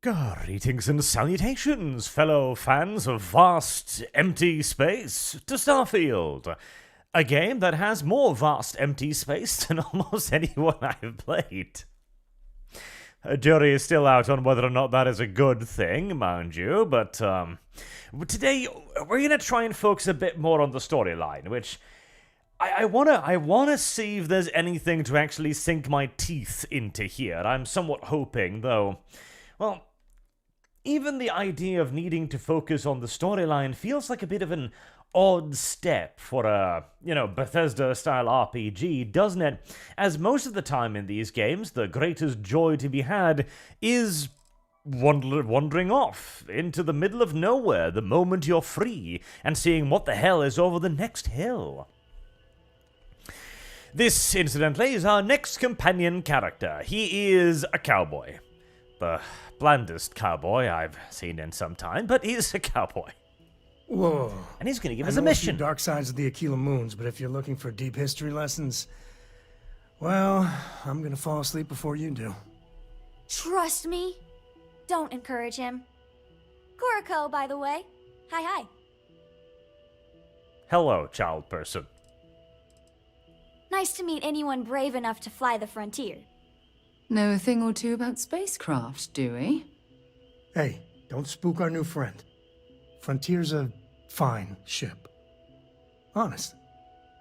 Greetings and salutations, fellow fans of vast, empty space, to Starfield, a game that has more vast, empty space than almost anyone I've played. A jury is still out on whether or not that is a good thing, mind you, but today we're going to try and focus a bit more on the storyline, which I wanna see if there's anything to actually sink my teeth into here. I'm somewhat hoping, though, well, even the idea of needing to focus on the storyline feels like a bit of an odd step for a, Bethesda-style RPG, doesn't it? As most of the time in these games, the greatest joy to be had is wandering off into the middle of nowhere the moment you're free and seeing what the hell is over the next hill. This, incidentally, is our next companion character. He is a cowboy. The blandest cowboy I've seen in some time, but he's a cowboy. Whoa. And he's going to give us I a know mission. few dark sides of the Akila moons, but if you're looking for deep history lessons, well, I'm gonna fall asleep before you do. Trust me. Don't encourage him. Koriko, by the way. Hi. Hello, child person. Nice to meet anyone brave enough to fly the frontier. Know a thing or two about spacecraft, do we? Hey, don't spook our new friend. Frontier's a fine ship. Honest.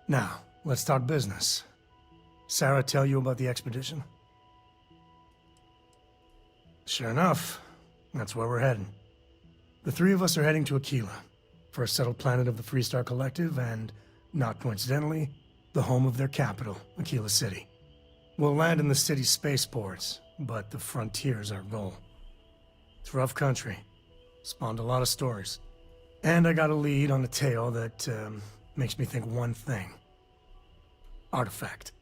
Now, let's talk business. Sarah tell you about the expedition? Sure enough, that's where we're heading. The three of us are heading to Akila, first settled planet of the Freestar Collective and, not coincidentally, the home of their capital, Akila City. We'll land in the city's spaceports, but the frontier's our goal. It's rough country. Spawned a lot of stories. And I got a lead on a tale that makes me think one thing. Artifact.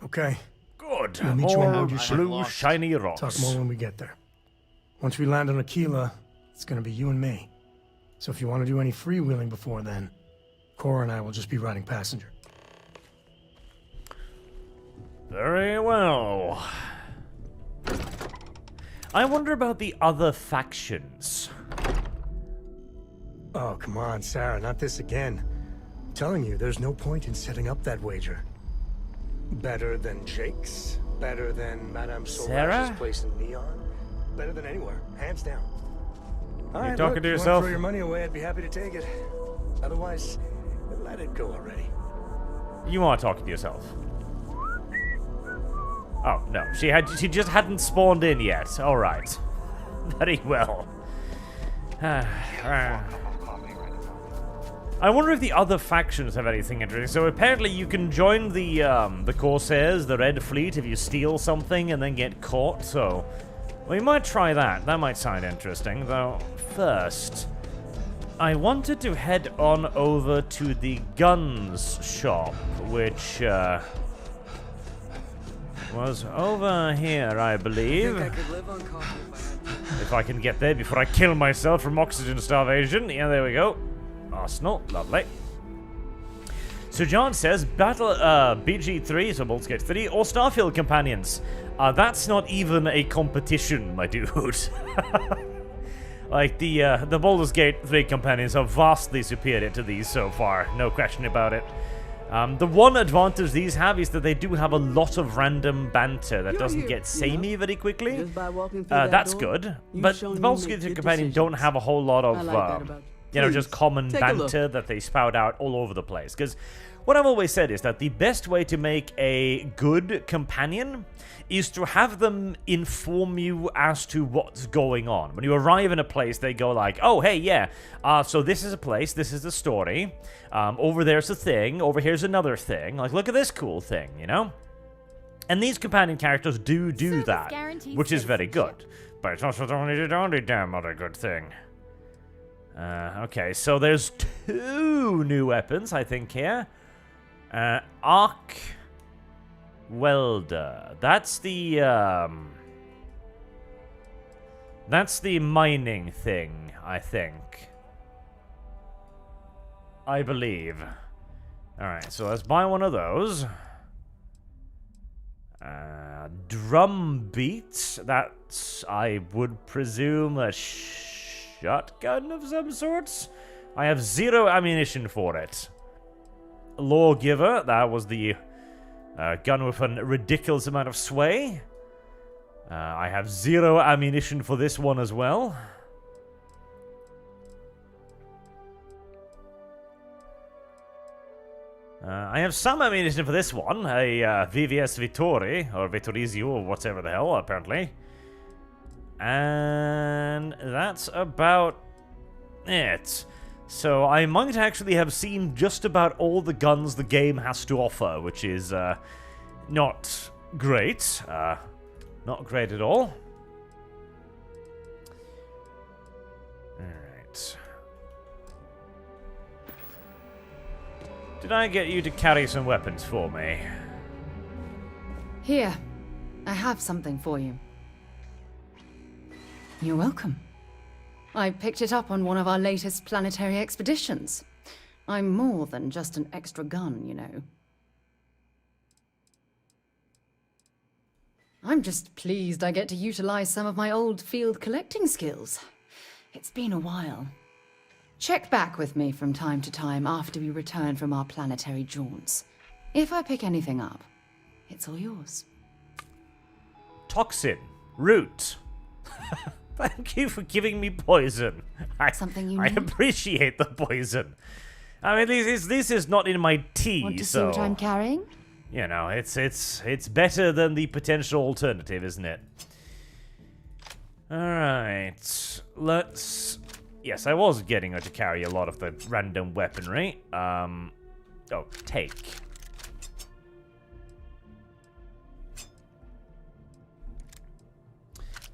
Okay. Good. We'll meet you More around your ship. blue, shiny rocks. Talk more when we get there. Once we land on Akila, it's gonna be you and me. So if you want to do any freewheeling before then, Cora and I will just be riding passenger. Very well. I wonder about the other factions. Oh, come on, Sarah, not this again. I'm telling you, there's no point in setting up that wager. Better than Jake's? Better than Madame Sarah? Solarge's place in Neon? Better than anywhere, hands down. All right, talking look, to you yourself? wanna throw your money away, I'd be happy to take it. Otherwise, let it go already. You are talking to yourself. Oh, no. She just hadn't spawned in yet. Alright. Very well. I wonder if the other factions have anything interesting. So apparently you can join the Corsairs, the Red Fleet, if you steal something and then get caught, so we might try that. That might sound interesting, though first I wanted to head on over to the guns shop, which was over here, I believe. I could live on coffee If I can get there before I kill myself from oxygen starvation. Yeah, there we go. Arsenal, lovely. So John says, battle BG3, so Baldur's Gate 3, or Starfield companions. That's not even a competition, my dude. Like, the Baldur's Gate 3 companions are vastly superior to these so far, no question about it. The one advantage these have is that they do have a lot of random banter that doesn't get samey very quickly. Just by walking through That's door, good, you've but shown the you Baldur's make Gate 3 good companions don't decisions. have a whole lot of, I like that about just Please, common take a look. banter that they spout out all over the place. Because what I've always said is that the best way to make a good companion is to have them inform you as to what's going on. When you arrive in a place, they go like, oh, hey, yeah, so this is a place, this is the story, over there's a thing, over here's another thing, like, look at this cool thing, you know? And these companion characters do that, guaranteed which is very citizenship. good. But it's also the only damn other good thing. Okay, so there's 2 new weapons, I think, here. Arc Welder. That's the mining thing, I think. I believe. Alright, so let's buy one of those. Drum beat. That's, I would presume, a shotgun of some sorts. I have 0 ammunition for it. Lawgiver. That was the gun with a ridiculous amount of sway. I have 0 ammunition for this one as well. I have some ammunition for this one, a VVS Vittori, or Vittorizio, or whatever the hell, apparently. And that's about it. So I might actually have seen just about all the guns the game has to offer, which is not great. Not great at all. Alright. Did I get you to carry some weapons for me? Here, I have something for you. You're welcome. I picked it up on one of our latest planetary expeditions. I'm more than just an extra gun, you know. I'm just pleased I get to utilize some of my old field collecting skills. It's been a while. Check back with me from time to time after we return from our planetary jaunts. If I pick anything up, it's all yours. Toxin. Root. Thank you for giving me poison. Something you I need? appreciate the poison. I mean, this is not in my tea, Want to see so what I'm carrying? you know, it's better than the potential alternative, isn't it? All right, let's. Yes, I was getting her to carry a lot of the random weaponry. Oh, take.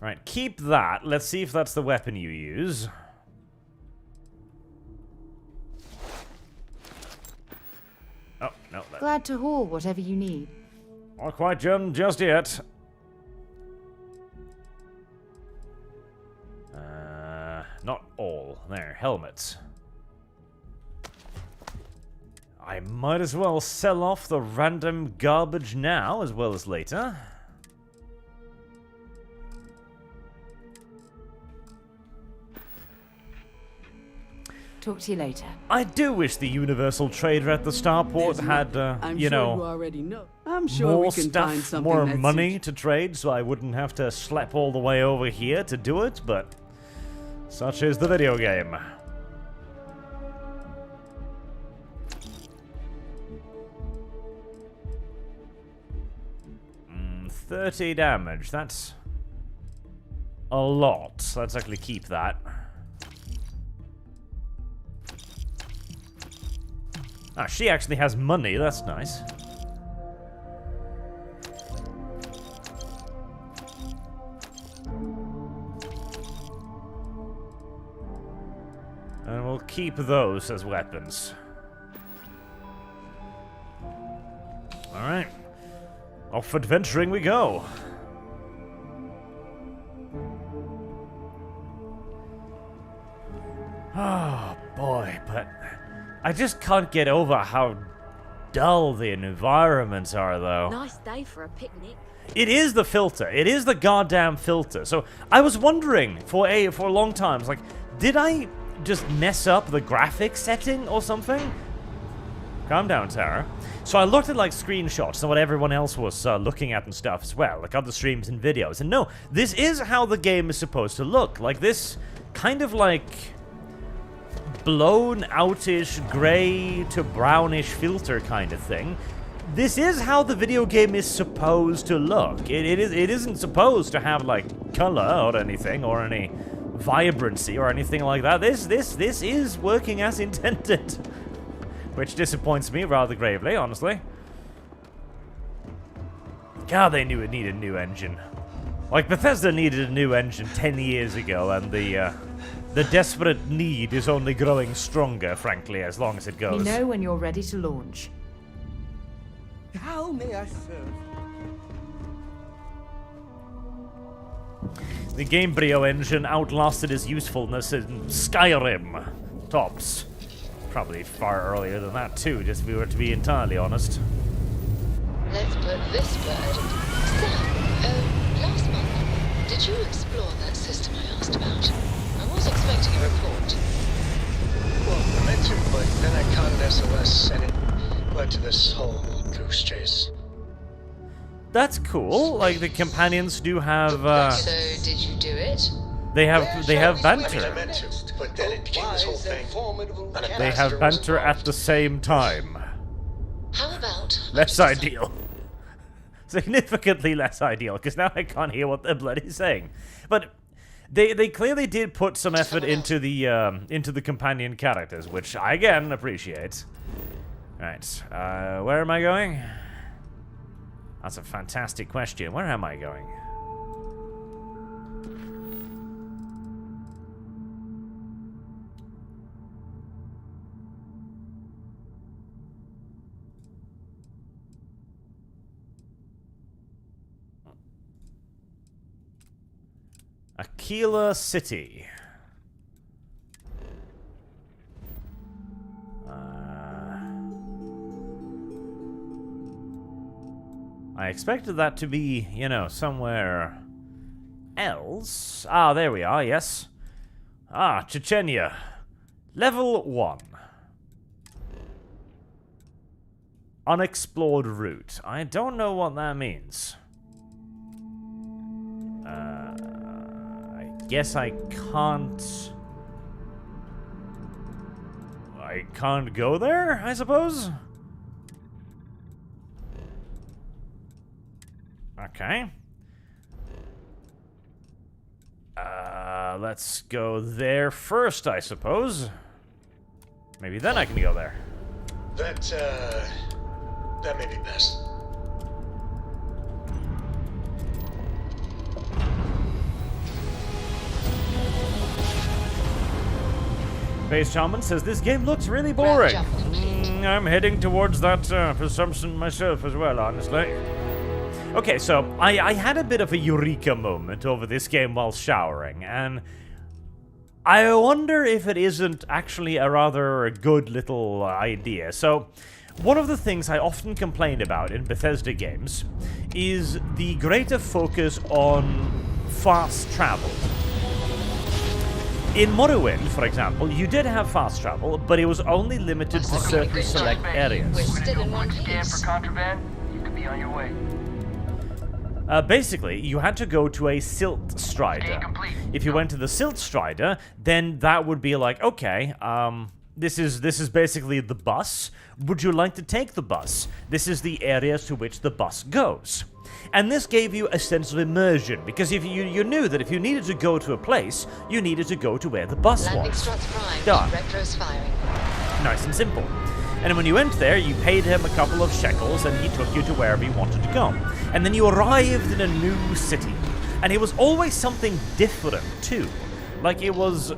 Right, keep that. Let's see if that's the weapon you use. Oh, no. Glad to haul whatever you need. Not quite done just yet. Not all. There, helmets. I might as well sell off the random garbage now as well as later. Talk to you later. I do wish the universal trader at the starport had, you know, already know. I'm sure more we can stuff, find something more that money suits- to trade, so I wouldn't have to schlep all the way over here to do it, but such is the video game. 30 damage, that's a lot. Let's actually keep that. Ah, she actually has money, that's nice. And we'll keep those as weapons. Alright. Off adventuring we go. Oh boy, but I just can't get over how dull the environments are, though. Nice day for a picnic. It is the filter. It is the goddamn filter. So I was wondering for a long time, like, did I just mess up the graphics setting or something? Calm down, Tara. So I looked at like screenshots and what everyone else was looking at and stuff as well, like other streams and videos. And no, this is how the game is supposed to look. Like this kind of like blown outish gray to brownish filter kind of thing. This is how the video game is supposed to look. It isn't supposed to have like color or anything or any vibrancy or anything like that. This is working as intended. Which disappoints me rather gravely, honestly. God, they knew it needed a new engine. Like, Bethesda needed a new engine 10 years ago, and the desperate need is only growing stronger, frankly, as long as it goes. We know when you're ready to launch. How may I serve? The Gamebryo engine outlasted its usefulness in Skyrim. Tops. Probably far earlier than that, too, just if we were to be entirely honest. Let's put this bird. Sam, last month, did you explore that system I asked about? I was expecting a report. Well, I meant to, but then I caught an SOS and it led to this whole goose chase. That's cool. Like, the companions do have, So, did you do it? they have I mean, I banter. meant to, but then it became this whole thing. And a They have bastard banter was at the same time. How about... Less ideal. Significantly less ideal, because now I can't hear what they're bloody saying. But they clearly did put some effort into the companion characters, which I again appreciate. Right, where am I going? That's a fantastic question. Where am I going? Akila City. I expected that to be, you know, somewhere else. Ah, there we are, yes. Ah, Chechnya. Level 1. Unexplored route. I don't know what that means. I guess I can't go there, I suppose? Okay. Let's go there first, I suppose. Maybe then I can go there. That may be best. Base Shaman says this game looks really boring. I'm heading towards that presumption myself as well, honestly. Okay, so I had a bit of a eureka moment over this game while showering, and I wonder if it isn't actually a rather good little idea. So, one of the things I often complain about in Bethesda games is the greater focus on fast travel. In Morrowind, for example, you did have fast travel, but it was only limited to certain select areas. We're still in one piece. For contraband, you could be on your way. Basically, you had to go to a Silt Strider. If you went to the Silt Strider, then that would be like, okay, this is basically the bus. Would you like to take the bus? This is the areas to which the bus goes. And this gave you a sense of immersion, because if you knew that if you needed to go to a place, you needed to go to where the bus Landing was. struts prime. Done. Retros firing. Nice and simple. And when you went there, you paid him a couple of shekels, and he took you to wherever you wanted to go. And then you arrived in a new city. And it was always something different, too. Like, it was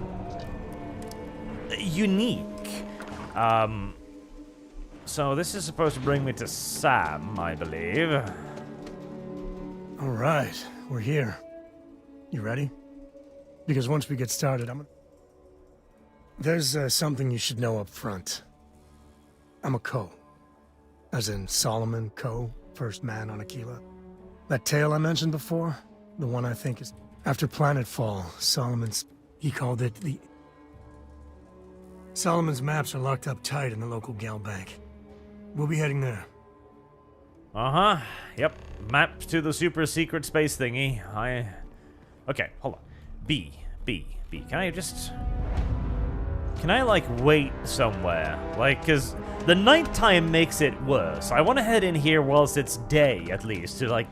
unique. So this is supposed to bring me to Sam, I believe. All right, we're here. You ready? Because once we get started, There's something you should know up front. I'm a Ko. As in Solomon Ko, first man on Akila. That tale I mentioned before, the one I think is... After Planetfall, he called it the... Solomon's maps are locked up tight in the local Gal Bank. We'll be heading there. Uh-huh. Yep. Maps to the super secret space thingy. Okay, hold on. B. Can I, like, wait somewhere? Like, because the nighttime makes it worse. I want to head in here whilst it's day, at least, to, like,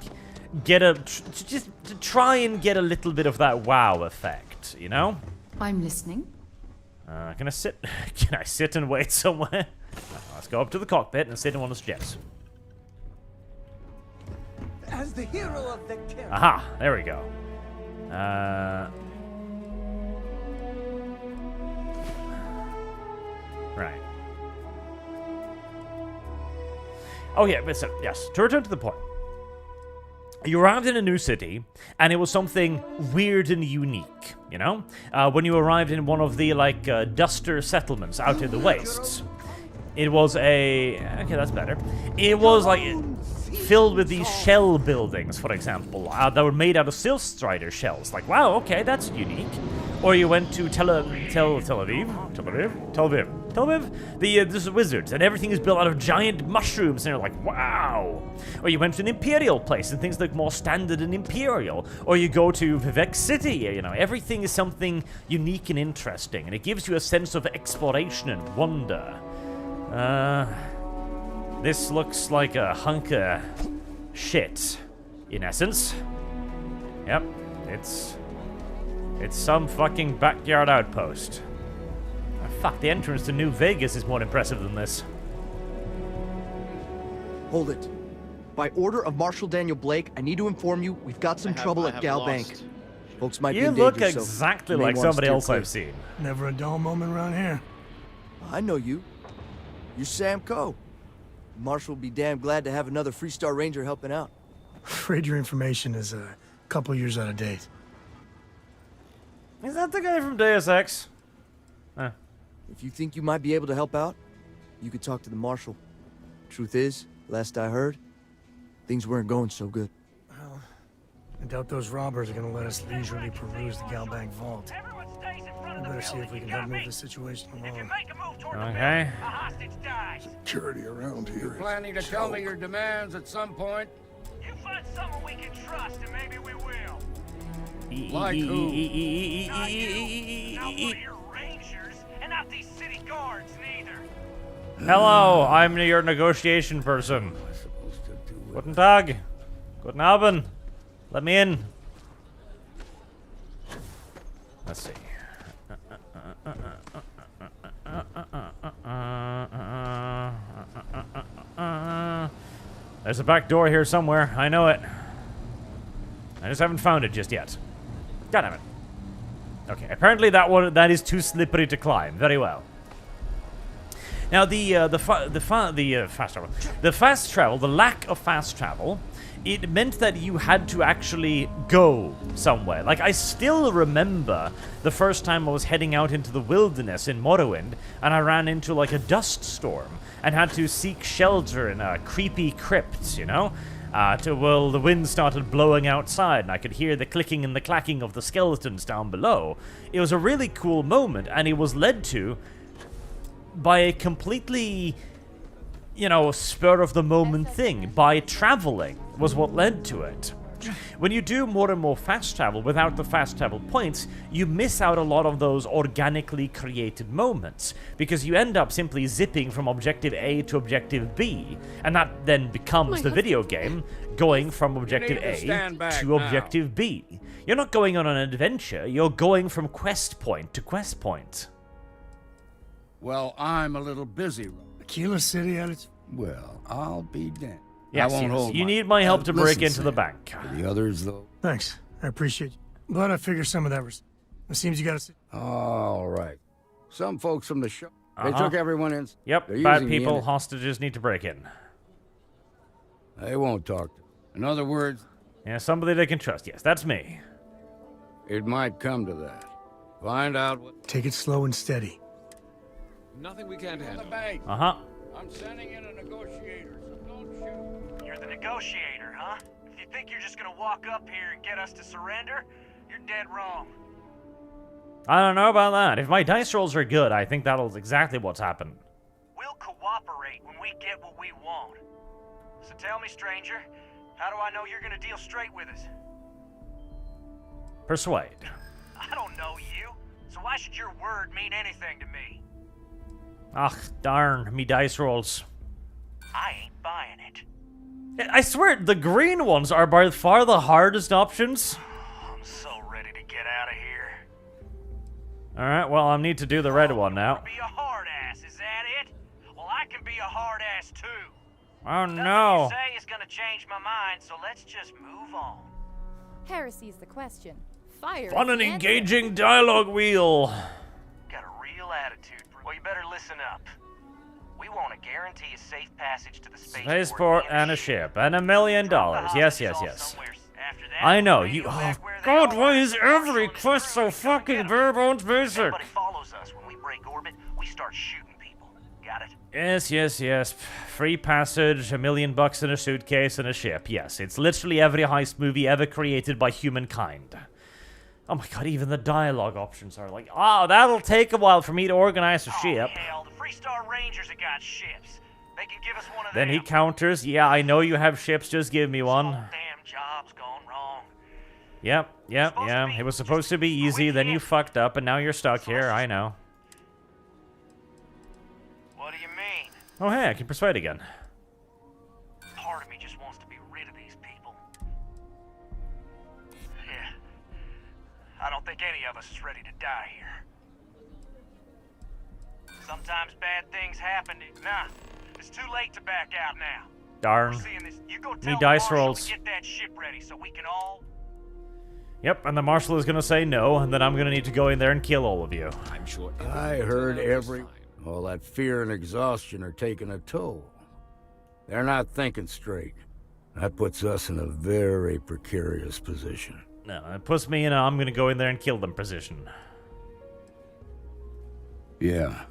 get just to try and get a little bit of that wow effect, you know? I'm listening. Can I sit and wait somewhere? Let's go up to the cockpit and sit in one of the jets. As the hero of the Kemp. Aha, there we go. Right. Oh yeah, but so, yes, to return to the point. You arrived in a new city, and it was something weird and unique, you know? When you arrived in one of the, like, duster settlements out in the wastes. It was a... Okay, that's better. It was like... filled with these shell buildings, for example, that were made out of Silk Strider shells. Like, wow, okay, that's unique. Or you went to Tel Aviv, the wizards, and everything is built out of giant mushrooms, and you're like, wow. Or you went to an Imperial place, and things look more standard and Imperial. Or you go to Vivek City, you know, everything is something unique and interesting, and it gives you a sense of exploration and wonder. This looks like a hunk of shit, in essence. Yep, it's some fucking backyard outpost. Fuck, the entrance to New Vegas is more impressive than this. Hold it. By order of Marshal Daniel Blake, I need to inform you we've got some trouble at Gal Bank. Folks might be in danger, You look exactly like somebody else I've seen. Never a dull moment around here. I know you. You're Sam Coe. Marshal will be damn glad to have another Freestar Ranger helping out. Afraid your information is a couple years out of date. Is that the guy from Deus Ex? If you think you might be able to help out, you could talk to the Marshal. Truth is, last I heard, things weren't going so good. Well, I doubt those robbers are gonna let us leisurely peruse the Galbank vault. We better see if we can help move this situation along. Okay. Security around here. Planning to tell me your demands at some point? You find someone we can trust, and maybe we will. Like who? Not you. Not one of your rangers, and not these city guards, neither. Hello, I'm your negotiation person. Guten Tag. Guten Abend. Let me in. Let's see. There's a back door here somewhere. I know it. I just haven't found it just yet. God damn it. Okay, apparently that is too slippery to climb. Very well. Now the fast travel, the lack of fast travel, it meant that you had to actually go somewhere. Like, I still remember the first time I was heading out into the wilderness in Morrowind, and I ran into like a dust storm and had to seek shelter in a creepy crypt, you know? Well, the wind started blowing outside, and I could hear the clicking and the clacking of the skeletons down below. It was a really cool moment, and it was led to by a completely, you know, spur-of-the-moment thing. By traveling was what led to it. When you do more and more fast travel without the fast travel points, you miss out a lot of those organically created moments, because you end up simply zipping from objective A to objective B, and that then becomes the video game going from objective A to objective B. You're not going on an adventure, you're going from quest point to quest point. Well, I'm a little busy. Akila City at its... Well, I'll be damned. Yes, I won't hold you my... need my help to break listen, into the Sam, bank. for the others, though. Thanks. I appreciate you. But I figure some of that was... It seems you got a... All right. Some folks from the show. They took everyone in. Yep, They're bad using the people, internet. hostages need to break in. They won't talk to. In other words, Yeah, somebody they can trust. Yes, that's me. it might come to that. Find out what... Take it slow and steady. Nothing we can't handle. Uh-huh. I'm sending in a negotiator, so don't shoot. You're the negotiator, huh? If you think you're just gonna walk up here and get us to surrender, you're dead wrong. I don't know about that. If my dice rolls are good, I think that'll exactly what's happened. We'll cooperate when we get what we want. So tell me, stranger, how do I know you're gonna deal straight with us? Persuade. I don't know you, so why should your word mean anything to me? Ach, darn, me dice rolls. I ain't buying it. I swear, the green ones are by far the hardest options. I'm so ready to get out of here. Alright, well, I need to do the red one now. Be a hard ass, is that it? Well, I can be a hard ass too. Oh Nothing no. you say is gonna change my mind, so let's just move on. Heresy's the question. Fire. Fun is and the answer. engaging dialogue wheel. Got a real attitude. Well, you better listen up. We want to guarantee a safe passage to the Spaceport and a ship and $1 million. Yes, yes, yes. I know, you... Oh, God, why is every quest so fucking bare-bones basic? Everybody follows us. When we break orbit, we start shooting people. Got it? Yes. Free passage, $1 million in a suitcase, and a ship. Yes, it's literally every heist movie ever created by humankind. Oh my god, even the dialogue options are like, oh, that'll take a while for me to organize a ship. Hell, the Freestar Rangers have got ships. They can give us one of Then them. he counters, yeah, I know you have ships, just give me one. Damn job's gone wrong. Yep. It was supposed to be easy, then you fucked up, and now you're stuck here, I know. What do you mean? Oh hey, I can persuade again. Part of me just wants to be rid of these people. Yeah. I don't think any of us is ready to die here. Sometimes bad things happen. Nah, it's too late to back out now. Darn. We're seeing this. You go Me tell dice the Marshal rolls. to get that ship ready so we can all... Yep, and the Marshal is gonna say no, and then I'm gonna need to go in there and kill all of you. I'm sure I heard every... All that fear and exhaustion are taking a toll. They're not thinking straight. That puts us in a very precarious position. No, it puts me in a I'm gonna go in there and kill them position. Yeah,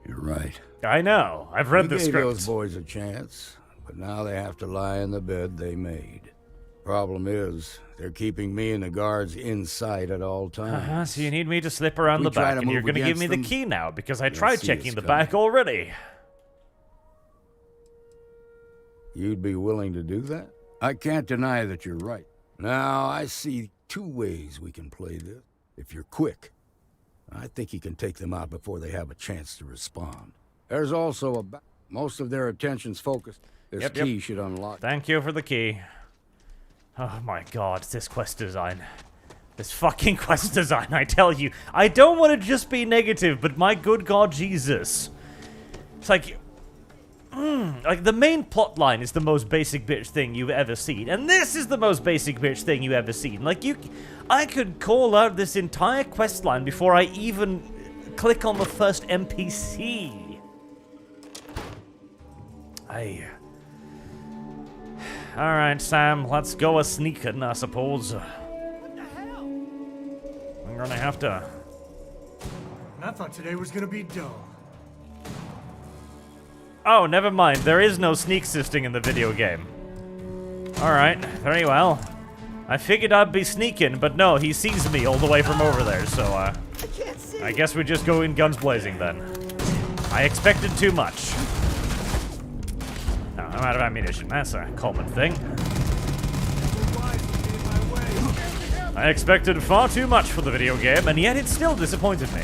you're right. I know. I've read the We gave script. those boys a chance, but now they have to lie in the bed they made. Problem is, they're keeping me and the guards in sight at all times. So you need me to slip around We the try back, to and you're move gonna give me against the them, key now, because I they'll tried see checking us the coming. back already. You'd be willing to do that? I can't deny that you're right. Now, I see two ways we can play this. If you're quick, I think you can take them out before they have a chance to respond. There's also most of their attention's focused. This key should unlock. Thank you for the key. Oh my god, this quest design. This fucking quest design, I tell you. I don't want to just be negative, but my good god Jesus. It's like the main plot line is the most basic bitch thing you've ever seen. And this is the most basic bitch thing you've ever seen. Like, I could call out this entire quest line before I even click on the first NPC. Alright, Sam, let's go a-sneaking, I suppose. What the hell? I'm gonna have to... And I thought today was gonna be dull. Oh, never mind. There is no sneak assisting in the video game. Alright, very well. I figured I'd be sneaking, but no, he sees me all the way from over there, so, I guess we just go in guns blazing, then. I expected too much. No, I'm out of ammunition. That's a common thing. I expected far too much for the video game, and yet it still disappointed me.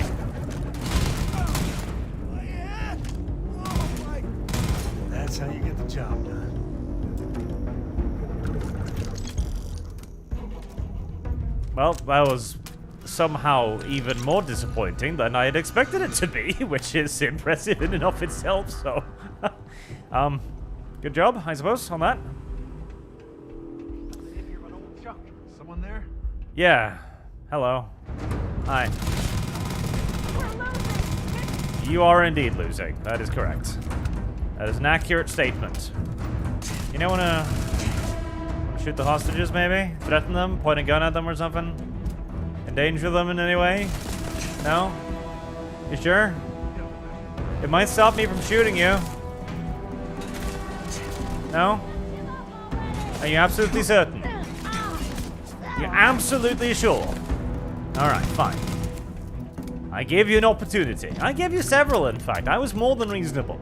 That's how you get the job done. Well, that was somehow even more disappointing than I had expected it to be, which is impressive in and of itself, so... good job, I suppose, on that. Someone there? Yeah. Hello. Hi. You are indeed losing. That is correct. That is an accurate statement. You know, wanna shoot the hostages, maybe? Threaten them? Point a gun at them or something? Endanger them in any way? No? You sure? It might stop me from shooting you. No? Are you absolutely certain? You're absolutely sure? Alright, fine. I gave you an opportunity. I gave you several, in fact. I was more than reasonable.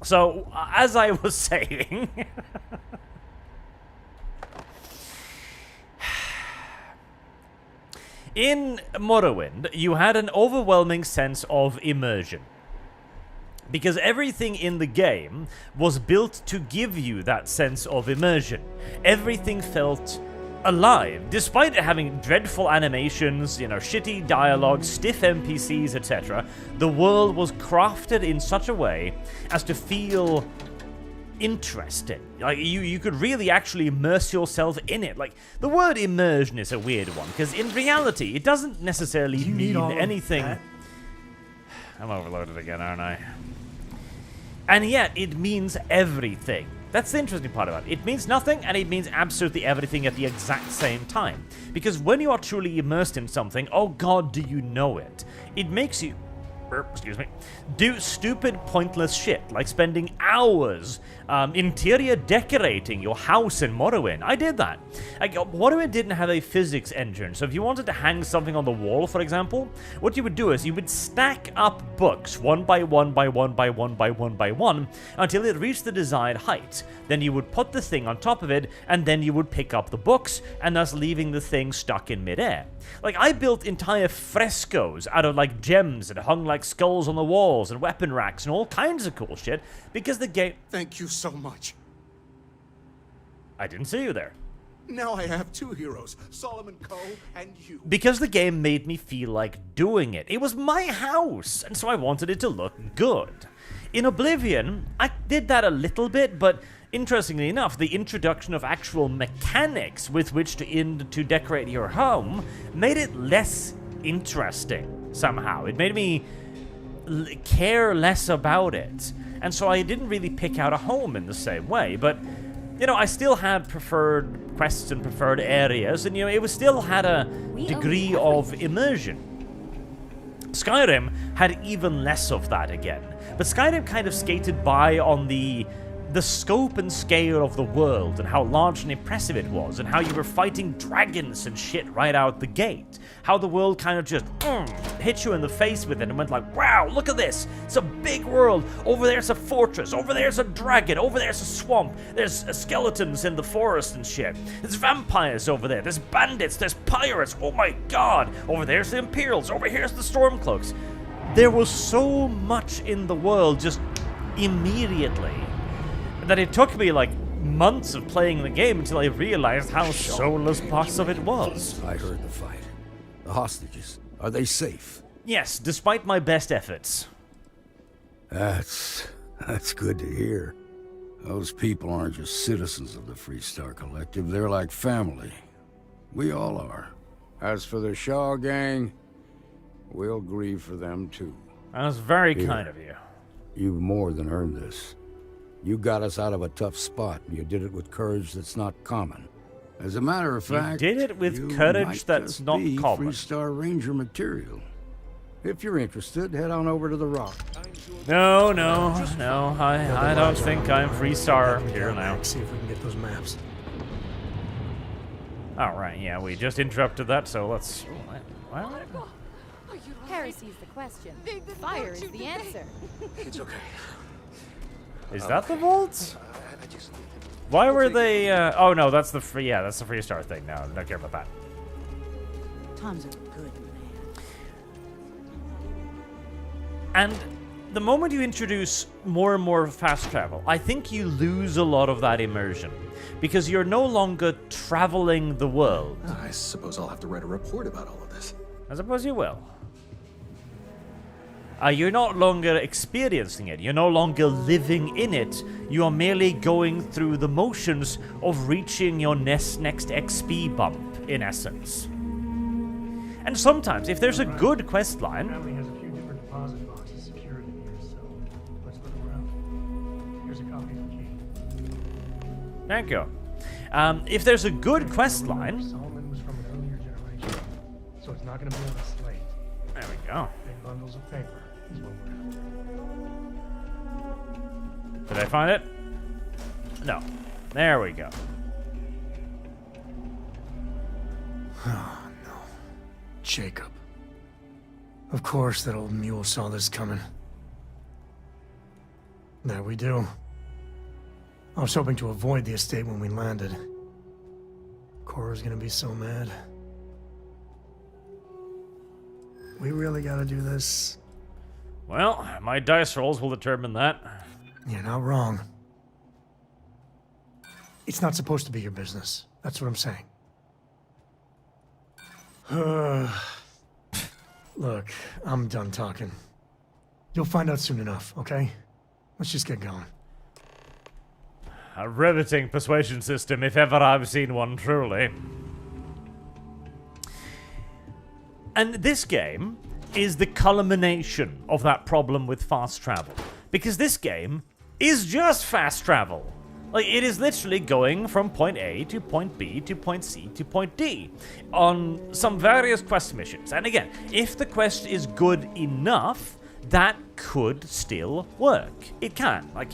So, as I was saying... in Morrowind, you had an overwhelming sense of immersion. Because everything in the game was built to give you that sense of immersion. Everything felt alive, despite it having dreadful animations, you know, shitty dialogue, stiff NPCs, etc. The world was crafted in such a way as to feel interesting. Like, you could really actually immerse yourself in it. Like, the word immersion is a weird one, because in reality, it doesn't necessarily mean anything. I'm overloaded again, aren't I? And yet, it means everything. That's the interesting part about it. It means nothing, and it means absolutely everything at the exact same time. Because when you are truly immersed in something, oh god, do you know it? It makes you... excuse me, do stupid, pointless shit, like spending hours interior decorating your house in Morrowind. I did that. Like, Morrowind didn't have a physics engine, so if you wanted to hang something on the wall, for example, what you would do is you would stack up books one by one by one by one by one by one until it reached the desired height. Then you would put the thing on top of it, and then you would pick up the books, and thus leaving the thing stuck in midair. Like, I built entire frescoes out of, like, gems and hung like skulls on the walls and weapon racks and all kinds of cool shit because the game... Thank you so much. I didn't see you there. Now I have two heroes, Solomon Coe and you. Because the game made me feel like doing it. It was my house, and so I wanted it to look good. In Oblivion, I did that a little bit, but interestingly enough, the introduction of actual mechanics with which to decorate your home made it less interesting somehow. It made me care less about it. And so I didn't really pick out a home in the same way, but, you know, I still had preferred quests and preferred areas, and, you know, it was still had a degree of immersion. Skyrim had even less of that again, but Skyrim kind of skated by on the scope and scale of the world and how large and impressive it was and how you were fighting dragons and shit right out the gate. How the world kind of just hit you in the face with it and went like, wow, look at this. It's a big world. Over there's a fortress. Over there's a dragon. Over there's a swamp. There's skeletons in the forest and shit. There's vampires over there. There's bandits. There's pirates. Oh my god. Over there's the Imperials. Over here's the Stormcloaks. There was so much in the world just immediately that it took me like months of playing the game until I realized how soulless parts of it was. I heard the fight. The hostages, are they safe? Yes, despite my best efforts. That's good to hear. Those people aren't just citizens of the Freestar Collective, they're like family. We all are. As for the Shaw gang, we'll grieve for them too. That was very kind of you. You've more than earned this. You got us out of a tough spot, and you did it with courage that's not common. As a matter of fact, you did it with courage that's not common. Freestar Ranger material. If you're interested, head on over to the Rock. No. I don't think I'm Freestar here now. See if we can get those maps. All right, yeah, we just interrupted that, so let's. Well, Heresy's the question. Fire is the answer. It's okay. is that the vault? Why were they? Oh no, that's the free. Yeah, that's the Freestar thing. No, don't care about that. Times are good, man. And the moment you introduce more and more fast travel, I think you lose a lot of that immersion because you're no longer traveling the world. I suppose I'll have to write a report about all of this. I suppose you will. You're no longer experiencing it. You're no longer living in it. You are merely going through the motions of reaching your next XP bump, in essence. And sometimes, if there's a good quest line... Family has a few different deposit boxes secured in here, so let's look around. Here's a copy of the key. Thank you. If there's a good quest line... Solomon was from an earlier generation, so it's not going to be on a slate. There we go. Big bundles of paper is what we're after. Did I find it? No. There we go. Oh, no. Jacob. Of course that old mule saw this coming. There we do. I was hoping to avoid the estate when we landed. Cora's gonna be so mad. We really gotta do this? Well, my dice rolls will determine that. You're not wrong. It's not supposed to be your business. That's what I'm saying. Look, I'm done talking. You'll find out soon enough, okay? Let's just get going. A riveting persuasion system, if ever I've seen one, truly. And this game is the culmination of that problem with fast travel. Because this game is just fast travel. Like, it is literally going from point A to point B to point C to point D on some various quest missions. And again, if the quest is good enough, that could still work. It can. Like,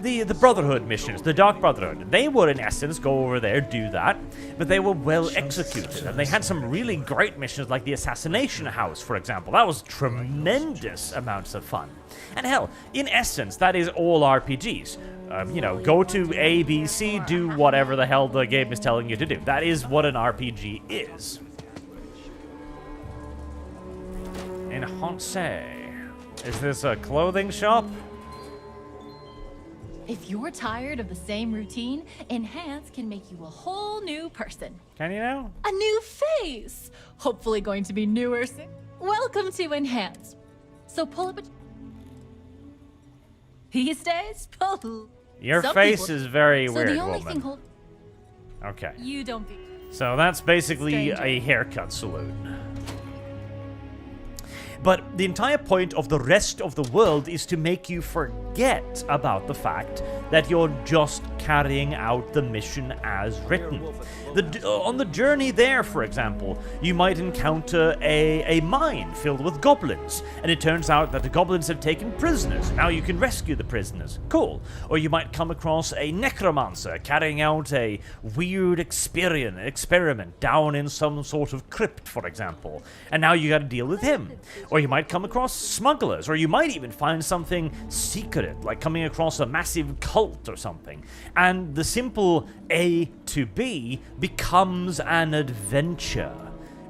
the Brotherhood missions, the Dark Brotherhood, they would in essence go over there, do that, but they were well executed, and they had some really great missions like the Assassination House, for example. That was tremendous amounts of fun. And hell, in essence, that is all RPGs. You know, go to A, B, C, do whatever the hell the game is telling you to do. That is what an RPG is. Enhance. Is this a clothing shop? If you're tired of the same routine, Enhance can make you a whole new person. Can you now? A new face! Hopefully going to be newer soon. Welcome to Enhance. So pull up a... These days, pull. Your Some face people- is very so weird, the only woman. thing hold... Okay. You don't be... So that's basically Stranger. a haircut saloon. But the entire point of the rest of the world is to make you forget about the fact that you're just carrying out the mission as written. On the journey there, for example, you might encounter a mine filled with goblins, and it turns out that the goblins have taken prisoners. Now you can rescue the prisoners. Cool. Or you might come across a necromancer carrying out a weird experiment down in some sort of crypt, for example, and now you gotta deal with him. Or you might come across smugglers, or you might even find something secret, like coming across a massive cult or something. And the simple A to B becomes an adventure.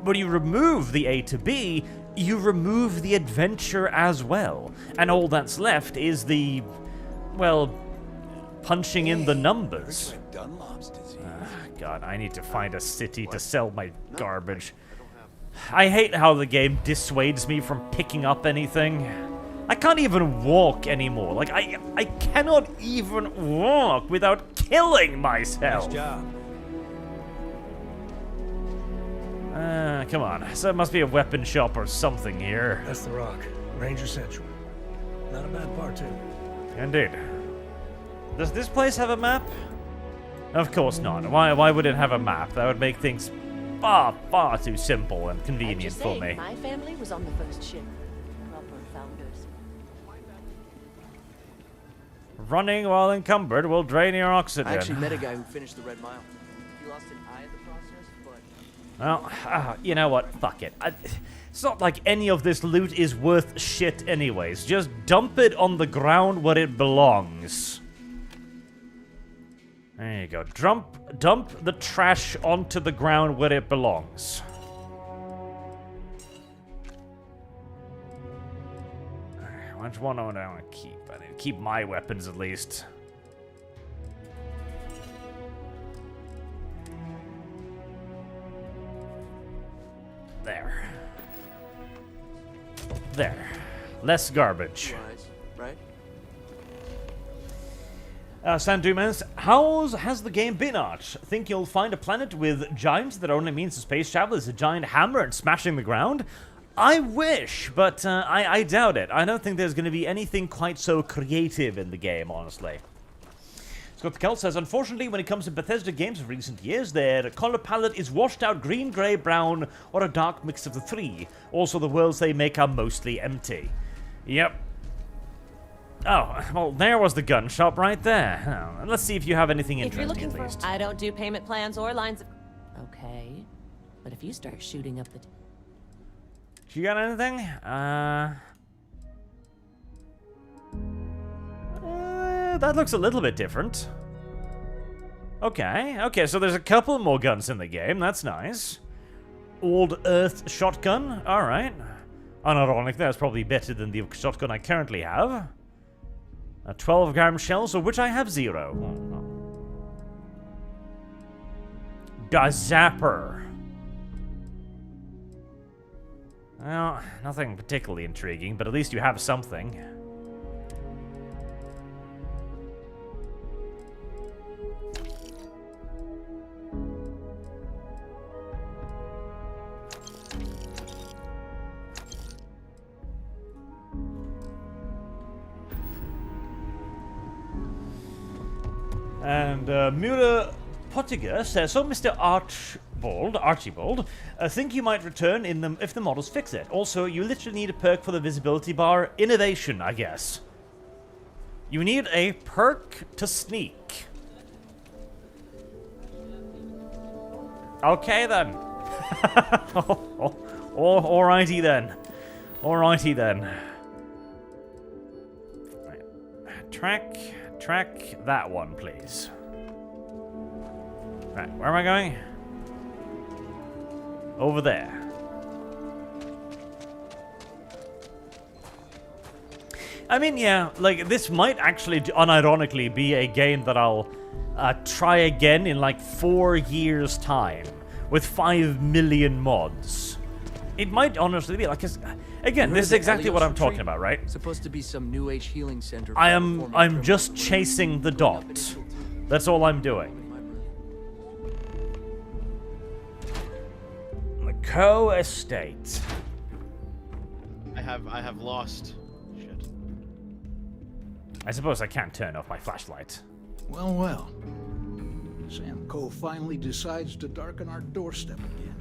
When you remove the A to B, you remove the adventure as well. And all that's left is the, well, punching in the numbers. God, I need to find a city to sell my garbage. I hate how the game dissuades me from picking up anything. I can't even walk anymore. Like, I cannot even walk without killing myself. Nice job. Come on. So there must be a weapon shop or something here. That's the Rock. Ranger Central. Not a bad part, too. Indeed. Does this place have a map? Of course not. Why would it have a map? That would make things far too simple and convenient for me. My family was on the first ship. Proper founders. Running while encumbered will drain your oxygen. I actually met a guy who finished the Red Mile. He lost an eye in the process, but... Well, you know what? Fuck it. It's not like any of this loot is worth shit anyways. Just dump it on the ground where it belongs. There you go. Dump the trash onto the ground where it belongs. Which one do I want to keep? I need to keep my weapons at least. There. There. Less garbage. Right? Sandumans, how has the game been, Arch? Think you'll find a planet with giants that only means the space travel is a giant hammer and smashing the ground? I wish, but I doubt it. I don't think there's going to be anything quite so creative in the game, honestly. Scott the Celt says, unfortunately, when it comes to Bethesda games of recent years, their color palette is washed out green, grey, brown, or a dark mix of the three. Also, the worlds they make are mostly empty. Yep. Oh, well, there was the gun shop right there. Oh, let's see if you have anything If you're interesting looking at least. for... I don't do payment plans or lines of... Okay. But if you start shooting up the... You got anything? That looks a little bit different. Okay, so there's a couple more guns in the game. That's nice. Old Earth shotgun. Alright. Unironic, that's probably better than the shotgun I currently have. 12-gram shells, of which I have 0. Da Zapper. Well, nothing particularly intriguing, but at least you have something. And Mura Pottiger says, so Mr. Archibald, think you might return in them if the models fix it. Also, you literally need a perk for the visibility bar. Innovation, I guess. You need a perk to sneak. Okay then. Alrighty then. Alrighty then. Track that one, please. Right, where am I going? Over there. I mean, yeah, like, this might actually, unironically, be a game that I'll try again in, like, 4 years' time. With 5 million mods. It might honestly be, like, 'cause, again, this is exactly what I'm talking about, right? Supposed to be some new age healing center. I'm just chasing the dot. That's all I'm doing. The Co Estate. I have lost. Shit. I suppose I can't turn off my flashlight. Well, well. Sam Coe finally decides to darken our doorstep again.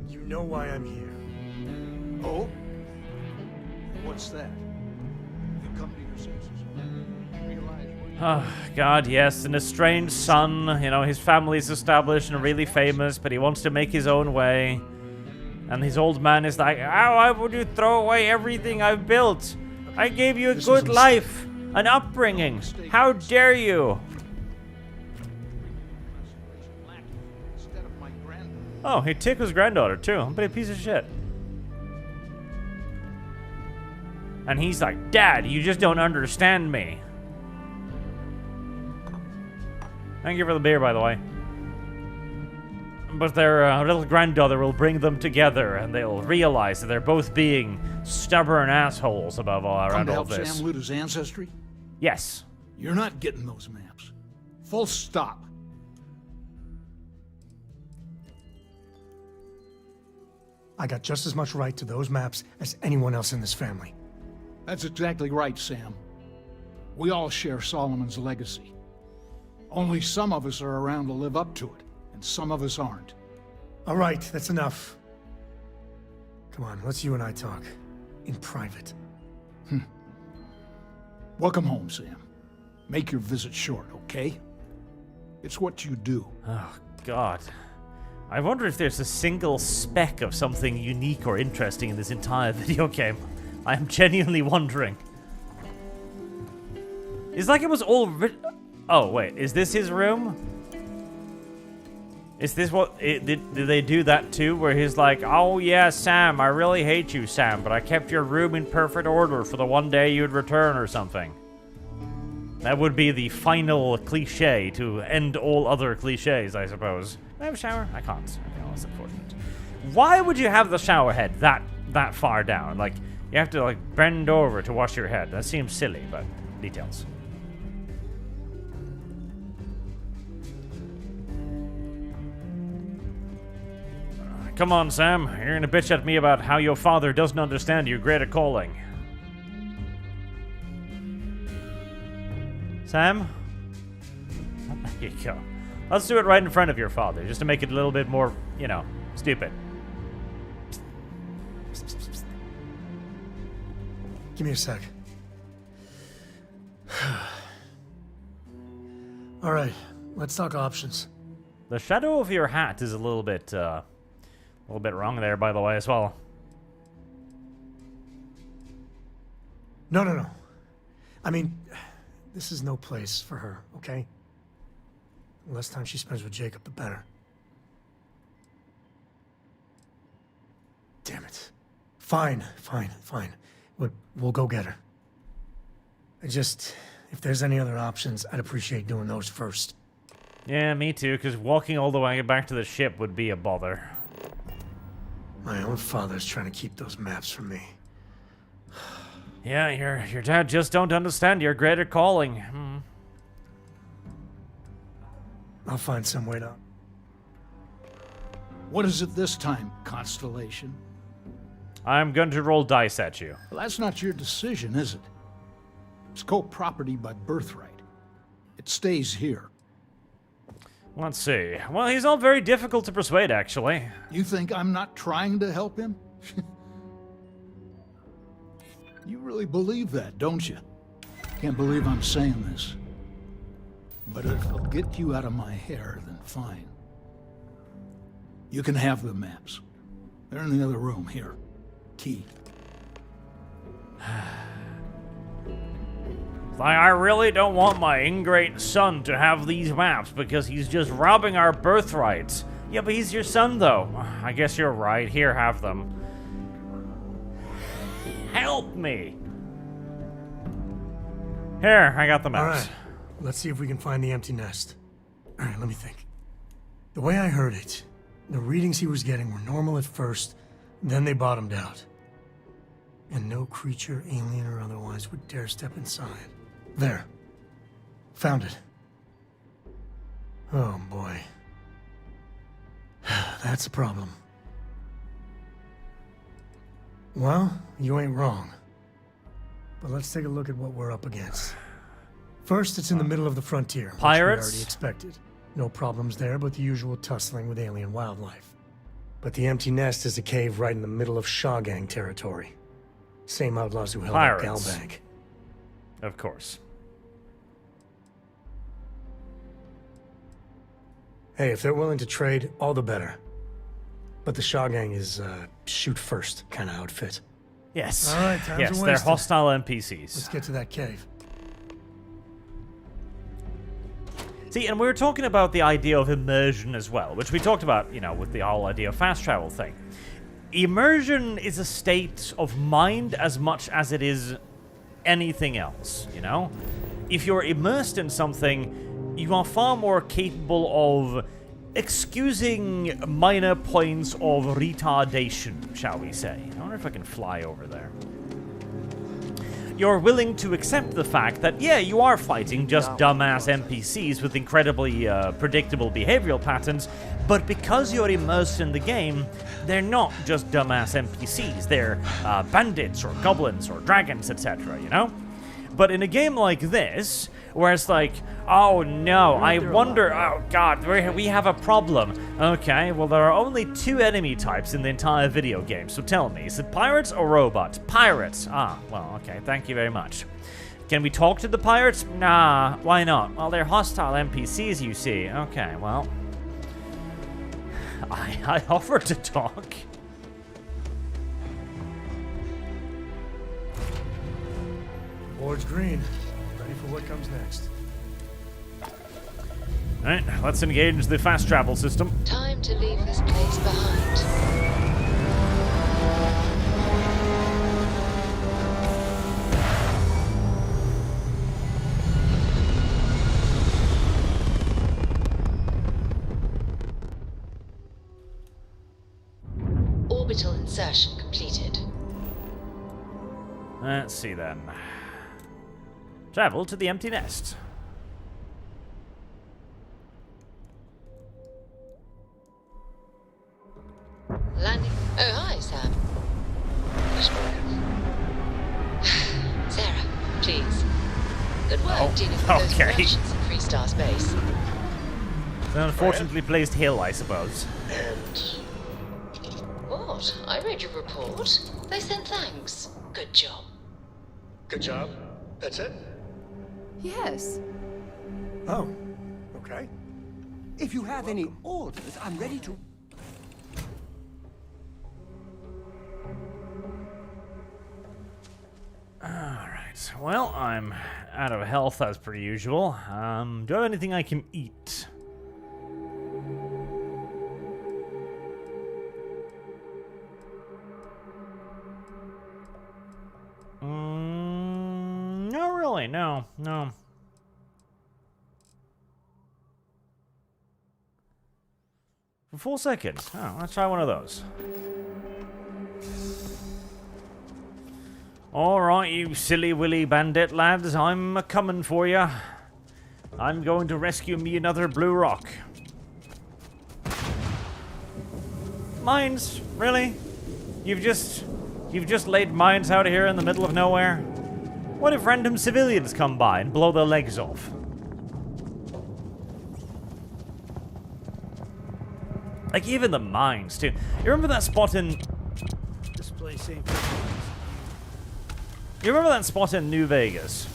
You know why I'm here. Oh? What's that? You come to your senses. Realize what... Oh, God, yes, an estranged son. You know, his family's established and really famous, but he wants to make his own way. And his old man is like, "How why would you throw away everything I've built? I gave you a good life, an upbringing. How dare you?" Oh, he took his granddaughter, too. But a piece of shit. And he's like, "Dad, you just don't understand me." Thank you for the beer, by the way. But their little granddaughter will bring them together, and they'll realize that they're both being stubborn assholes above all around Come to all help this. Sam loot his ancestry? Yes. You're not getting those maps. Full stop. I got just as much right to those maps as anyone else in this family. That's exactly right, Sam. We all share Solomon's legacy. Only some of us are around to live up to it, and some of us aren't. All right, that's enough. Come on, let's you and I talk. In private. Welcome home, Sam. Make your visit short, okay? It's what you do. Oh, God. I wonder if there's a single speck of something unique or interesting in this entire video game. I am genuinely wondering. It's like it was all oh, wait. Is this his room? Is this what... Did they do that too? Where he's like, "Oh, yeah, Sam, I really hate you, Sam, but I kept your room in perfect order for the one day you'd return," or something. That would be the final cliche to end all other cliches, I suppose. Can I have a shower? I can't. Okay, well, that's unfortunate. Why would you have the shower head that far down? Like, you have to, like, bend over to wash your head. That seems silly, but details. Come on, Sam. You're gonna bitch at me about how your father doesn't understand your greater calling. Sam? There you go. Let's do it right in front of your father, just to make it a little bit more, you know, stupid. Give me a sec. All right, let's talk options. The shadow of your hat is a little bit wrong there, by the way, as well. No. I mean, this is no place for her, okay? The less time she spends with Jacob, the better. Damn it. Fine. We'll go get her. If there's any other options, I'd appreciate doing those first. Yeah, me too, because walking all the way back to the ship would be a bother. My own father's trying to keep those maps from me. Yeah, your dad just don't understand your greater calling. I'll find some way to... What is it this time, Constellation? I'm going to roll dice at you. Well, that's not your decision, is it? It's co-property by birthright. It stays here. Let's see. Well, he's not very difficult to persuade, actually. You think I'm not trying to help him? You really believe that, don't you? Can't believe I'm saying this. But if it'll get you out of my hair, then fine. You can have the maps. They're in the other room, here. Key. I really don't want my ingrate son to have these maps because he's just robbing our birthrights. Yeah, but he's your son, though. I guess you're right. Here, have them. Help me! Here, I got the maps. Alright, let's see if we can find the empty nest. Alright, let me think. The way I heard it, the readings he was getting were normal at first, then they bottomed out. And no creature, alien or otherwise, would dare step inside. There. Found it. Oh boy. That's a problem. Well, you ain't wrong. But let's take a look at what we're up against. First, it's in the middle of the frontier, Pirates? which we already expected. No problems there, but the usual tussling with alien wildlife. But the empty nest is a cave right in the middle of Shaw Gang territory. Same outlaws who held up Galbank. Of course. Hey, if they're willing to trade, all the better. But the Shaw Gang is shoot first kind of outfit. Yes. All right, time's yes, a they're wasted. hostile NPCs. Let's get to that cave. See, and we were talking about the idea of immersion as well, which we talked about, with the whole idea of fast travel thing. Immersion is a state of mind as much as it is anything else, If you're immersed in something, you are far more capable of excusing minor points of retardation, shall we say. I wonder if I can fly over there. You're willing to accept the fact that, yeah, you are fighting just dumbass NPCs with incredibly predictable behavioral patterns, but because you're immersed in the game, they're not just dumbass NPCs. They're bandits or goblins or dragons, etc., But in a game like this, where it's like, oh no, I wonder, oh god, we have a problem. Okay, well there are only 2 enemy types in the entire video game, so tell me, is it pirates or robots? Pirates! Ah, well, okay, thank you very much. Can we talk to the pirates? Nah, why not? Well, they're hostile NPCs, you see. Okay, well, I offered to talk. Board's green. Ready for what comes next. Alright, let's engage the fast travel system. Time to leave this place behind. Orbital insertion completed. Let's see then. Travel to the empty nest. Landing. Oh, hi, Sam. Sarah, please. Good work dealing with those Russians in Freestar space. It's an unfortunately placed hill, I suppose. And What? I read your report. They sent thanks. Good job. good job. That's it? Yes. Oh, okay. If you have any orders, I'm ready to... Alright, well, I'm out of health as per usual. Do I have anything I can eat? Not really, no. For full seconds. Oh, let's try one of those. Alright, you silly willy bandit lads, I'm a-coming for you. I'm going to rescue me another blue rock. Mines? Really? You've just laid mines out here in the middle of nowhere? What if random civilians come by and blow their legs off? Like, even the mines, too. You remember that spot in... This place ain't... You remember that spot in New Vegas?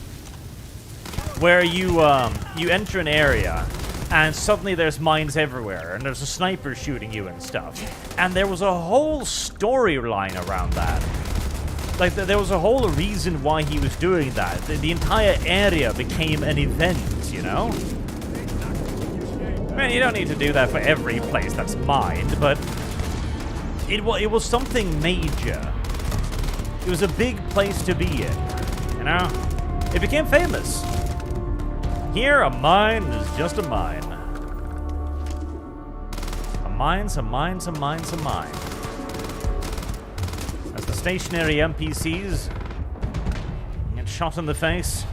Where you enter an area, and suddenly there's mines everywhere, and there's a sniper shooting you and stuff. And there was a whole storyline around that. Like, there was a whole reason why he was doing that. The entire area became an event, you know? I mean, you don't need to do that for every place that's mined, but it was something major. It was a big place to be in, you know? It became famous. Here, a mine is just a mine. A mine's a mine's a mine's a mine. As the stationary NPCs get shot in the face.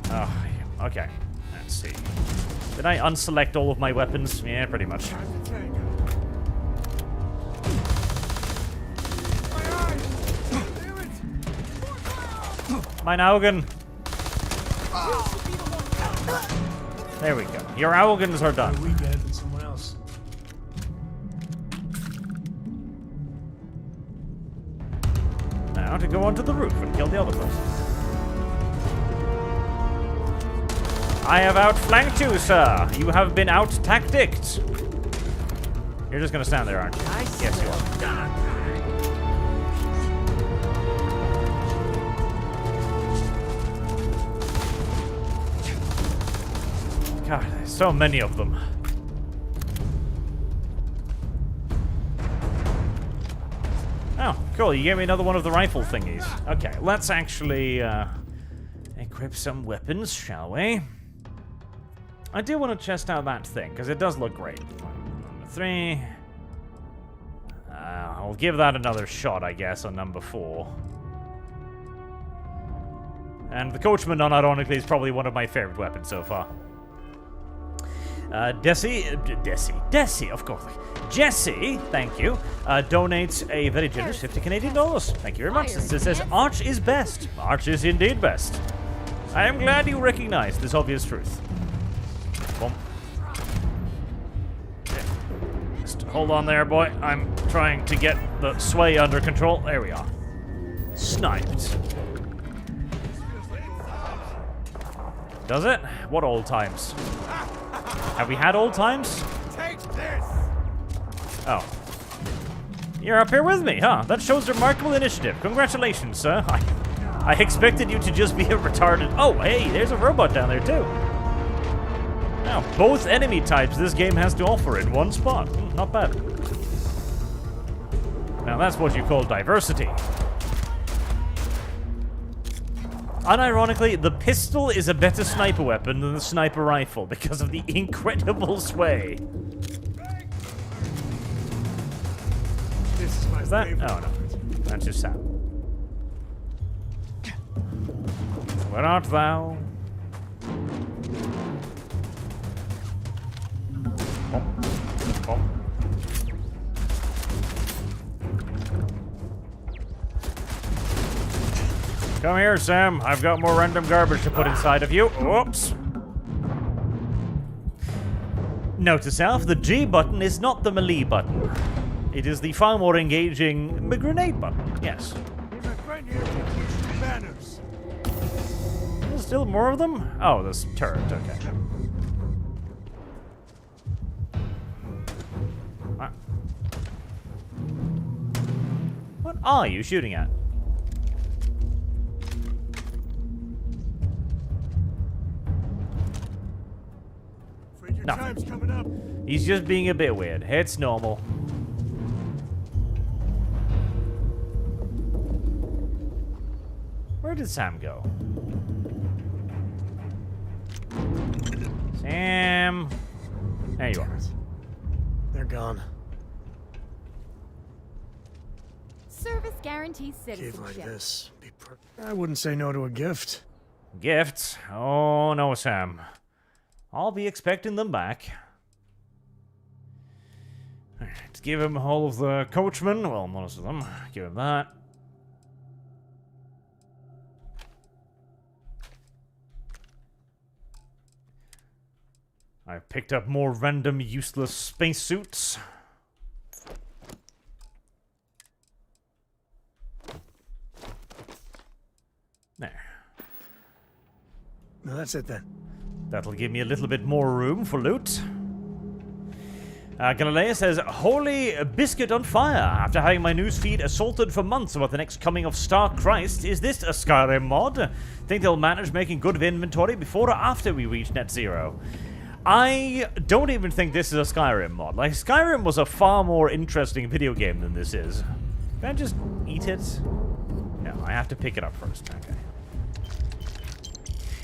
Oh, okay. Let's see. Did I unselect all of my weapons? Yeah, pretty much. Mein Augen. There we go. Your Augans are done. We get than someone else. Now to go onto the roof and kill the other person. I have outflanked you, sir. You have been out-tacticked. You're just gonna stand there, aren't you? Yes, you are. God, there's so many of them. Oh, cool. You gave me another one of the rifle thingies. Okay, let's actually equip some weapons, shall we? I do want to test out that thing, because it does look great. Number 3. I'll give that another shot, I guess, on number 4. And the Coachman, unironically, is probably one of my favorite weapons so far. Desi, of course. Jesse, thank you, donates a very generous 50 Canadian dollars. Thank you very much. It says, Arch is best. Arch is indeed best. I am glad you recognize this obvious truth. Boom. Yeah. Just hold on there, boy. I'm trying to get the sway under control. There we are. Sniped. Does it? What old times? Have we had old times? Take this. Oh. You're up here with me, huh? That shows remarkable initiative. Congratulations, sir. I expected you to just be a retarded... Oh, hey, there's a robot down there, too. Now, both enemy types this game has to offer in one spot. Not bad. Now, that's what you call diversity. Unironically, the pistol is a better sniper weapon than the sniper rifle because of the incredible sway. This is my favorite. Oh, no. That's just Sam. Where art thou? Oh. Come here, Sam. I've got more random garbage to put inside of you. Whoops. Note to self, the G button is not the melee button. It is the far more engaging grenade button. Yes. There's still more of them? Oh, this turret. Okay. What are you shooting at? Time's coming up. He's just being a bit weird. It's normal. Where did Sam go? Sam. There you are. They're gone. Service guarantees Cave citizenship. like this. I wouldn't say no to a gift. Gifts? Oh, no, Sam. I'll be expecting them back. Alright, give him all of the coachmen. Well, most of them. Give him that. I have picked up more random useless spacesuits. There. No, that's it then. That'll give me a little bit more room for loot. Galileo says, "Holy biscuit on fire. After having my newsfeed assaulted for months about the next coming of Star Christ, is this a Skyrim mod? Think they'll manage making good inventory before or after we reach net zero?" I don't even think this is a Skyrim mod. Like, Skyrim was a far more interesting video game than this is. Can I just eat it? No, I have to pick it up first. Okay.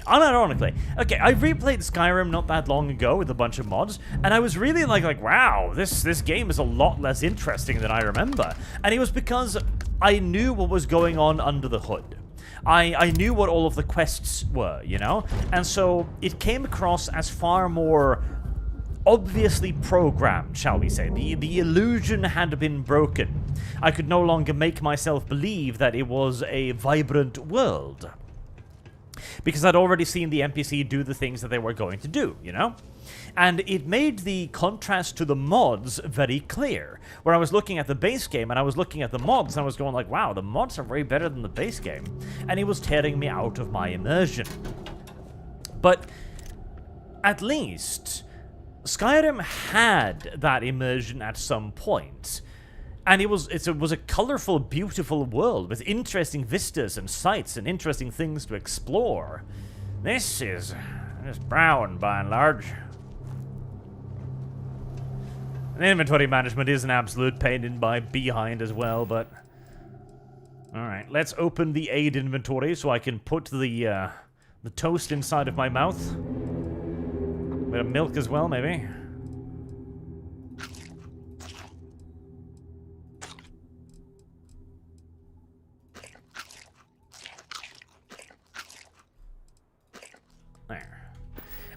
Unironically, okay, I replayed Skyrim not that long ago with a bunch of mods, and I was really like, wow, this game is a lot less interesting than I remember. And it was because I knew what was going on under the hood. I knew what all of the quests were, you know? And so it came across as far more obviously programmed, shall we say. The illusion had been broken. I could no longer make myself believe that it was a vibrant world, because I'd already seen the NPC do the things that they were going to do, you know? And it made the contrast to the mods very clear, where I was looking at the base game and I was looking at the mods and I was going like, wow, the mods are way better than the base game. And it was tearing me out of my immersion. But at least Skyrim had that immersion at some point. And it was a colorful, beautiful world with interesting vistas and sights and interesting things to explore. This is just brown by and large. And inventory management is an absolute pain in my behind as well, but... Alright, let's open the aid inventory so I can put the toast inside of my mouth. A bit of milk as well, maybe.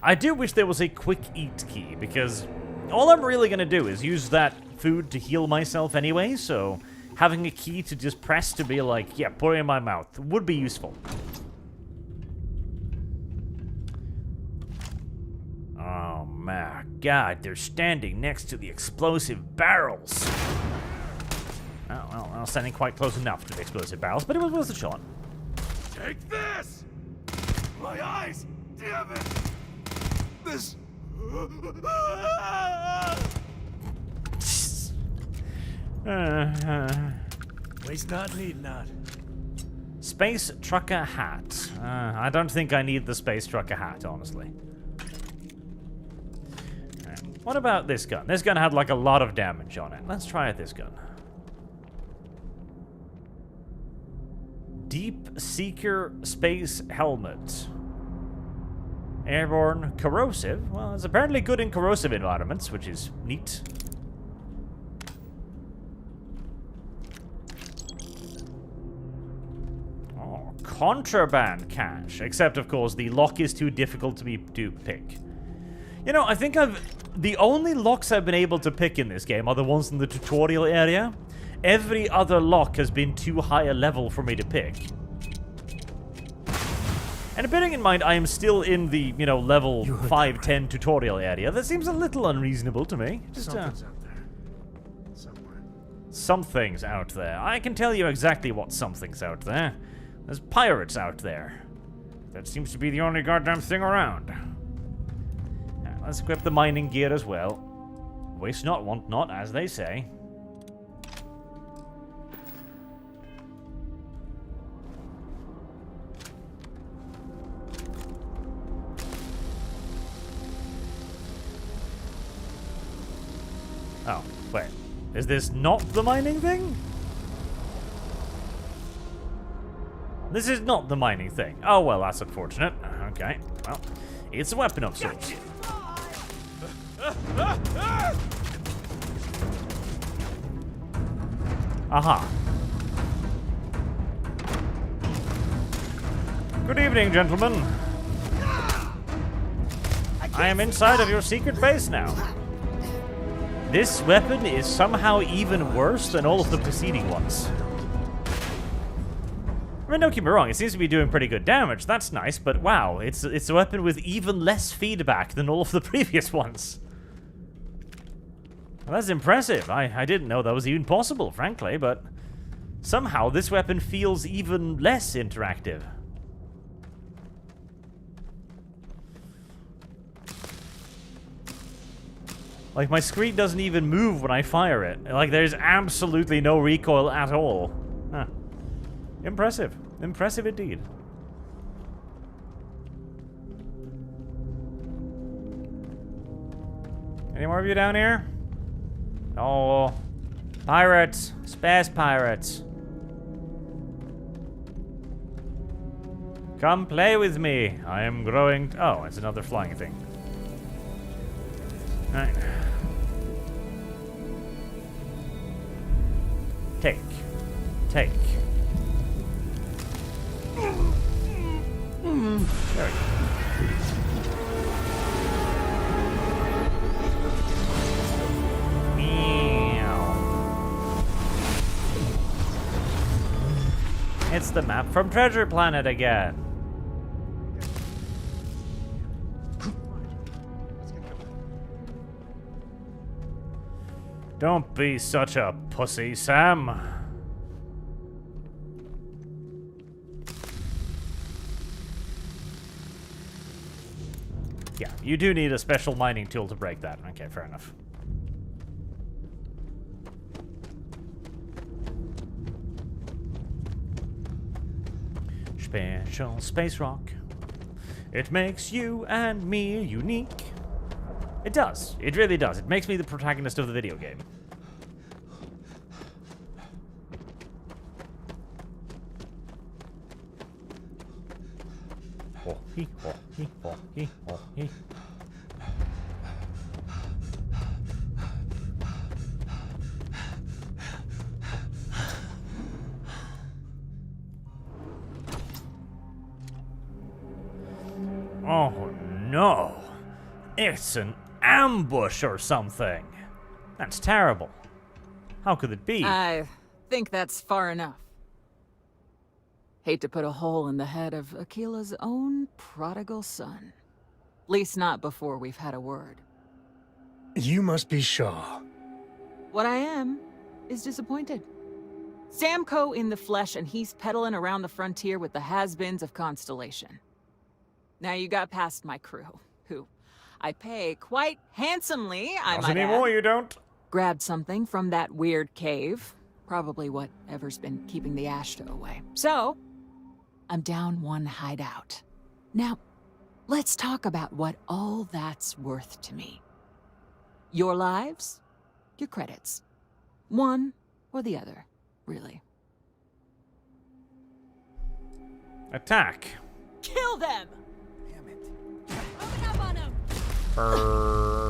I do wish there was a quick eat key, because all I'm really going to do is use that food to heal myself anyway, so having a key to just press to be like, yeah, put it in my mouth would be useful. Oh my god, they're standing next to the explosive barrels. Oh, well, I was standing quite close enough to the explosive barrels, but it was worth a shot. Take this! My eyes! Damn it! This... Waste not, need not. Space trucker hat. I don't think I need the space trucker hat, honestly. What about this gun? This gun had like a lot of damage on it. Let's try this gun. Deep Seeker Space Helmet. Airborne corrosive. Well, it's apparently good in corrosive environments, which is neat. Oh, contraband cache. Except, of course, the lock is too difficult to pick. You know, I think the only locks I've been able to pick in this game are the ones in the tutorial area. Every other lock has been too high a level for me to pick. And bearing in mind, I am still in the, you know, level 5-10 tutorial area. That seems a little unreasonable to me. Just, something's out there. Somewhere. Something's out there. I can tell you exactly what something's out there. There's pirates out there. That seems to be the only goddamn thing around. Now, let's equip the mining gear as well. Waste not, want not, as they say. Oh, wait. Is this not the mining thing? This is not the mining thing. Oh, well, that's unfortunate. Okay, well, it's a weapon of sorts. Aha. Good evening, gentlemen. I am inside of your secret base now. This weapon is somehow even worse than all of the preceding ones. mean, don't get me wrong, it seems to be doing pretty good damage. That's nice, but wow, it's a weapon with even less feedback than all of the previous ones. Well, that's impressive. I didn't know that was even possible, frankly, but somehow this weapon feels even less interactive. Like, my screen doesn't even move when I fire it. Like, there's absolutely no recoil at all. Huh. Impressive. Impressive indeed. Any more of you down here? Oh. Pirates. Space pirates. Come play with me. I am growing... Oh, it's another flying thing. Alright. Take. Take. There we go. Meow. It's the map from Treasure Planet again. Don't be such a pussy, Sam. Yeah, you do need a special mining tool to break that. Okay, fair enough. Special space rock. It makes you and me unique. It does. It really does. It makes me the protagonist of the video game. Oh, he, oh, he, oh, he, oh, he. Oh, no. It's an ambush or something. That's terrible. How could it be? I think that's far enough. Hate to put a hole in the head of Akila's own prodigal son. Least not before we've had a word. You must be Shaw. What I am is disappointed. Samco in the flesh, and he's peddling around the frontier with the has-beens of Constellation. Now you got past my crew, who I pay quite handsomely, I might add. Not anymore, you don't. Grabbed something from that weird cave. Probably whatever's been keeping the Ashta away. So, I'm down one hideout. Now, let's talk about what all that's worth to me. Your lives, your credits. One or the other, really. Attack. Kill them! Open up on him! Burn.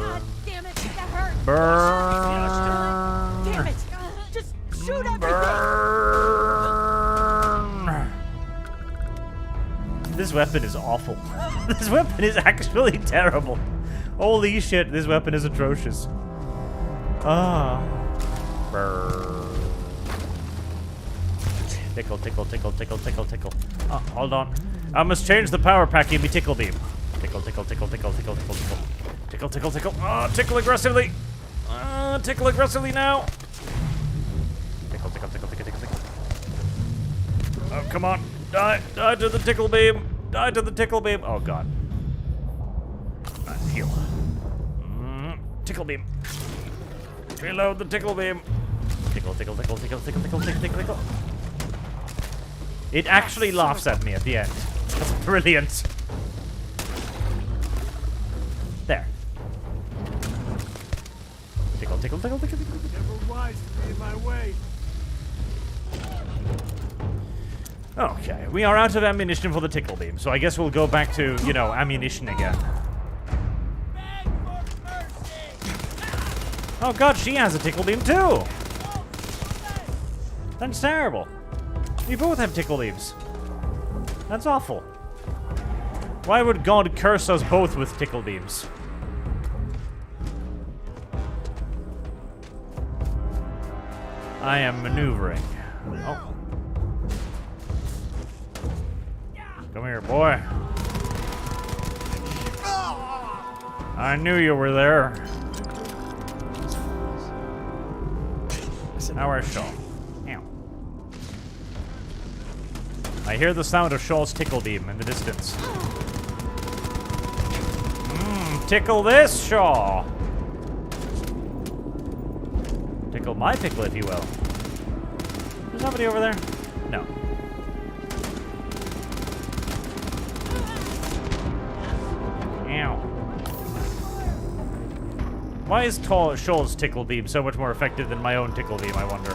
God damn it, that hurt! Burn. Damn it! Just shoot everything! Burn. This weapon is awful. This weapon is actually terrible. Holy shit, this weapon is atrocious. Ah. Burn. Tickle, tickle, tickle, tickle, tickle, tickle. Oh, hold on. I must change the power pack in me tickle beam. Tickle, tickle, tickle, tickle, tickle, tickle, tickle. Tickle, tickle, tickle. Oh, tickle aggressively. Tickle aggressively now. Tickle, tickle, tickle, tickle, tickle, tickle. Oh, come on. Die. Die to the tickle beam. Die to the tickle beam. Oh, God. Heal. Tickle beam. Reload the tickle beam. Tickle, tickle, tickle, tickle, tickle, tickle, tickle, tickle, tickle. It actually laughs at me at the end. That's brilliant. There. Tickle, tickle, tickle, tickle, tickle. Never wise to be in my way. Okay, we are out of ammunition for the tickle beam, so I guess we'll go back to, you know, ammunition again. Oh God, she has a tickle beam too! That's terrible. We both have tickle beams. That's awful. Why would God curse us both with tickle beams? I am maneuvering. Oh. Come here, boy. I knew you were there. Now where's Shaw? Ow. I hear the sound of Shaw's tickle beam in the distance. Tickle this, Shaw! Tickle my pickle, if you will. Is somebody over there? No. Ow. Why is Shaw's tickle beam so much more effective than my own tickle beam, I wonder?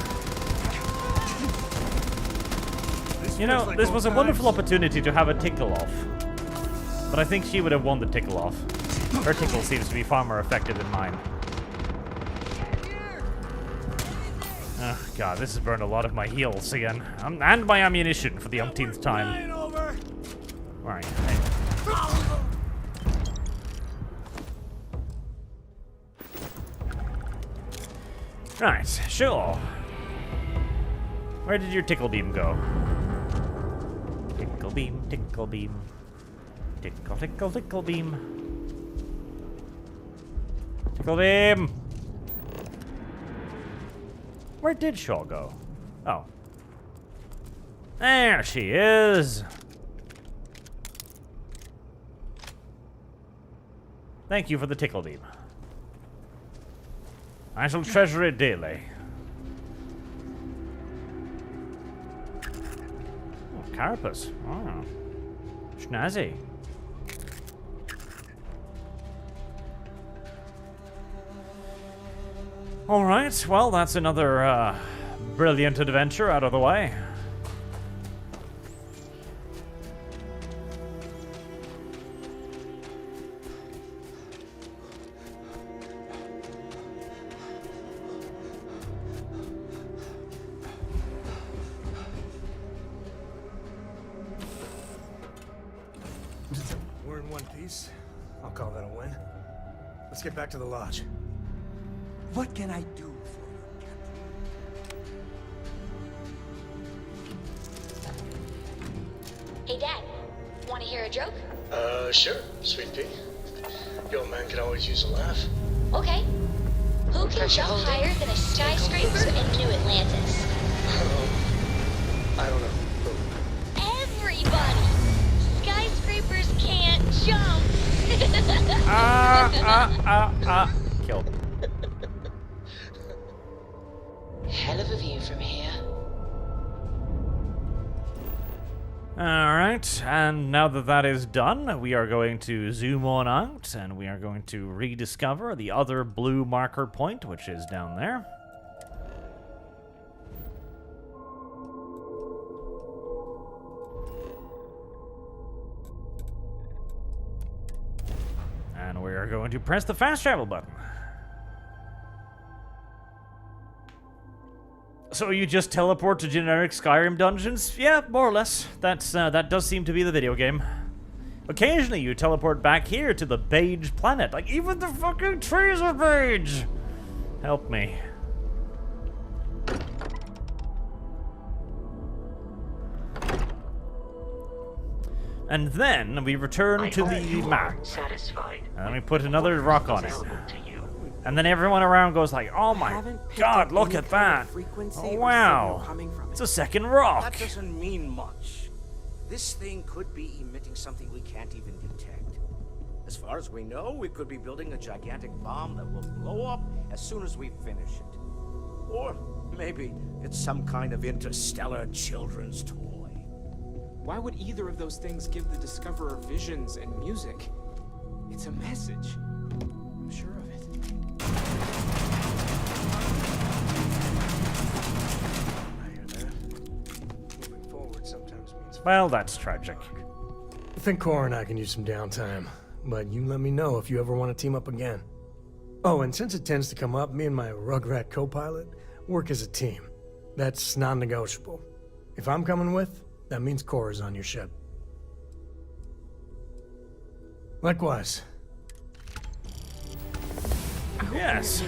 You know, this was a wonderful opportunity to have a tickle off. But I think she would have won the tickle off. Her tickle seems to be far more effective than mine. Oh god, this has burned a lot of my heals again. And my ammunition for the umpteenth time. Alright. Right, sure. Where did your tickle beam go? Tickle beam, tickle beam. Tickle, tickle, tickle beam. Tickle beam! Where did Shaw go? Oh. There she is! Thank you for the tickle beam. I shall treasure it daily. Oh, carapace. Oh. Schnazzy. Alright, well, that's another brilliant adventure out of the way. We're in one piece. I'll call that a win. Let's get back to the lodge. What can I do for you, Hey, Dad. Want to hear a joke? Sure, Sweet Pea. Your man can always use a laugh. Okay. Who can jump higher than a skyscraper in New Atlantis? I don't know. Everybody! Skyscrapers can't jump! Killed. Hell of a view from here. Alright, and now that that is done, we are going to zoom on out, and we are going to rediscover the other blue marker point, which is down there. And we are going to press the fast travel button. So you just teleport to generic Skyrim dungeons? Yeah, more or less. That does seem to be the video game. Occasionally you teleport back here to the beige planet. Like, even the fucking trees are beige! Help me. And then we return to the map. And then we put another rock on it. And then everyone around goes like, oh my god, look at that! Oh wow! It's a second rock! That doesn't mean much. This thing could be emitting something we can't even detect. As far as we know, we could be building a gigantic bomb that will blow up as soon as we finish it. Or maybe it's some kind of interstellar children's toy. Why would either of those things give the Discoverer visions and music? It's a message. I'm sure of it. Well, that's tragic. I think Cora and I can use some downtime, but you let me know if you ever want to team up again. Oh, and since it tends to come up, me and my Rugrat co-pilot work as a team. That's non-negotiable. If I'm coming with, that means Cora's on your ship. Likewise. Yes.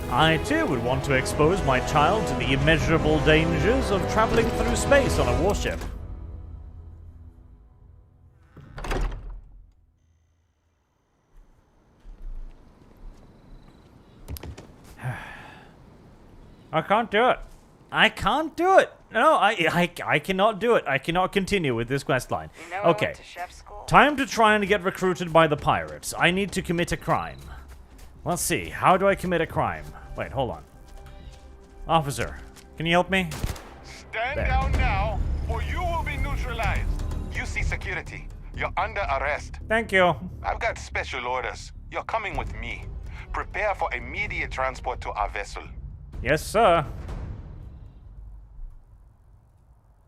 I too would want to expose my child to the immeasurable dangers of traveling through space on a warship. I can't do it. I can't do it. No, I cannot do it. I cannot continue with this quest line. Okay. Time to try and get recruited by the pirates. I need to commit a crime. Let's see. How do I commit a crime? Wait, hold on. Officer, can you help me? Stand down now, or you will be neutralized. You see security. You're under arrest. Thank you. I've got special orders. You're coming with me. Prepare for immediate transport to our vessel. Yes, sir.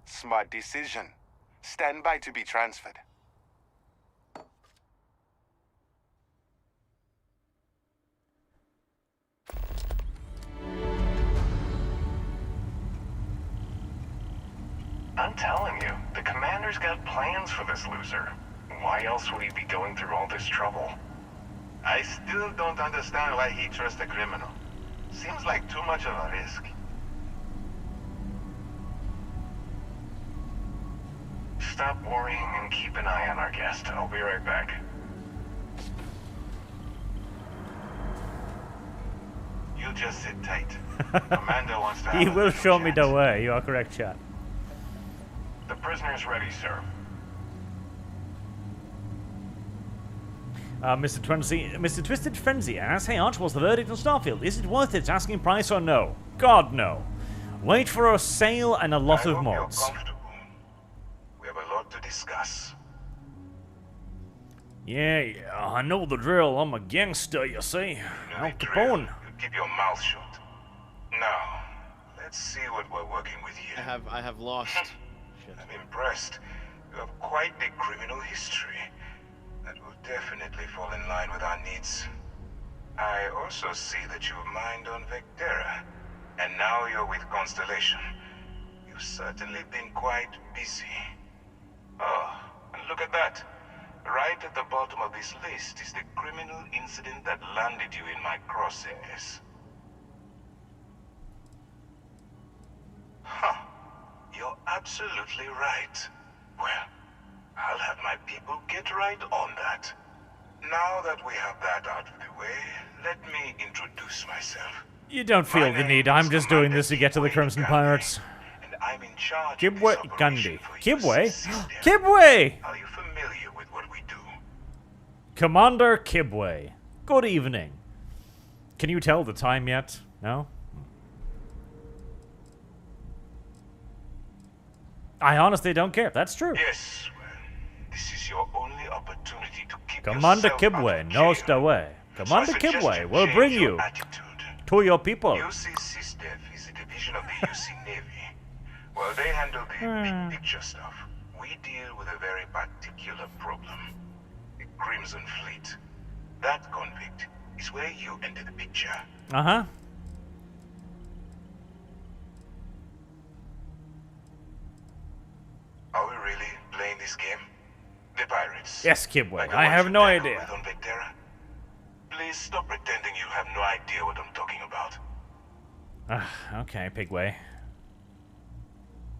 Smart decision. Stand by to be transferred. I'm telling you, the commander's got plans for this loser. Why else would he be going through all this trouble? I still don't understand why he trusts a criminal. Seems like too much of a risk. Stop worrying and keep an eye on our guest. I'll be right back. You just sit tight. Commander wants to have He a will little show me chat. the way. You are correct, chat. The prisoner's ready, sir. Mr. Twisted Frenzy asks, "Hey Arch, what's the verdict on Starfield? Is it worth its asking price or no?" God, no. Wait for a sale and a lot of mods. We have a lot to discuss. Yeah, I know the drill. I'm a gangster, you see. Al Capone. Keep your mouth shut. Now, let's see what we're working with here. I have lost. Shit. I'm impressed. You have quite the criminal history. That will definitely fall in line with our needs. I also see that you mined on Vectera, and now you're with Constellation. You've certainly been quite busy. Oh, and look at that. Right at the bottom of this list is the criminal incident that landed you in my crosshairs. Huh. You're absolutely right. Well, I'll have my people get right on that. Now that we have that out of the way, let me introduce myself. You don't feel the need. I'm just doing this to get to the Crimson Pirates. And I'm in charge Kibwe Gandhi. Kibwe? Kibwe! Are you familiar with what we do? Commander Kibwe. Good evening. Can you tell the time yet? No? I honestly don't care. That's true. Yes, well, this is your only opportunity to keep Commander yourself out Kibwe of knows jail. the way. Commander So I suggest Kibwe you will change bring your you attitude. to your people. UC SysDev is a division of the UC Navy. Well, they handle the big picture stuff. We deal with a very particular problem. The Crimson Fleet. That convict is where you enter the picture. Uh-huh. Are we really playing this game? The pirates. Yes, Kibwe. Like the I ones have you no tackled idea. with on Vectera? Please stop pretending you have no idea what I'm talking about. Okay, Pigway.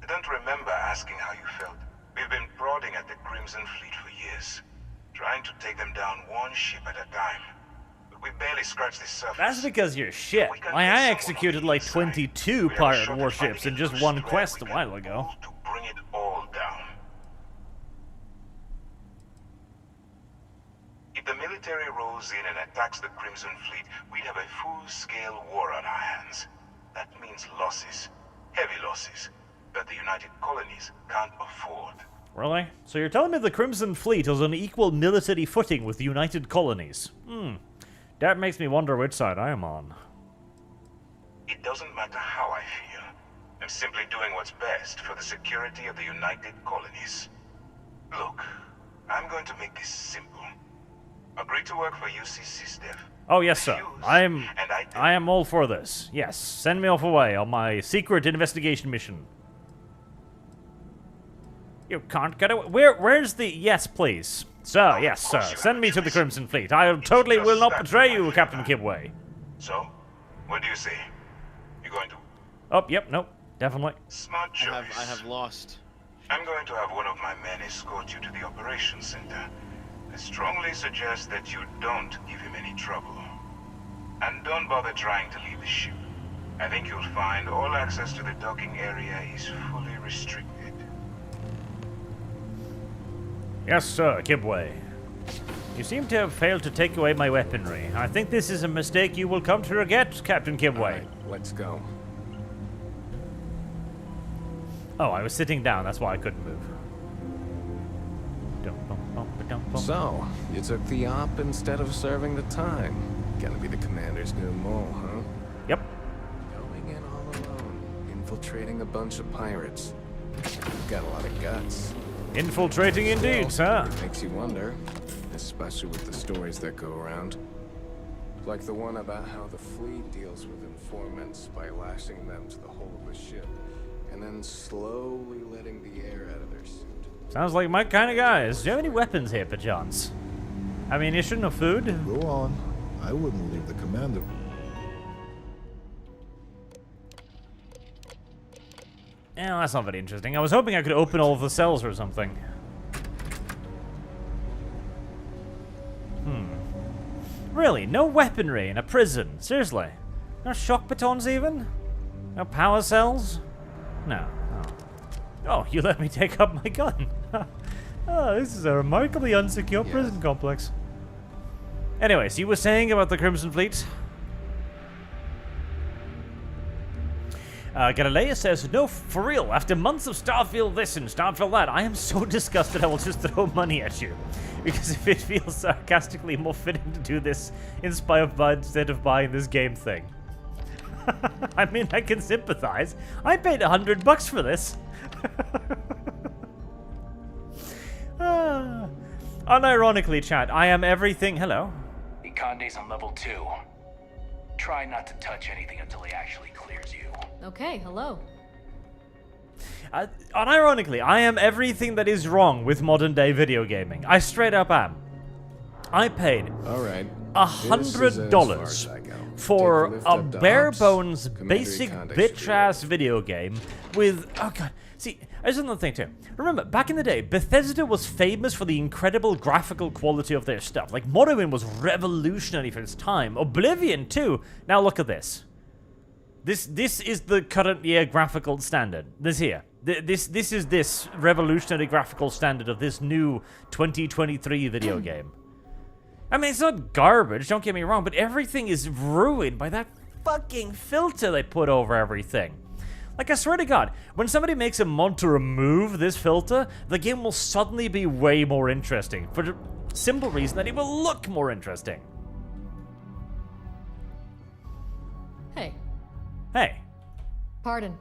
I don't remember asking how you felt. We've been prodding at the Crimson Fleet for years, trying to take them down one ship at a time. But we barely scratched the surface. That's because you're shit. I executed like 22 pirate warships in just one quest a while ago. To bring it all down. If the military rolls in and attacks the Crimson Fleet, we'd have a full-scale war on our hands. That means losses. Heavy losses. That the United Colonies can't afford. Really? So you're telling me the Crimson Fleet is on equal military footing with the United Colonies? That makes me wonder which side I am on. It doesn't matter how I feel. I'm simply doing what's best for the security of the United Colonies. Look, I'm going to make this simple. Agree to work for UC SysDev. Oh yes, sir. I am all for this. Yes, send me off away on my secret investigation mission. You can't get away. Where's the... Yes, please. Sir, yes, sir. Send me to the Crimson Fleet. I totally will not betray you, Captain Kibwe. So, what do you say? You going to... Oh, yep, nope. Definitely. Smart choice. I have lost. I'm going to have one of my men escort you to the operations center. I strongly suggest that you don't give him any trouble. And don't bother trying to leave the ship. I think you'll find all access to the docking area is fully restricted. Yes, sir, Kibwe. You seem to have failed to take away my weaponry. I think this is a mistake you will come to regret, Captain Kibwe. Right, let's go. Oh, I was sitting down, that's why I couldn't move. So, you took the op instead of serving the time. Gonna be the commander's new mole, huh? Yep. Going in all alone, infiltrating a bunch of pirates. You've got a lot of guts. Infiltrating indeed, sir. It makes you wonder, especially with the stories that go around. Like the one about how the fleet deals with informants by lashing them to the hull of a ship, and then slowly letting the air out of their suit. Sounds like my kind of guys. Do you have any weapons here, perchance? Ammunition or food? Go on. I wouldn't leave the commander. Yeah, that's not very interesting. I was hoping I could open all of the cells or something. Really? No weaponry in a prison? Seriously? No shock batons even? No power cells? No. Oh, you let me take up my gun. Oh, this is a remarkably unsecure prison complex. Anyway, so you were saying about the Crimson Fleet? Galileo says, no, for real, after months of Starfield this and Starfield that, I am so disgusted I will just throw money at you. Because if it feels sarcastically more fitting to do this instead of buying this game thing. I mean, I can sympathize. I paid $100 for this. Unironically, chat, I am everything. Hello. Ikande's on level 2. Try not to touch anything until he actually clears you. Okay, hello. Unironically, I am everything that is wrong with modern day video gaming. I straight up am. I paid $100 for a bare bones, basic bitch ass video game with. Oh god. See, there's another thing too. Remember, back in the day, Bethesda was famous for the incredible graphical quality of their stuff. Like, Morrowind was revolutionary for its time. Oblivion too. Now look at this. This is the current year graphical standard. This here. This is this revolutionary graphical standard of this new 2023 video game. I mean, it's not garbage, don't get me wrong, but everything is ruined by that fucking filter they put over everything. Like, I swear to God, when somebody makes a mod to remove this filter, the game will suddenly be way more interesting, for the simple reason that it will look more interesting. Hey. Hey. Pardon.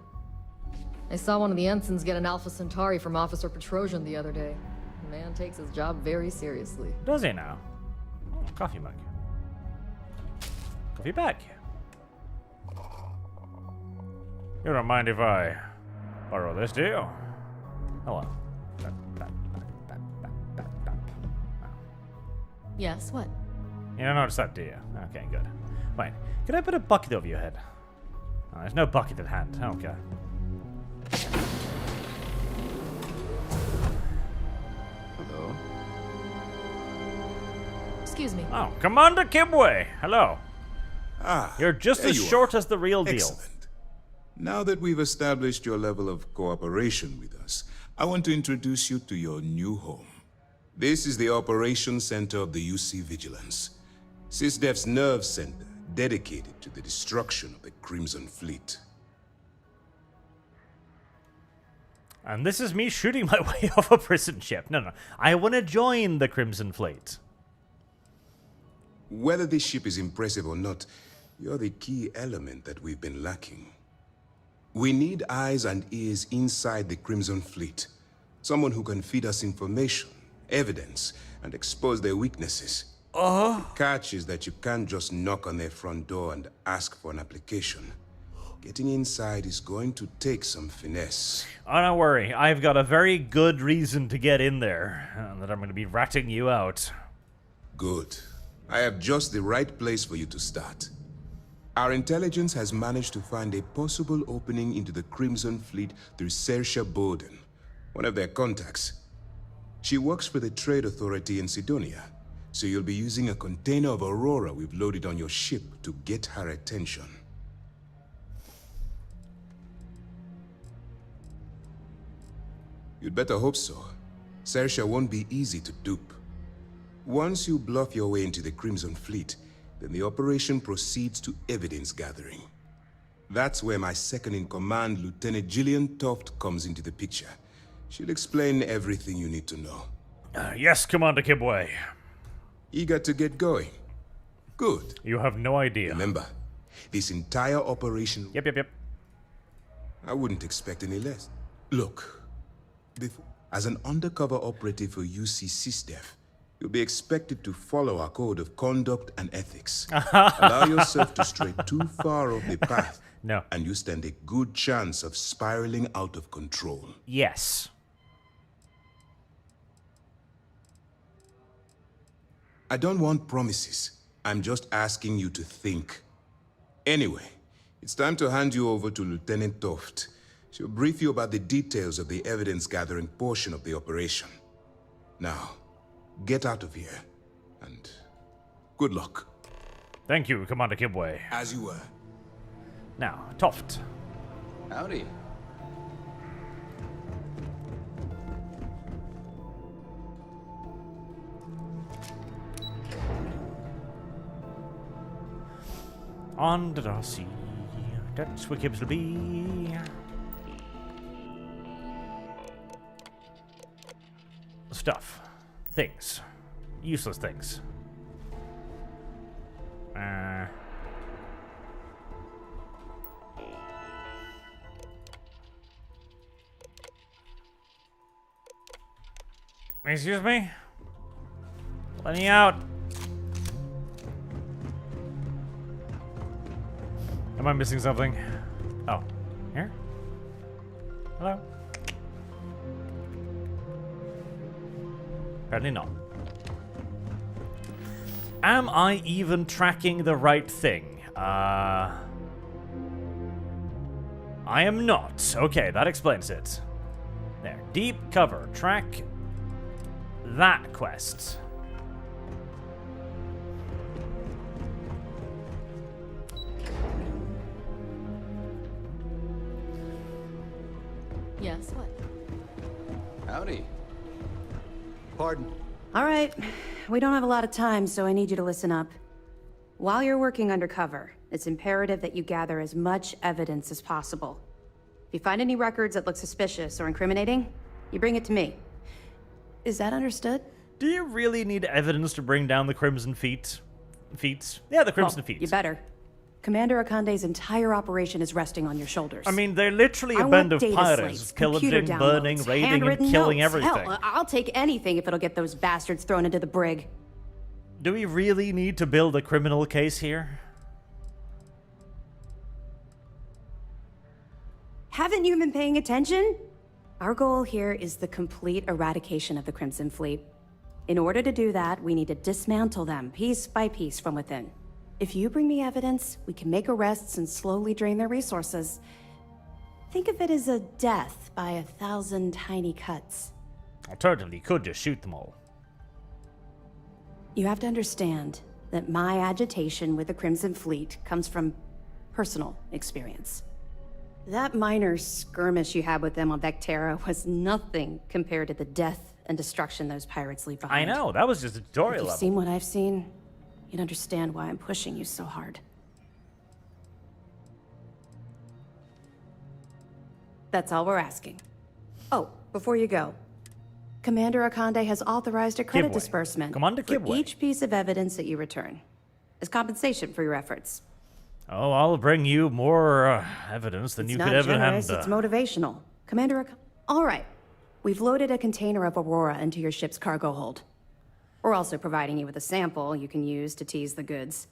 I saw one of the ensigns get an Alpha Centauri from Officer Petrosian the other day. The man takes his job very seriously. Does he now? Oh, coffee mug. Coffee bag. You don't mind if I borrow this, do you? Hello. Yes, what? You don't notice that, do you? Okay, good. Wait, could I put a bucket over your head? Oh, there's no bucket at hand. Okay. Hello? Excuse me. Oh, Commander Kibwe. Hello. Ah, You're just there as you short are. as the real deal. Excellent. Now that we've established your level of cooperation with us, I want to introduce you to your new home. This is the Operations Center of the UC Vigilance, SysDef's nerve center dedicated to the destruction of the Crimson Fleet. And this is me shooting my way off a prison ship. No. I want to join the Crimson Fleet. Whether this ship is impressive or not, you're the key element that we've been lacking. We need eyes and ears inside the Crimson Fleet. Someone who can feed us information, evidence, and expose their weaknesses. The catch is that you can't just knock on their front door and ask for an application. Getting inside is going to take some finesse. Oh, don't worry. I've got a very good reason to get in there. That I'm going to be ratting you out. Good. I have just the right place for you to start. Our intelligence has managed to find a possible opening into the Crimson Fleet through Saoirse Bowden, one of their contacts. She works for the Trade Authority in Sidonia, so you'll be using a container of Aurora we've loaded on your ship to get her attention. You'd better hope so. Sersha won't be easy to dupe. Once you bluff your way into the Crimson Fleet, then the operation proceeds to evidence gathering. That's where my second-in-command, Lieutenant Gillian Toft, comes into the picture. She'll explain everything you need to know. Yes, Commander Kibwe. Eager to get going? Good. You have no idea. Remember, this entire operation... Yep. I wouldn't expect any less. Look, as an undercover operative for UC SysDef, you'll be expected to follow our code of conduct and ethics. Allow yourself to stray too far off the path, and you stand a good chance of spiraling out of control. Yes. I don't want promises. I'm just asking you to think. Anyway, it's time to hand you over to Lieutenant Toft. She'll brief you about the details of the evidence-gathering portion of the operation. Now, get out of here, and good luck. Thank you, Commander Kibwe. As you were. Now, Toft. Howdy. On the Darcy. That's where Gibbs will be. Stuff. Things. Useless things. Excuse me? Let me out. Am I missing something? Oh, here? Hello? Apparently not. Am I even tracking the right thing? I am not. Okay, that explains it. There. Deep cover. Track that quest. Yes, what? Howdy. Pardon? All right. We don't have a lot of time, so I need you to listen up. While you're working undercover, it's imperative that you gather as much evidence as possible. If you find any records that look suspicious or incriminating, you bring it to me. Is that understood? Do you really need evidence to bring down the Crimson Feet? Yeah, the Crimson Feet. You better. Commander Akande's entire operation is resting on your shoulders. I mean, they're literally a band of pirates, pillaging, burning, raiding, and killing everything. Hell, I'll take anything if it'll get those bastards thrown into the brig. Do we really need to build a criminal case here? Haven't you been paying attention? Our goal here is the complete eradication of the Crimson Fleet. In order to do that, we need to dismantle them piece by piece from within. If you bring me evidence, we can make arrests and slowly drain their resources. Think of it as a death by 1,000 tiny cuts. Alternatively, you could just shoot them all. You have to understand that my agitation with the Crimson Fleet comes from personal experience. That minor skirmish you had with them on Vectera was nothing compared to the death and destruction those pirates leave behind. I know, that was just a tutorial If you've level. seen what I've seen, you'd understand why I'm pushing you so hard. That's all we're asking. Oh, before you go, Commander Akande has authorized a credit disbursement for each piece of evidence that you return, as compensation for your efforts. Oh, I'll bring you more evidence than you could ever generous, handle. it's motivational. Commander All right. We've loaded a container of Aurora into your ship's cargo hold. We're also providing you with a sample you can use to tease the goods.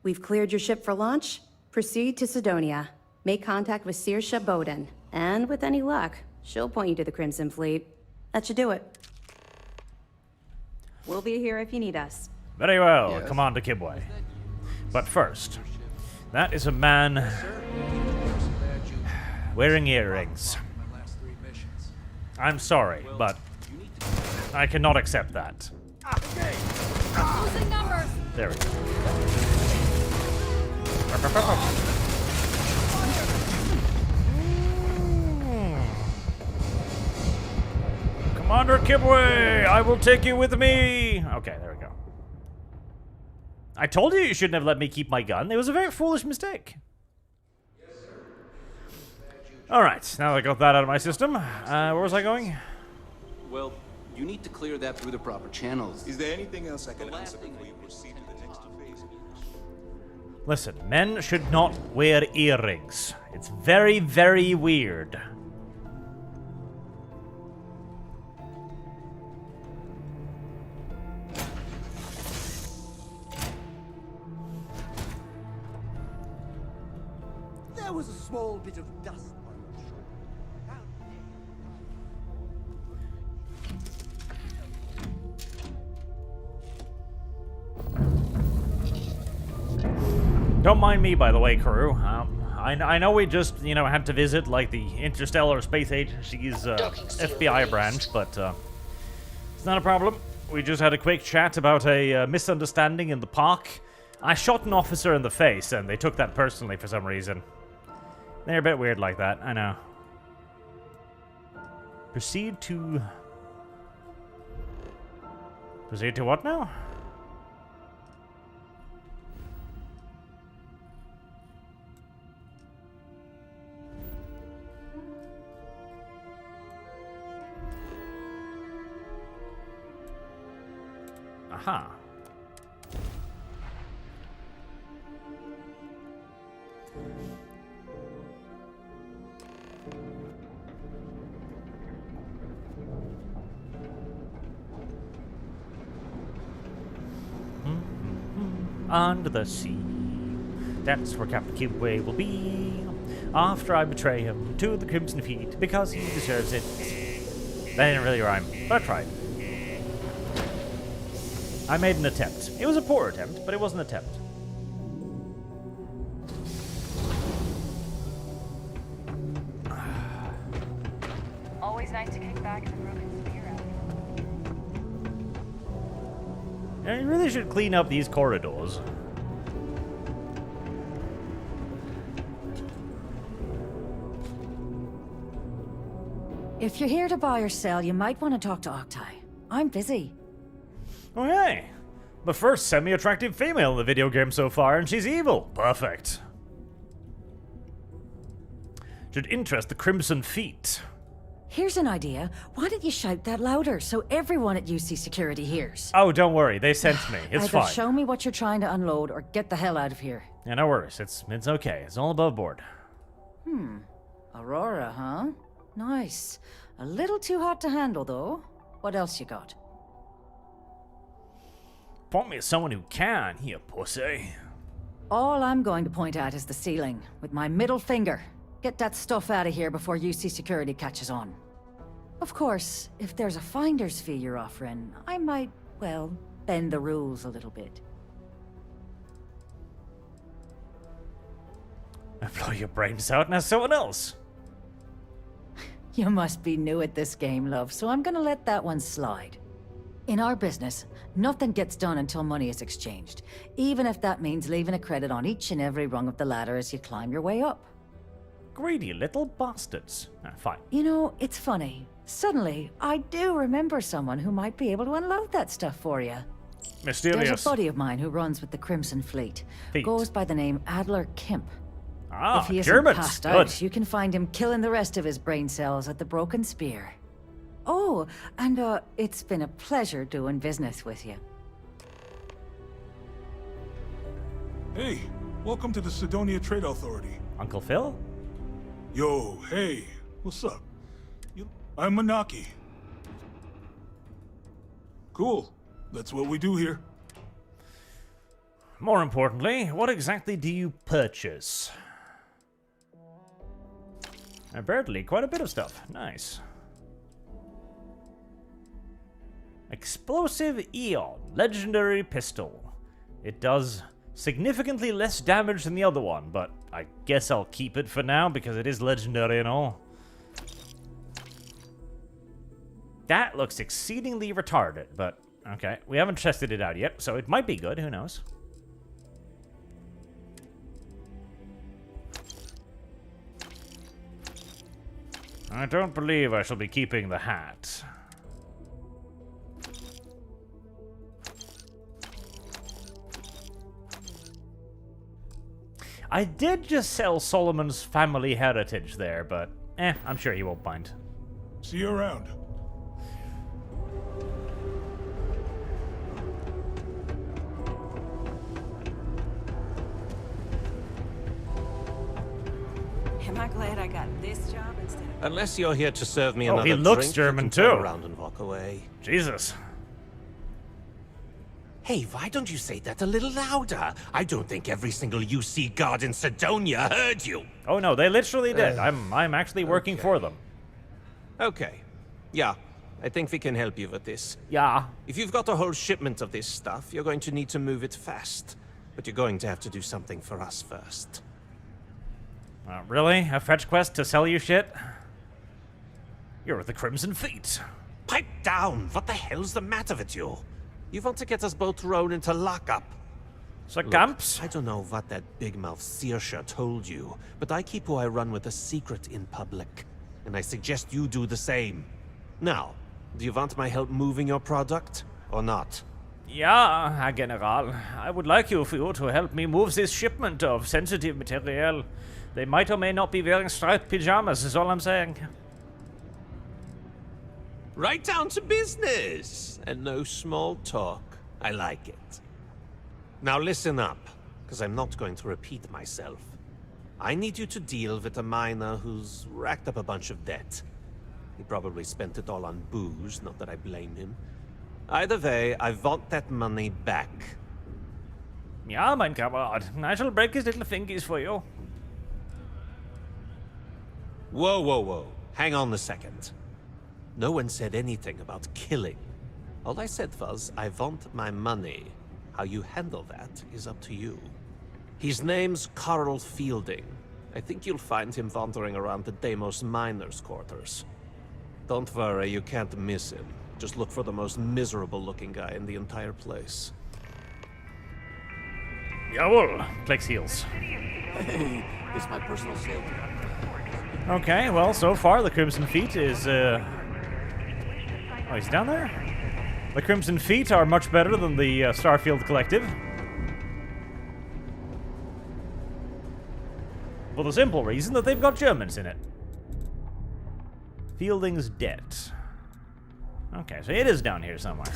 We've cleared your ship for launch. Proceed to Sidonia. Make contact with Saoirse Bowden. And with any luck, she'll point you to the Crimson Fleet. That should do it. We'll be here if you need us. Very well, Commander Kibwe. But first, that is a man wearing earrings. I'm sorry, but I cannot accept that. Losing numbers. There we go. Commander Kibwe, I will take you with me. Okay, there we go. I told you shouldn't have let me keep my gun. It was a very foolish mistake. Alright, now that I got that out of my system, where was I going? Well, you need to clear that through the proper channels. Is there anything else I can answer before you proceed to the next phase? Listen, men should not wear earrings. It's very, very weird. There was a small bit of dust on your shoulder. Don't mind me, by the way, crew. I know we just, you know, had to visit, like, the Interstellar Space Agency's FBI branch, but it's not a problem. We just had a quick chat about a misunderstanding in the park. I shot an officer in the face, and they took that personally for some reason. They're a bit weird like that, I know. Proceed to what now? Aha. Under the sea. That's where Captain Kibwe will be after I betray him to the Crimson Fleet because he deserves it. That didn't really rhyme, but I tried. I made an attempt. It was a poor attempt, but it was an attempt. Always nice to kick back in the broken spear out. I really should clean up these corridors. If you're here to buy or sell, you might want to talk to Octai. I'm busy. Oh, hey. The first semi-attractive female in the video game so far, and she's evil. Perfect. Should interest the Crimson Fleet. Here's an idea. Why don't you shout that louder so everyone at UC Security hears? Oh, don't worry. They sent me. It's Either fine. show me what you're trying to unload or get the hell out of here. Yeah, no worries. It's okay. It's all above board. Aurora, huh? Nice. A little too hot to handle, though. What else you got? Point me as someone who can, you pussy. All I'm going to point at is the ceiling, with my middle finger. Get that stuff out of here before UC Security catches on. Of course, if there's a finder's fee you're offering, I might, well, bend the rules a little bit. I blow your brains out and ask someone else. You must be new at this game, love, so I'm gonna let that one slide. In our business, nothing gets done until money is exchanged, even if that means leaving a credit on each and every rung of the ladder as you climb your way up. Greedy little bastards. Fine. You know, it's funny. Suddenly, I do remember someone who might be able to unload that stuff for you. Mysterious. There's a buddy of mine who runs with the Crimson Fleet. Goes by the name Adler Kemp. If he isn't Germans. passed Good. out, you can find him killing the rest of his brain cells at the Broken Spear. Oh, and it's been a pleasure doing business with you. Hey, welcome to the Sidonia Trade Authority. Uncle Phil? Yo, hey, what's up? I'm Manaki. Cool, that's what we do here. More importantly, what exactly do you purchase? Apparently, quite a bit of stuff. Nice. Explosive Eon, legendary pistol. It does significantly less damage than the other one, but I guess I'll keep it for now because it is legendary and all. That looks exceedingly retarded, but okay. We haven't tested it out yet, so it might be good, who knows. I don't believe I shall be keeping the hat. I did just sell Solomon's family heritage there, but I'm sure he won't mind. See you around. Am I glad I got this job instead of... Unless you're here to serve me Oh, another he looks drink, German you can turn too. around and walk away. Jesus. Hey, why don't you say that a little louder? I don't think every single UC guard in Sidonia heard you. Oh no, they literally did. I'm actually working for them. Okay. Yeah, I think we can help you with this. Yeah. If you've got a whole shipment of this stuff, you're going to need to move it fast. But you're going to have to do something for us first. Really? A fetch quest to sell you shit? You're the Crimson Fleet. Pipe down! What the hell's the matter with you? You want to get us both thrown into lockup. So Camps? I don't know what that big mouth Searsha told you, but I keep who I run with a secret in public. And I suggest you do the same. Now, do you want my help moving your product, or not? Yeah, Herr General. I would like you for you to help me move this shipment of sensitive material. They might or may not be wearing striped pajamas, is all I'm saying. Right down to business, and no small talk. I like it. Now listen up, because I'm not going to repeat myself. I need you to deal with a miner who's racked up a bunch of debt. He probably spent it all on booze, not that I blame him. Either way, I want that money back. Ja, mein Kamerad. I shall break his little fingers for you. Whoa, whoa, whoa. Hang on a second. No one said anything about killing. All I said was, I want my money. How you handle that is up to you. His name's Carl Fielding. I think you'll find him wandering around the Deimos miners' quarters. Don't worry, you can't miss him. Just look for the most miserable-looking guy in the entire place. Jawohl, Plex heals. Hey, it's my personal safety. Okay, well, so far the Crimson Fleet is, Oh, he's down there? The Crimson Fleet are much better than the Starfield Collective. For the simple reason that they've got Germans in it. Fielding's debt. Okay, so it is down here somewhere.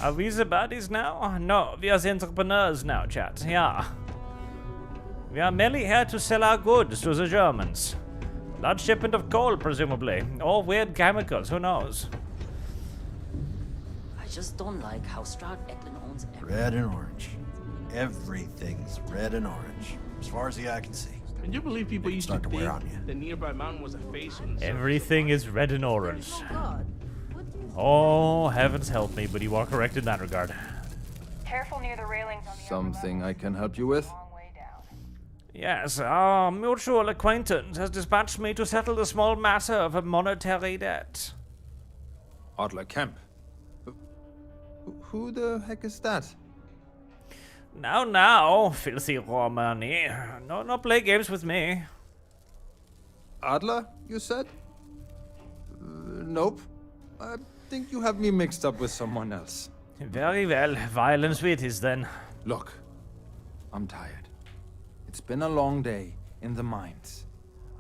Are we the baddies now? No, we are the entrepreneurs now, chat. Yeah. We are merely here to sell our goods to the Germans. Large shipment of coal, presumably. Or weird chemicals, who knows? I just don't like how Stroud Eklund owns everything. Red and orange. Everything's red and orange, as far as the eye can see. Can you believe people used to start to think wear on you. the nearby mountain was a face? Everything is red and orange. Oh, heavens help me, but you are correct in that regard. Careful near the railings on the Something I can help you with? Yes, our mutual acquaintance has dispatched me to settle the small matter of a monetary debt. Adler Kemp. Who the heck is that? Now, filthy raw money. No play games with me. Adler, you said? Nope. I think you have me mixed up with someone else. Very well. Violence with is then. Look, I'm tired. It's been a long day in the mines.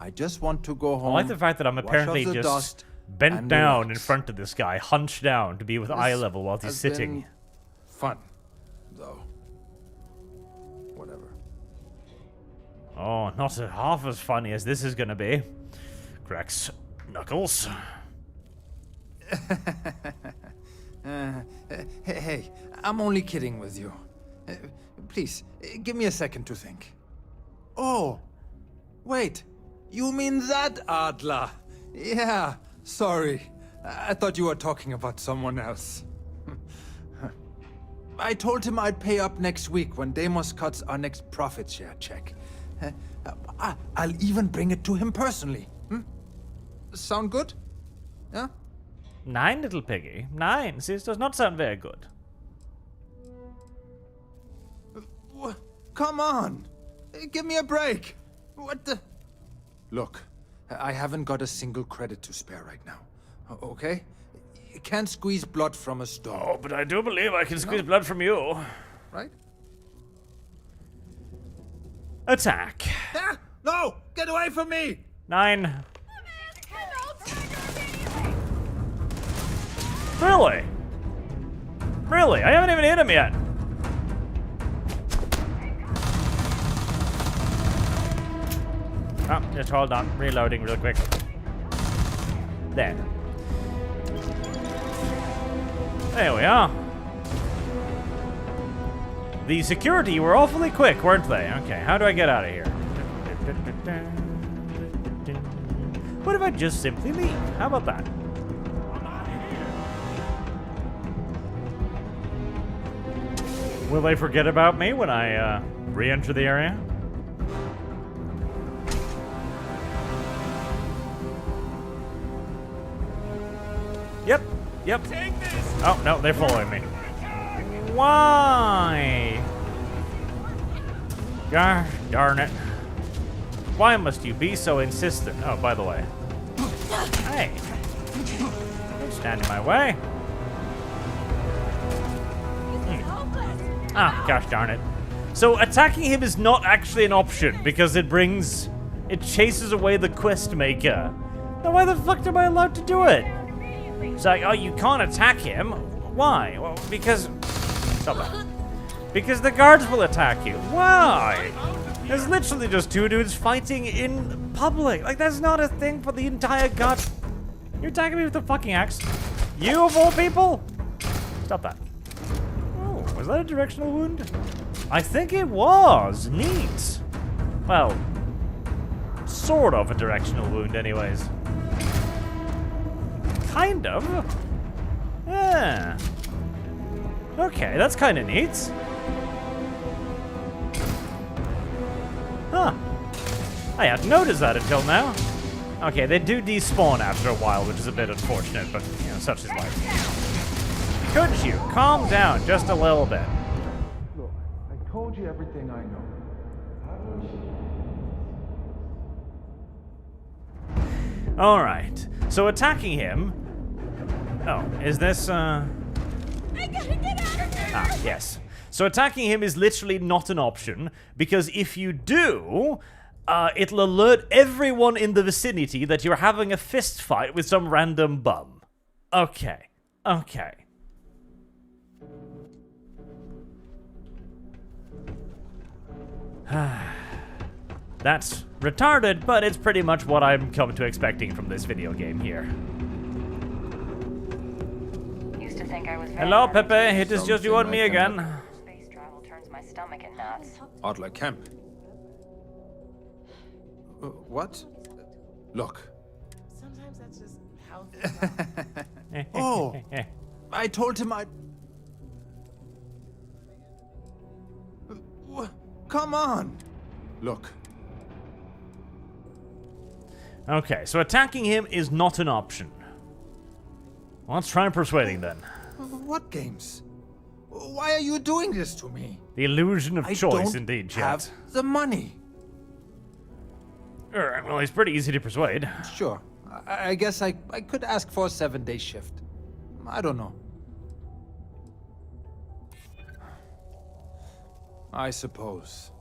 I just want to go home. I like the fact that I'm apparently just bent down in front of this guy, hunched down to be with eye level while he's sitting. Fun, though. Whatever. Oh, not half as funny as this is gonna be. Cracks knuckles. Hey, I'm only kidding with you. Please, give me a second to think. Oh, wait. You mean that Adler? Yeah, sorry. I thought you were talking about someone else. I told him I'd pay up next week when Deimos cuts our next profit share check. I'll even bring it to him personally. Sound good? Yeah? Nein, little piggy. Nein, this does not sound very good. Come on! Give me a break! What the... Look, I haven't got a single credit to spare right now. Okay? You can't squeeze blood from a stone. Oh, but I do believe I can squeeze blood from you. Right? Attack. Ah, no! Get away from me! 9. Really? Really? I haven't even hit him yet. Oh, just hold on. Reloading real quick. There. There we are. The security were awfully quick, weren't they? Okay, how do I get out of here? What if I just simply leave? How about that? Will they forget about me when I re-enter the area? Yep. Yep. Oh, no, they're following me. Why? Gosh darn it. Why must you be so insistent? Oh, by the way. Hey. Don't stand in my way. Ah, gosh darn it. So attacking him is not actually an option because it chases away the quest maker. Now why the fuck am I allowed to do it? It's like, oh, you can't attack him. Why? Well, because... Stop that. Because the guards will attack you. Why? There's literally just two dudes fighting in public. Like, that's not a thing for the entire god... You're attacking me with the fucking axe? You of all people? Stop that. Oh, was that a directional wound? I think it was. Neat. Well, sort of a directional wound anyways. Kind of. Yeah. Okay, that's kind of neat. Huh. I hadn't noticed that until now. Okay, they do despawn after a while, which is a bit unfortunate, but, you know, such is life. Could you calm down just a little bit? Look, I told you everything I know. Alright, so attacking him... Oh, is this, I gotta get out of here! Ah, yes. So attacking him is literally not an option, because if you do, it'll alert everyone in the vicinity that you're having a fist fight with some random bum. Okay. Okay. That's retarded, but it's pretty much what I'm come to expecting from this video game here. Used to think I was Hello, Pepe. It is just you and me again. Space travel turns my stomach in knots. Adler Kemp. What? Look. Sometimes that's just how... Oh, I told him Come on. Look. Okay, so attacking him is not an option. Well, let's try persuading then. What games? Why are you doing this to me? The illusion of choice, don't indeed, chat. have the money. Alright, well, he's pretty easy to persuade. Sure. I guess I could ask for a 7-day shift. I don't know. I suppose.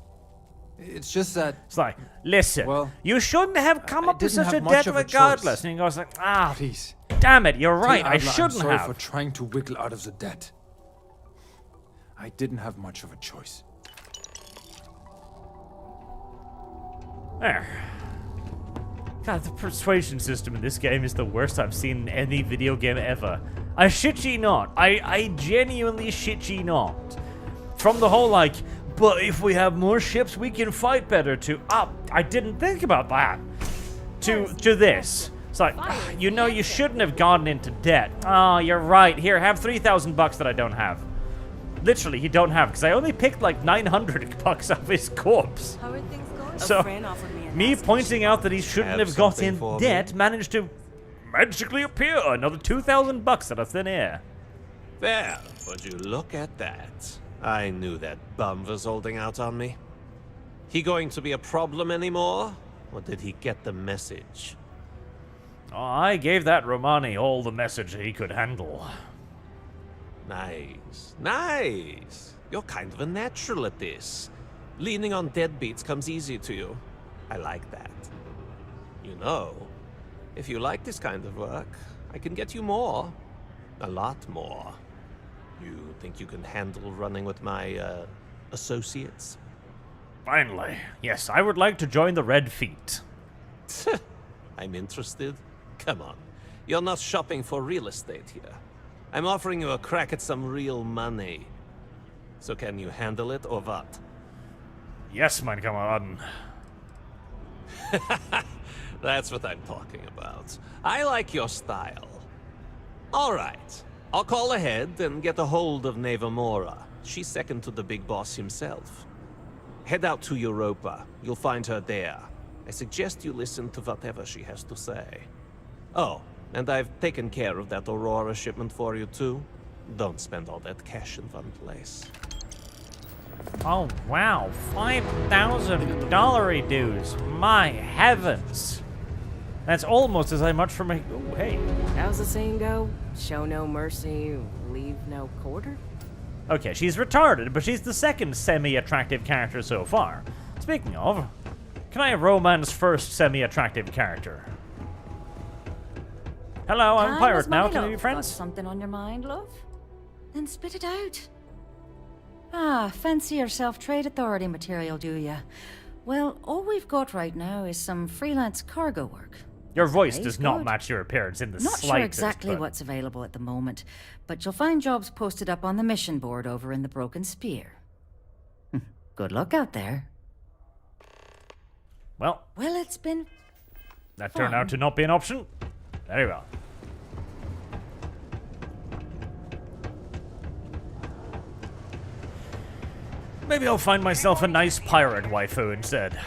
It's just that... It's like, listen, well, you shouldn't have come up with didn't such a have much debt of a regardless. choice. And he goes like, ah, please. Damn it, you're Tell right, I Adler shouldn't I'm sorry have. for trying to wiggle out of the debt. I didn't have much of a choice. There. God, the persuasion system in this game is the worst I've seen in any video game ever. I shit ye not. I genuinely shit ye not. From the whole, like, but if we have more ships, we can fight better, to, I didn't think about that. To this. It's like, you know, you shouldn't have gotten into debt. Oh, you're right. Here, have 3,000 bucks that I don't have. Literally, you don't have, because I only picked like 900 bucks off his corpse. How are things going? So, me pointing out that he shouldn't have got in debt managed to magically appear another 2,000 bucks out of thin air. There, would you look at that? I knew that bum was holding out on me. He going to be a problem anymore? Or did he get the message? Oh, I gave that Romani all the message he could handle. Nice. Nice. You're kind of a natural at this. Leaning on deadbeats comes easy to you. I like that. You know, if you like this kind of work, I can get you more. A lot more. You think you can handle running with my, associates? Finally. Yes, I would like to join the Red Feet. I'm interested. Come on. You're not shopping for real estate here. I'm offering you a crack at some real money. So can you handle it or what? Yes, mein Kameraden. That's what I'm talking about. I like your style. All right. I'll call ahead and get a hold of Nevamora. She's second to the big boss himself. Head out to Europa. You'll find her there. I suggest you listen to whatever she has to say. Oh, and I've taken care of that Aurora shipment for you too. Don't spend all that cash in one place. Oh, wow. $5,000 dues. My heavens. That's almost as much for my... Oh, hey. How's the saying go? Show no mercy, leave no quarter? Okay, she's retarded, but she's the second semi-attractive character so far. Speaking of, can I romance first semi-attractive character? Hello, I'm a pirate now. Can we be friends? Got something on your mind, love? Then spit it out. Ah, fancy yourself trade authority material, do ya? Well, all we've got right now is some freelance cargo work. Your voice does not match your appearance in the Not slightest. sure exactly what's available at the moment, but you'll find jobs posted up on the mission board over in the Broken Spear. Good luck out there. Well, it's been that fun. turned out to not be an option. Very well. Maybe I'll find myself a nice pirate waifu instead.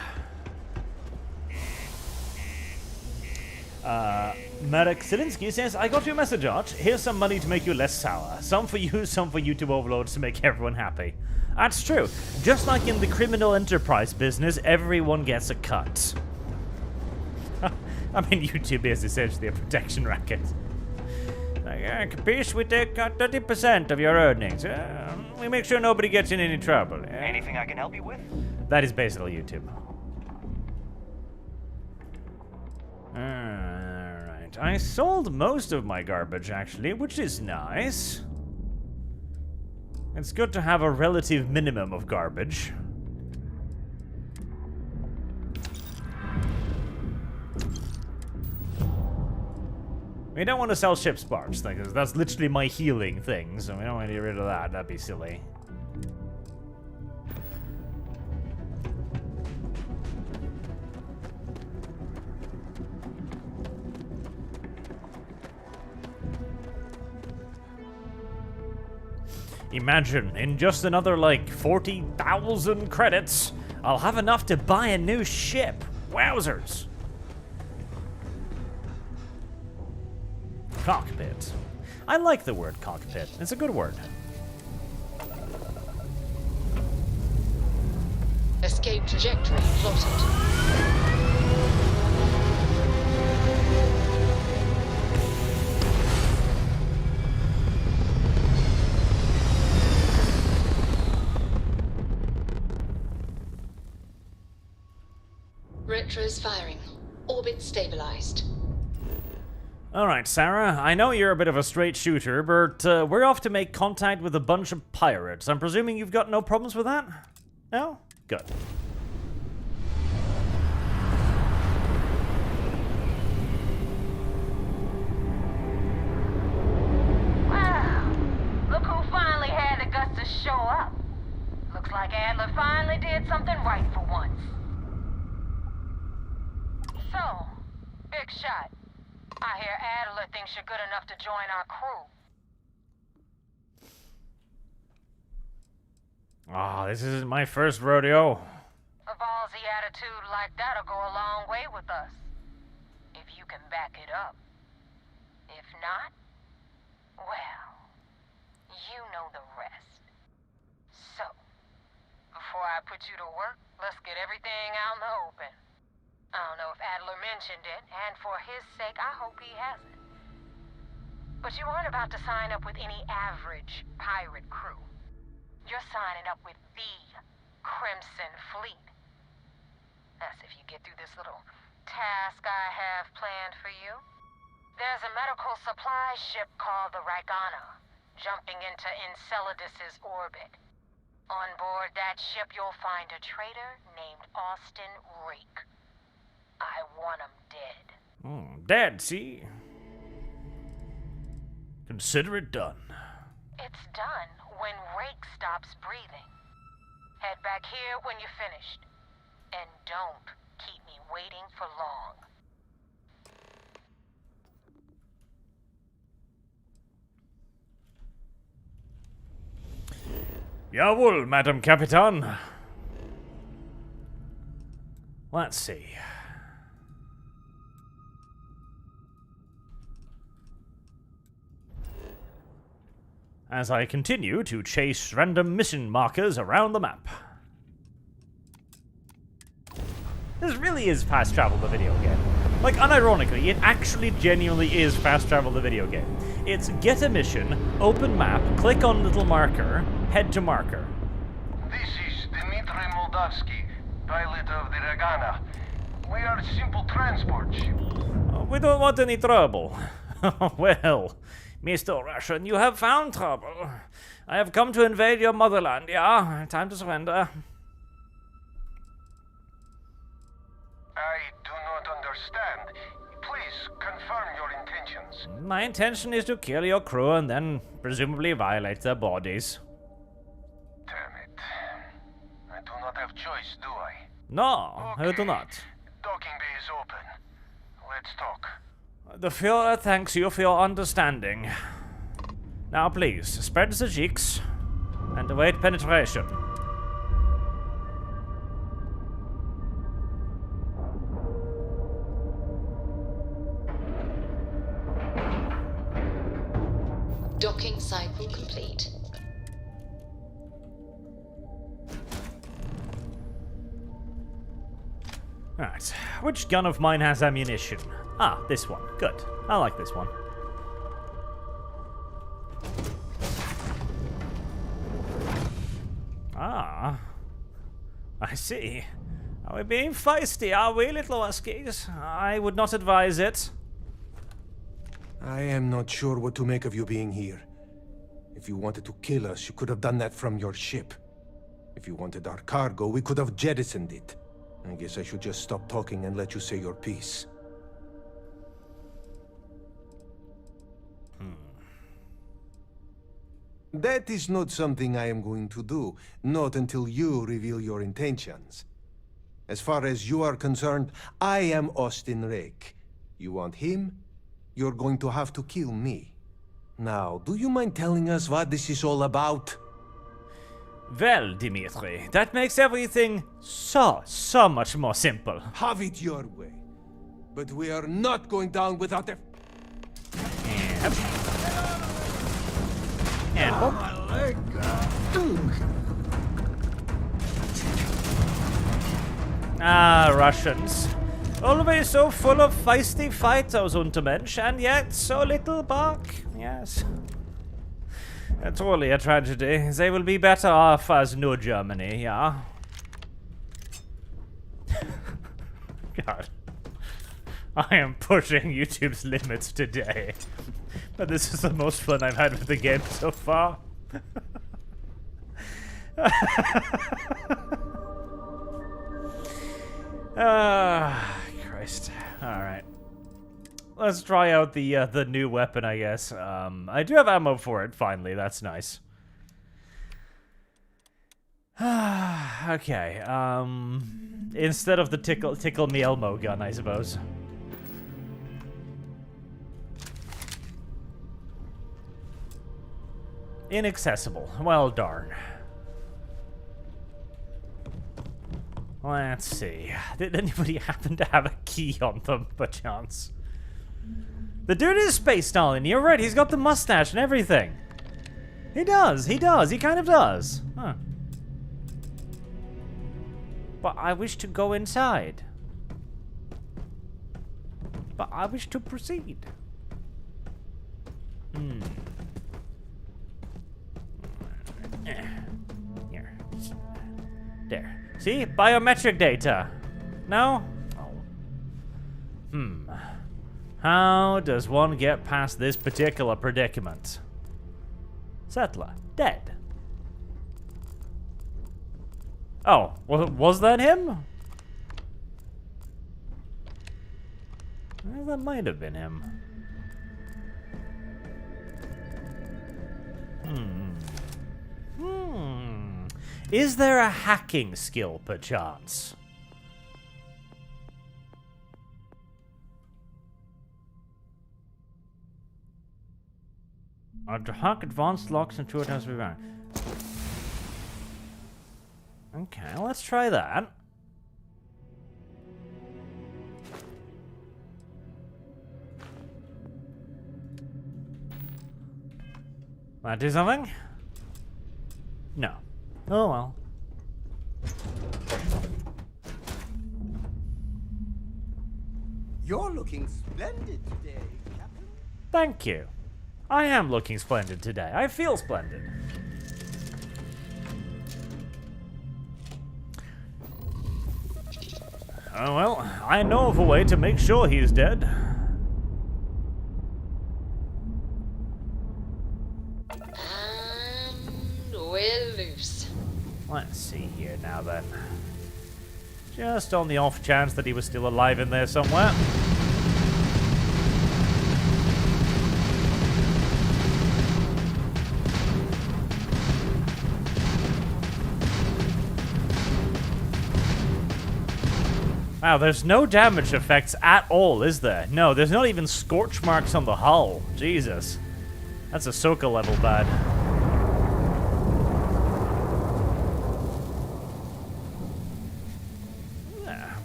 Marek Silinsky says, I got your message, Arch. Here's some money to make you less sour. Some for you, some for YouTube overlords to make everyone happy. That's true. Just like in the criminal enterprise business, everyone gets a cut. I mean, YouTube is essentially a protection racket. Capiche? We take 30% of your earnings. We make sure nobody gets in any trouble. Anything I can help you with? That is basically YouTube. Alright. I sold most of my garbage, actually, which is nice. It's good to have a relative minimum of garbage. We don't want to sell ship sparks, because that's literally my healing thing, so we don't want to get rid of that. That'd be silly. Imagine, in just another, like, 40,000 credits, I'll have enough to buy a new ship. Wowzers. Cockpit. I like the word cockpit. It's a good word. Escape trajectory plotted. Retros firing. Orbit stabilized. Alright, Sarah, I know you're a bit of a straight shooter, but we're off to make contact with a bunch of pirates. I'm presuming you've got no problems with that? No? Good. Wow! Look who finally had the guts to show up. Looks like Adler finally did something right for once. So, big shot. I hear Adler thinks you're good enough to join our crew. Ah, this isn't my first rodeo. A ballsy attitude like that'll go a long way with us. If you can back it up. If not, well, you know the rest. So, before I put you to work, let's get everything out in the open. I don't know if Adler mentioned it, and for his sake, I hope he hasn't. But you aren't about to sign up with any average pirate crew. You're signing up with the Crimson Fleet. That's if you get through this little task I have planned for you. There's a medical supply ship called the Ragana, jumping into Enceladus's orbit. On board that ship you'll find a traitor named Austin Rake. I want him dead. Dead, see? Consider it done. It's done when Rake stops breathing. Head back here when you're finished. And don't keep me waiting for long. Jawohl, Madam Capitan. Let's see. As I continue to chase random mission markers around the map. This really is fast travel the video game. Like, unironically, it actually genuinely is fast travel the video game. It's get a mission, open map, click on little marker, head to marker. This is Dmitry Moldavsky, pilot of the Ragana. We are a simple transport ship. We don't want any trouble. Well, Mr. Russian, you have found trouble. I have come to invade your motherland, yeah? Time to surrender. I do not understand. Please confirm your intentions. My intention is to kill your crew and then presumably violate their bodies. Damn it. I do not have choice, do I? No, I do not. Docking bay is open. Let's talk. The Führer thanks you for your understanding. Now please, spread the cheeks and await penetration. Docking cycle complete. Right, which gun of mine has ammunition? Ah, this one. Good. I like this one. Ah, I see. Are we being feisty, are we, little huskies? I would not advise it. I am not sure what to make of you being here. If you wanted to kill us, you could have done that from your ship. If you wanted our cargo, we could have jettisoned it. I guess I should just stop talking and let you say your piece. That is not something I am going to do, not until you reveal your intentions. As far as you are concerned, I am Austin Rake. You want him? You're going to have to kill me. Now, do you mind telling us what this is all about? Well, Dimitri, that makes everything so much more simple. Have it your way. But we are not going down without a... And my leg. Ah, Russians. Always so full of feisty fighters, Untermensch, and yet so little bark. Yes. Truly a tragedy. They will be better off as New Germany, yeah? God. I am pushing YouTube's limits today. But this is the most fun I've had with the game so far. Christ. Alright. Let's try out the new weapon, I guess. I do have ammo for it, finally. That's nice. Okay, instead of the tickle me Elmo gun, I suppose. Inaccessible. Well, darn. Let's see. Did anybody happen to have a key on them, perchance? The dude is Space Stalin. You're right. He's got the mustache and everything. He does. He does. He kind of does. Huh. But I wish to go inside. But I wish to proceed. Here. There. See? Biometric data. No? Oh. How does one get past this particular predicament? Settler. Dead. Oh, was that him? Well, that might have been him. Is there a hacking skill, perchance? To hack advanced locks and 2 attempts to be back. Okay, let's try that. That do something? No. Oh well. You're looking splendid today, Captain. Thank you. I am looking splendid today. I feel splendid. Oh well, I know of a way to make sure he's dead. We're loose. Let's see here now then. Just on the off chance that he was still alive in there somewhere. Wow, there's no damage effects at all, is there? No, there's not even scorch marks on the hull. Jesus. That's Ahsoka level bad.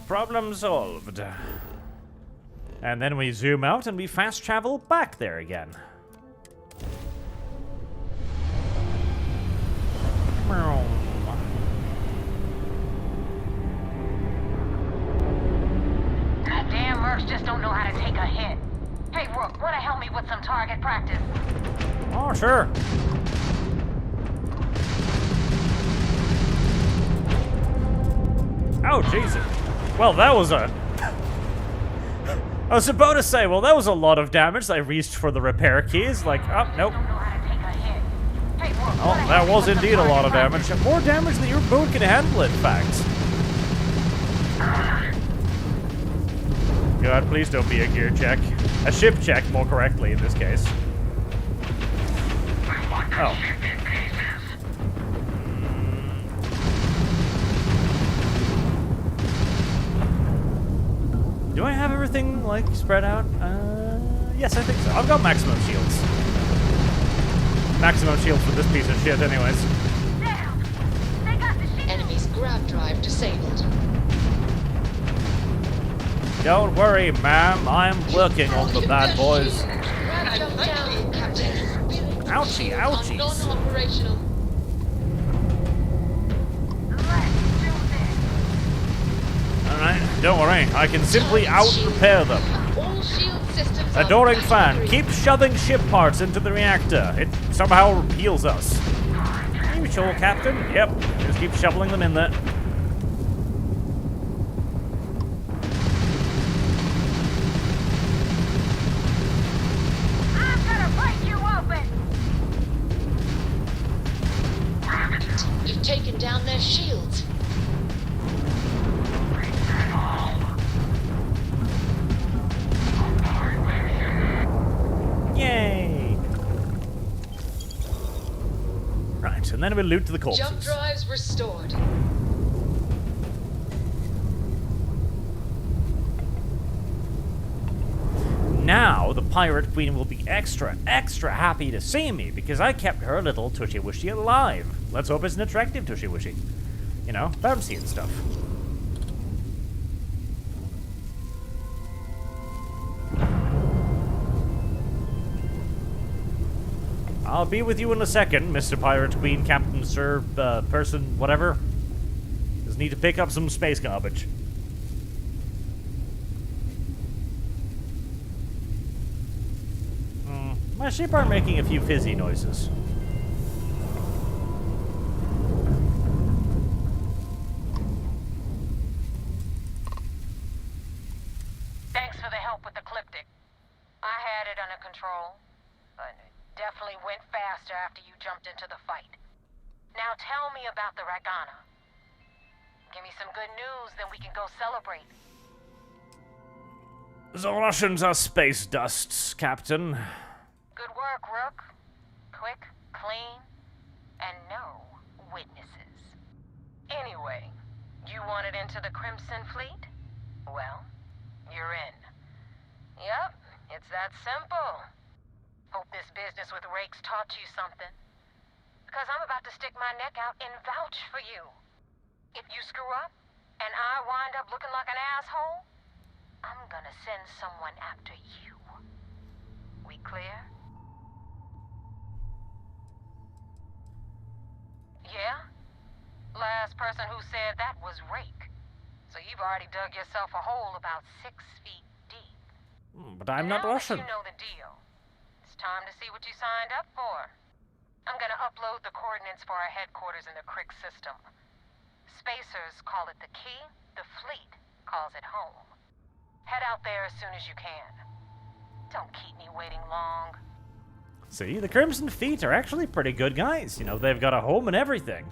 Problem solved. And then we zoom out and we fast travel back there again. Damn mercs just don't know how to take a hit. Hey, Rook, wanna help me with some target practice? Oh, sure. Oh, Jesus. Well, that was a... I was about to say, well, that was a lot of damage. I reached for the repair keys, like, oh, nope. Oh, that was indeed a lot of damage. More damage than your boat can handle, in fact. God, please don't be a gear check. A ship check, more correctly, in this case. Oh. Do I have everything, like, spread out? Yes, I think so. I've got maximum shields. Maximum shields for this piece of shit, anyways. Enemy's grav drive disabled. Don't worry, ma'am. I'm working on the bad boys. Jump down, Captain. Ouchie, ouchies. Non-operational. Alright, don't worry. I can simply out-repair them. All shield systems Adoring fan, keep shoving ship parts into the reactor. It somehow heals us. Are you sure, Captain? Yep. Just keep shoveling them in there. I'm gonna break you open! You've taken down their shields. Yay! Right, and then we loot to the corpses. Jump drives restored. Now, the Pirate Queen will be extra happy to see me because I kept her little tushy-wishy alive. Let's hope it's an attractive tushy-wishy. You know, bouncy and stuff. I'll be with you in a second, Mr. Pirate Queen, Captain, Sir, person, whatever. Just need to pick up some space garbage. My sheep are making a few fizzy noises. thanks for the help with the Cliptic. I had it under control, but it definitely went faster after you jumped into the fight. Now tell me about the Ragana. Give me some good news, then we can go celebrate. The Russians are space dusts, Captain. Good work, Rook. Quick, clean, and no witnesses. Anyway, you wanted into the Crimson Fleet? Well, you're in. Yep, it's that simple. Hope this business with Rakes taught you something. Because I'm about to stick my neck out and vouch for you. If you screw up, and I wind up looking like an asshole, I'm gonna send someone after you. We clear? Yeah? Last person who said that was Rake. So you've already dug yourself a hole about 6 feet deep. But I'm not Russian. You know the deal. It's time to see what you signed up for. I'm gonna upload the coordinates for our headquarters in the Crick system. Spacers call it the key, the fleet calls it home. Head out there as soon as you can. Don't keep me waiting long. See, the Crimson Fleet are actually pretty good guys. You know, they've got a home and everything.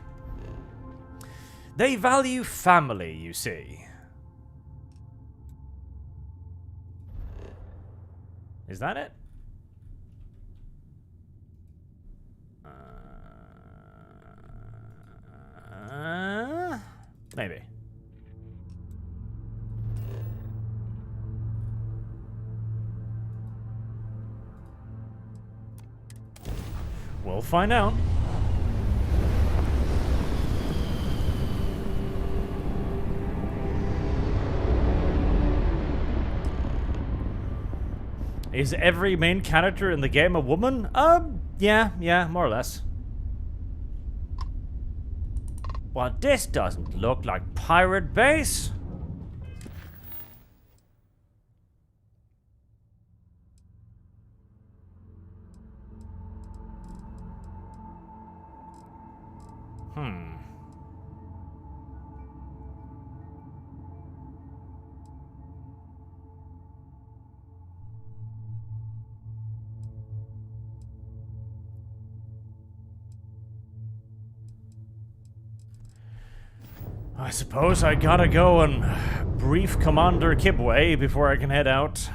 They value family, you see. Is that it? Maybe. We'll find out. Is every main character in the game a woman? Yeah, more or less. Well, this doesn't look like Pirate Base. I suppose I gotta go and brief Commander Kibwe before I can head out.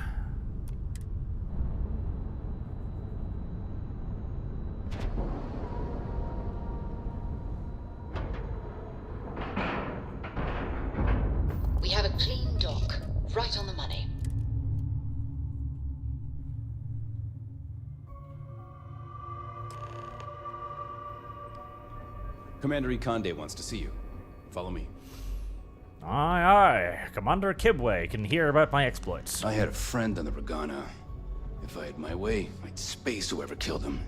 We have a clean dock, right on the money. Commander Ikonde wants to see you. Follow me. Aye, aye. Commander Kibwe can hear about my exploits. I had a friend on the Ragana. If I had my way, I'd space whoever killed him.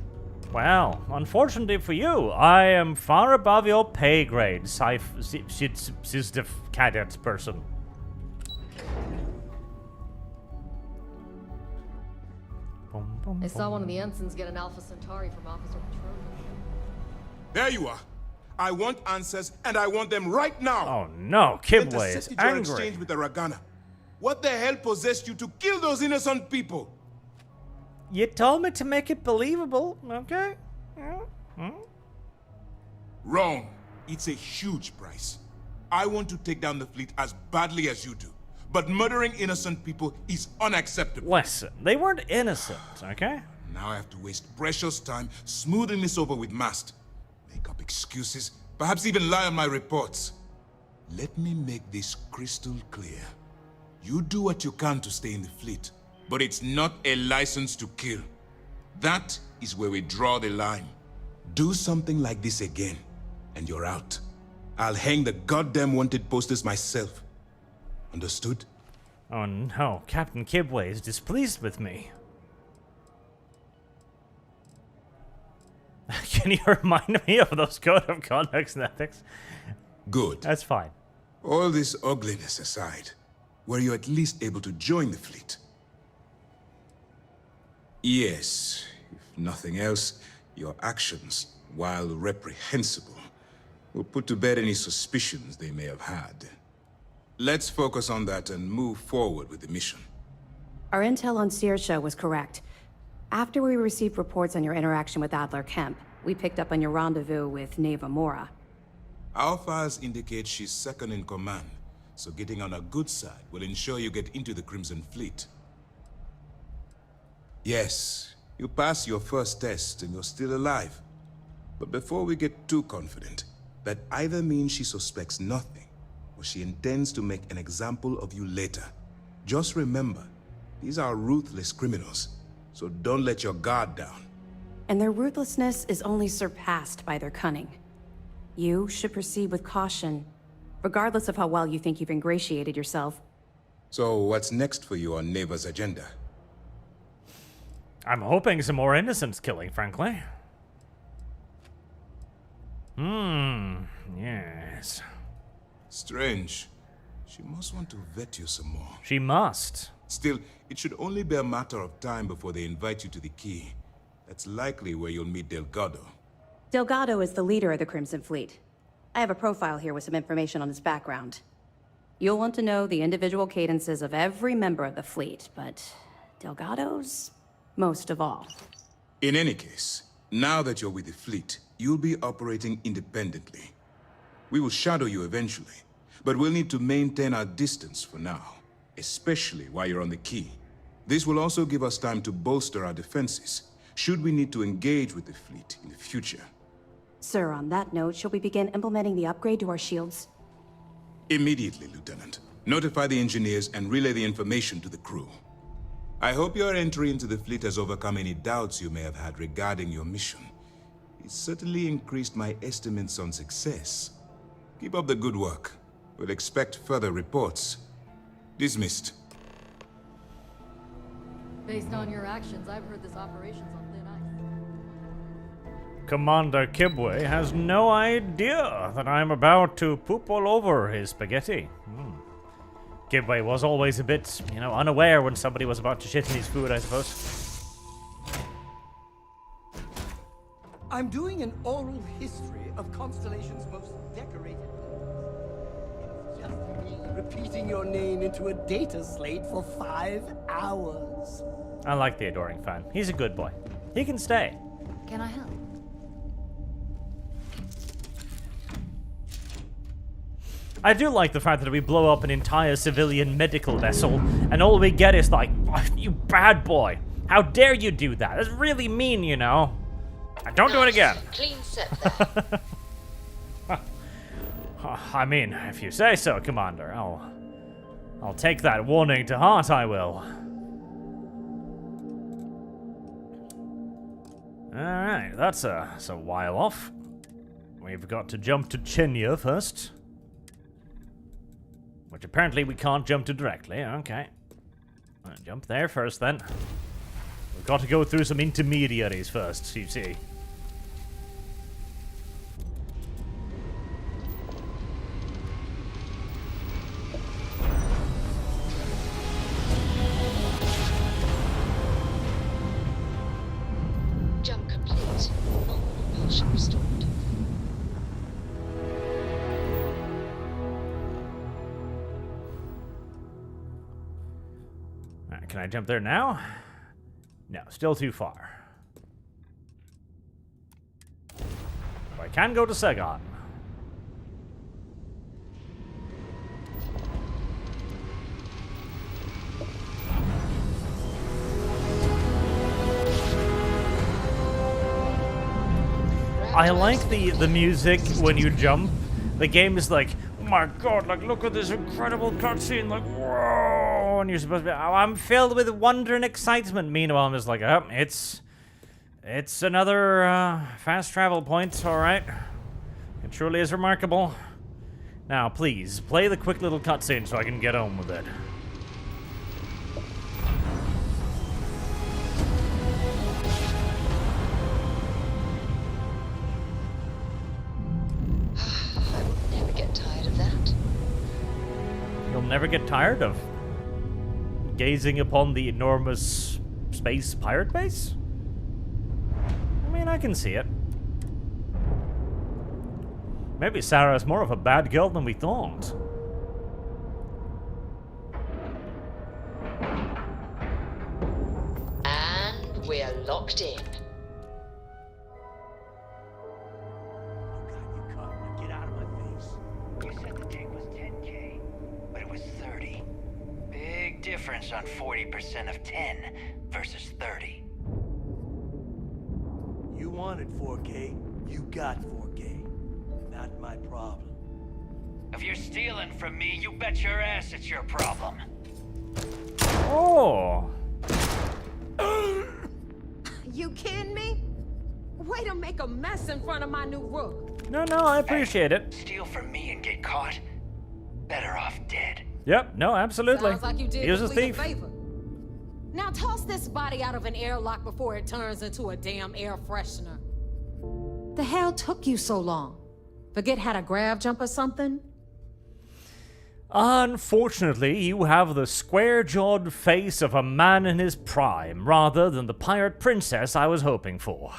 Well, unfortunately for you, I am far above your pay grade, the cadet person. I saw one of the ensigns get an Alpha Centauri from Officer Patrol. There you are. I want answers, and I want them right now. Oh no, Kibwe is angry. Exchange with the Ragana. What the hell possessed you to kill those innocent people? You told me to make it believable, okay? Wrong. It's a huge price. I want to take down the fleet as badly as you do. But murdering innocent people is unacceptable. Listen, they weren't innocent, okay? Now I have to waste precious time smoothing this over with Mast. Make up excuses, perhaps even lie on my reports. Let me make this crystal clear. You do what you can to stay in the fleet, but it's not a license to kill. That is where we draw the line. Do something like this again, and you're out. I'll hang the goddamn wanted posters myself. Understood? Oh no, Captain Kibwe is displeased with me. Can you remind me of those code of conducts and ethics? Good. That's fine. All this ugliness aside, were you at least able to join the fleet? Yes. If nothing else, your actions, while reprehensible, will put to bed any suspicions they may have had. Let's focus on that and move forward with the mission. Our intel on Saoirse was correct. After we received reports on your interaction with Adler Kemp, we picked up on your rendezvous with Neva Mora. Our files indicate she's second in command, so getting on her good side will ensure you get into the Crimson Fleet. Yes, you passed your first test and you're still alive. But before we get too confident, that either means she suspects nothing, or she intends to make an example of you later. Just remember, these are ruthless criminals, so don't let your guard down. And their ruthlessness is only surpassed by their cunning. You should proceed with caution, regardless of how well you think you've ingratiated yourself. So what's next for you on Neva's agenda? I'm hoping some more innocents killing, frankly. Yes. Strange. She must want to vet you some more. She must. Still, it should only be a matter of time before they invite you to the Key. That's likely where you'll meet Delgado. Delgado is the leader of the Crimson Fleet. I have a profile here with some information on his background. You'll want to know the individual cadences of every member of the fleet, but Delgado's most of all. In any case, now that you're with the fleet, you'll be operating independently. We will shadow you eventually, but we'll need to maintain our distance for now, especially while you're on the Key. This will also give us time to bolster our defenses, should we need to engage with the fleet in the future. Sir, on that note, shall we begin implementing the upgrade to our shields? Immediately, Lieutenant. Notify the engineers and relay the information to the crew. I hope your entry into the fleet has overcome any doubts you may have had regarding your mission. It certainly increased my estimates on success. Keep up the good work. We'll expect further reports. Dismissed. Based on your actions, I've heard this operation's on thin ice. Commander Kibwe has no idea that I'm about to poop all over his spaghetti. Kibwe was always a bit, unaware when somebody was about to shit in his food, I suppose. I'm doing an oral history of Constellation's most decorated. It's just me repeating your name into a data slate for 5 hours. I like the adoring fan. He's a good boy. He can stay. Can I help? I do like the fact that we blow up an entire civilian medical vessel, and all we get is like, oh, you bad boy. How dare you do that? That's really mean, you know. Don't do it again. Clean set there. I mean, if you say so, Commander, I'll take that warning to heart, I will. Alright, that's a while off. We've got to jump to Chenya first. Which apparently we can't jump to directly, okay. I'll jump there first then. We've got to go through some intermediaries first, you see. Jump complete. Propulsion restored. Can I jump there now? No, still too far. But I can go to Segon. I like the music when you jump. The game is like, oh my god, like look at this incredible cutscene, like whoa, and you're supposed to be, oh, I'm filled with wonder and excitement. Meanwhile, I'm just like, oh, it's another fast travel point, all right. It truly is remarkable. Now, please play the quick little cutscene so I can get on with it. You'll never get tired of gazing upon the enormous space pirate base? I mean, I can see it. Maybe Sarah's more of a bad girl than we thought. We're locked in. Get out of my face. You said the take was 10K, but it was 30. Big difference on 40% of 10 versus 30. You wanted 4K, you got 4K. Not my problem. If you're stealing from me, you bet your ass it's your problem. Oh. You kidding me? Way to make a mess in front of my new rook. No, I appreciate it. Steal from me and get caught? Better off dead. Yep, no, absolutely. Sounds like you did He was a complete thief. favor. Now toss this body out of an airlock before it turns into a damn air freshener. The hell took you so long? Forget how to grav jump or something? Unfortunately, you have the square-jawed face of a man in his prime, rather than the pirate princess I was hoping for.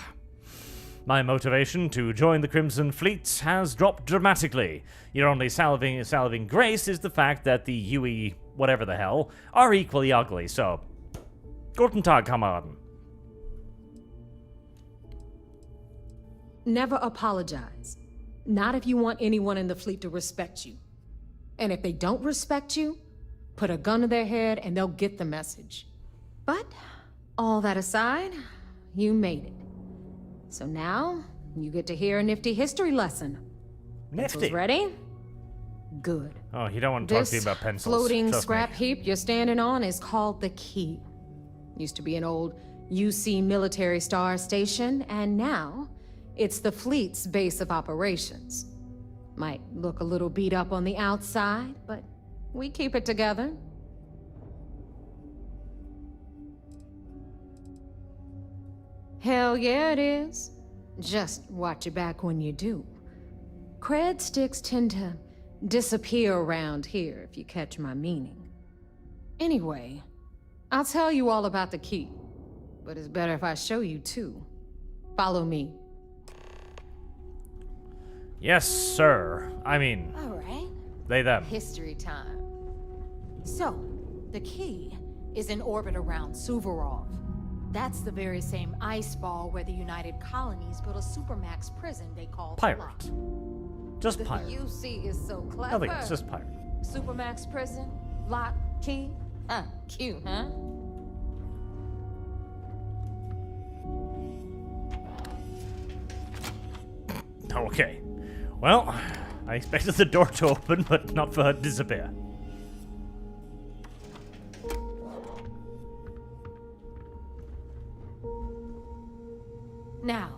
My motivation to join the Crimson Fleet has dropped dramatically. Your only salving grace is the fact that the Yui whatever the hell are equally ugly, so... Guten Tag, Kameraden. Never apologize. Not if you want anyone in the fleet to respect you. And if they don't respect you, put a gun to their head and they'll get the message. But, all that aside, you made it. So now, you get to hear a nifty history lesson. Nifty? Pencils ready? Good. Oh, you don't want to talk to me about pencils. Floating Trust scrap me. heap you're standing on is called the Key. Used to be an old UC military star station, and now it's the fleet's base of operations. Might look a little beat up on the outside, but we keep it together. Hell yeah, it is. Just watch your back when you do. Cred sticks tend to disappear around here, if you catch my meaning. Anyway, I'll tell you all about the Key, but it's better if I show you too. Follow me. Yes, sir. I mean... All right. They, them. History time. So, the Key is in orbit around Suvarov. That's the very same ice ball where the United Colonies built a supermax prison they call Pirate. Just the pirate. UC is so clever. I think it's just pirate. Supermax prison, lock, key. Cute, huh? Okay. Well, I expected the door to open, but not for her to disappear. Now,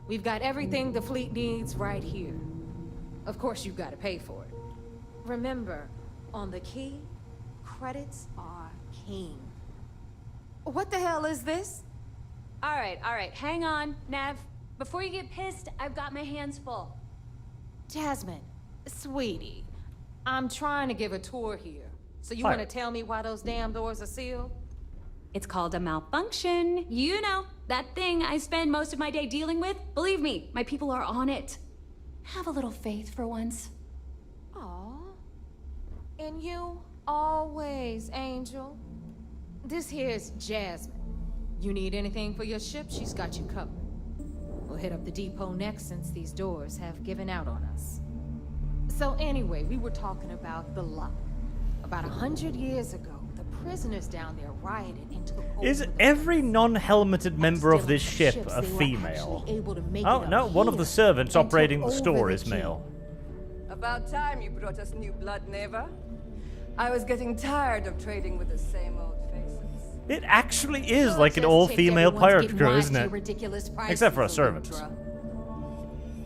we've got everything the fleet needs right here. Of course, you've got to pay for it. Remember, on the Key, credits are king. What the hell is this? All right, hang on, Nav. Before you get pissed, I've got my hands full. Jasmine, sweetie, I'm trying to give a tour here. So you want to tell me why those damn doors are sealed? It's called a malfunction. You know, that thing I spend most of my day dealing with. Believe me, my people are on it. Have a little faith for once. Aw. In you, always, Angel. This here's Jasmine. You need anything for your ship, she's got you covered. We'll hit up the depot next since these doors have given out on us. So anyway, we were talking about the lock. About 100 years ago, the prisoners down there rioted and took over. Is every non-helmeted member of this ship a female? Oh, no, one of the servants operating the store is male. About time you brought us new blood, Neva. I was getting tired of trading with the same old faces. It actually is like an all-female pirate crew, isn't it? Except for a servant.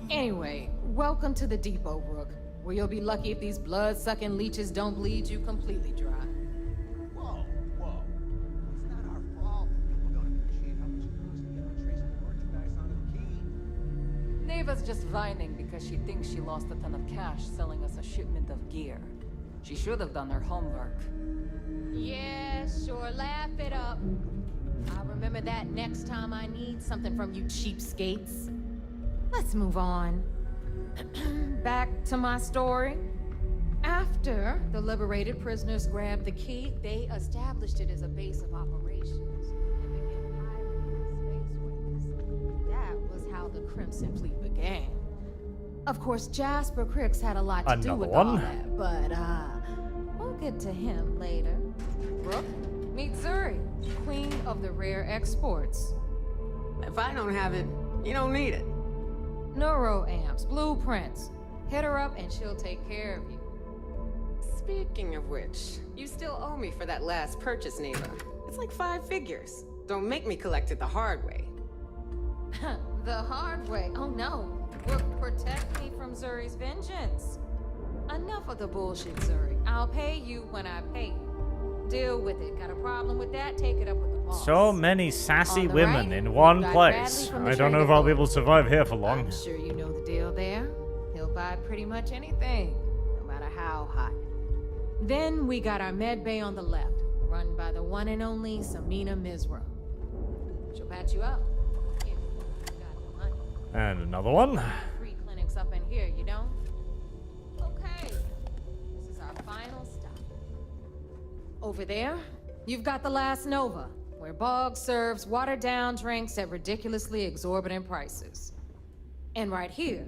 Anyway, welcome to the depot, Rook, where you'll be lucky if these blood-sucking leeches don't bleed you completely dry. Whoa. It's not our fault. People don't appreciate how much it costs to get untraceable merchandise onto the Key. Neva's just whining because she thinks she lost a ton of cash selling us a shipment of gear. She should have done her homework. Yeah, sure, laugh it up. I'll remember that next time I need something from you cheapskates. Let's move on. Back to my story. After the liberated prisoners grabbed the Key, they established it as a base of operations and began hiring that was how the Crimson Fleet began. Of course, Jasper Cricks had a lot to do with all that, but we'll get to him later. Brooke, meet Zuri, queen of the rare exports. If I don't have it, you don't need it. Neuroamps, blueprints. Hit her up and she'll take care of you. Speaking of which, you still owe me for that last purchase, Neva. It's like 5 figures. Don't make me collect it the hard way. The hard way? Oh no. Brooke, protect me from Zuri's vengeance. Enough of the bullshit, Zuri. I'll pay you when I pay you. Deal with it. Got a problem with that? Take it up with the boss. So many sassy women in one place. I don't know if I'll be able to survive here for long. I'm sure you know the deal there. He'll buy pretty much anything, no matter how hot. Then we got our med bay on the left, run by the one and only Samina Mizra. She'll patch you up. If you got the money. And another one. Free clinics up in here, you know? Okay. This is our final stop. Over there, you've got the Last Nova, where Bog serves watered-down drinks at ridiculously exorbitant prices. And right here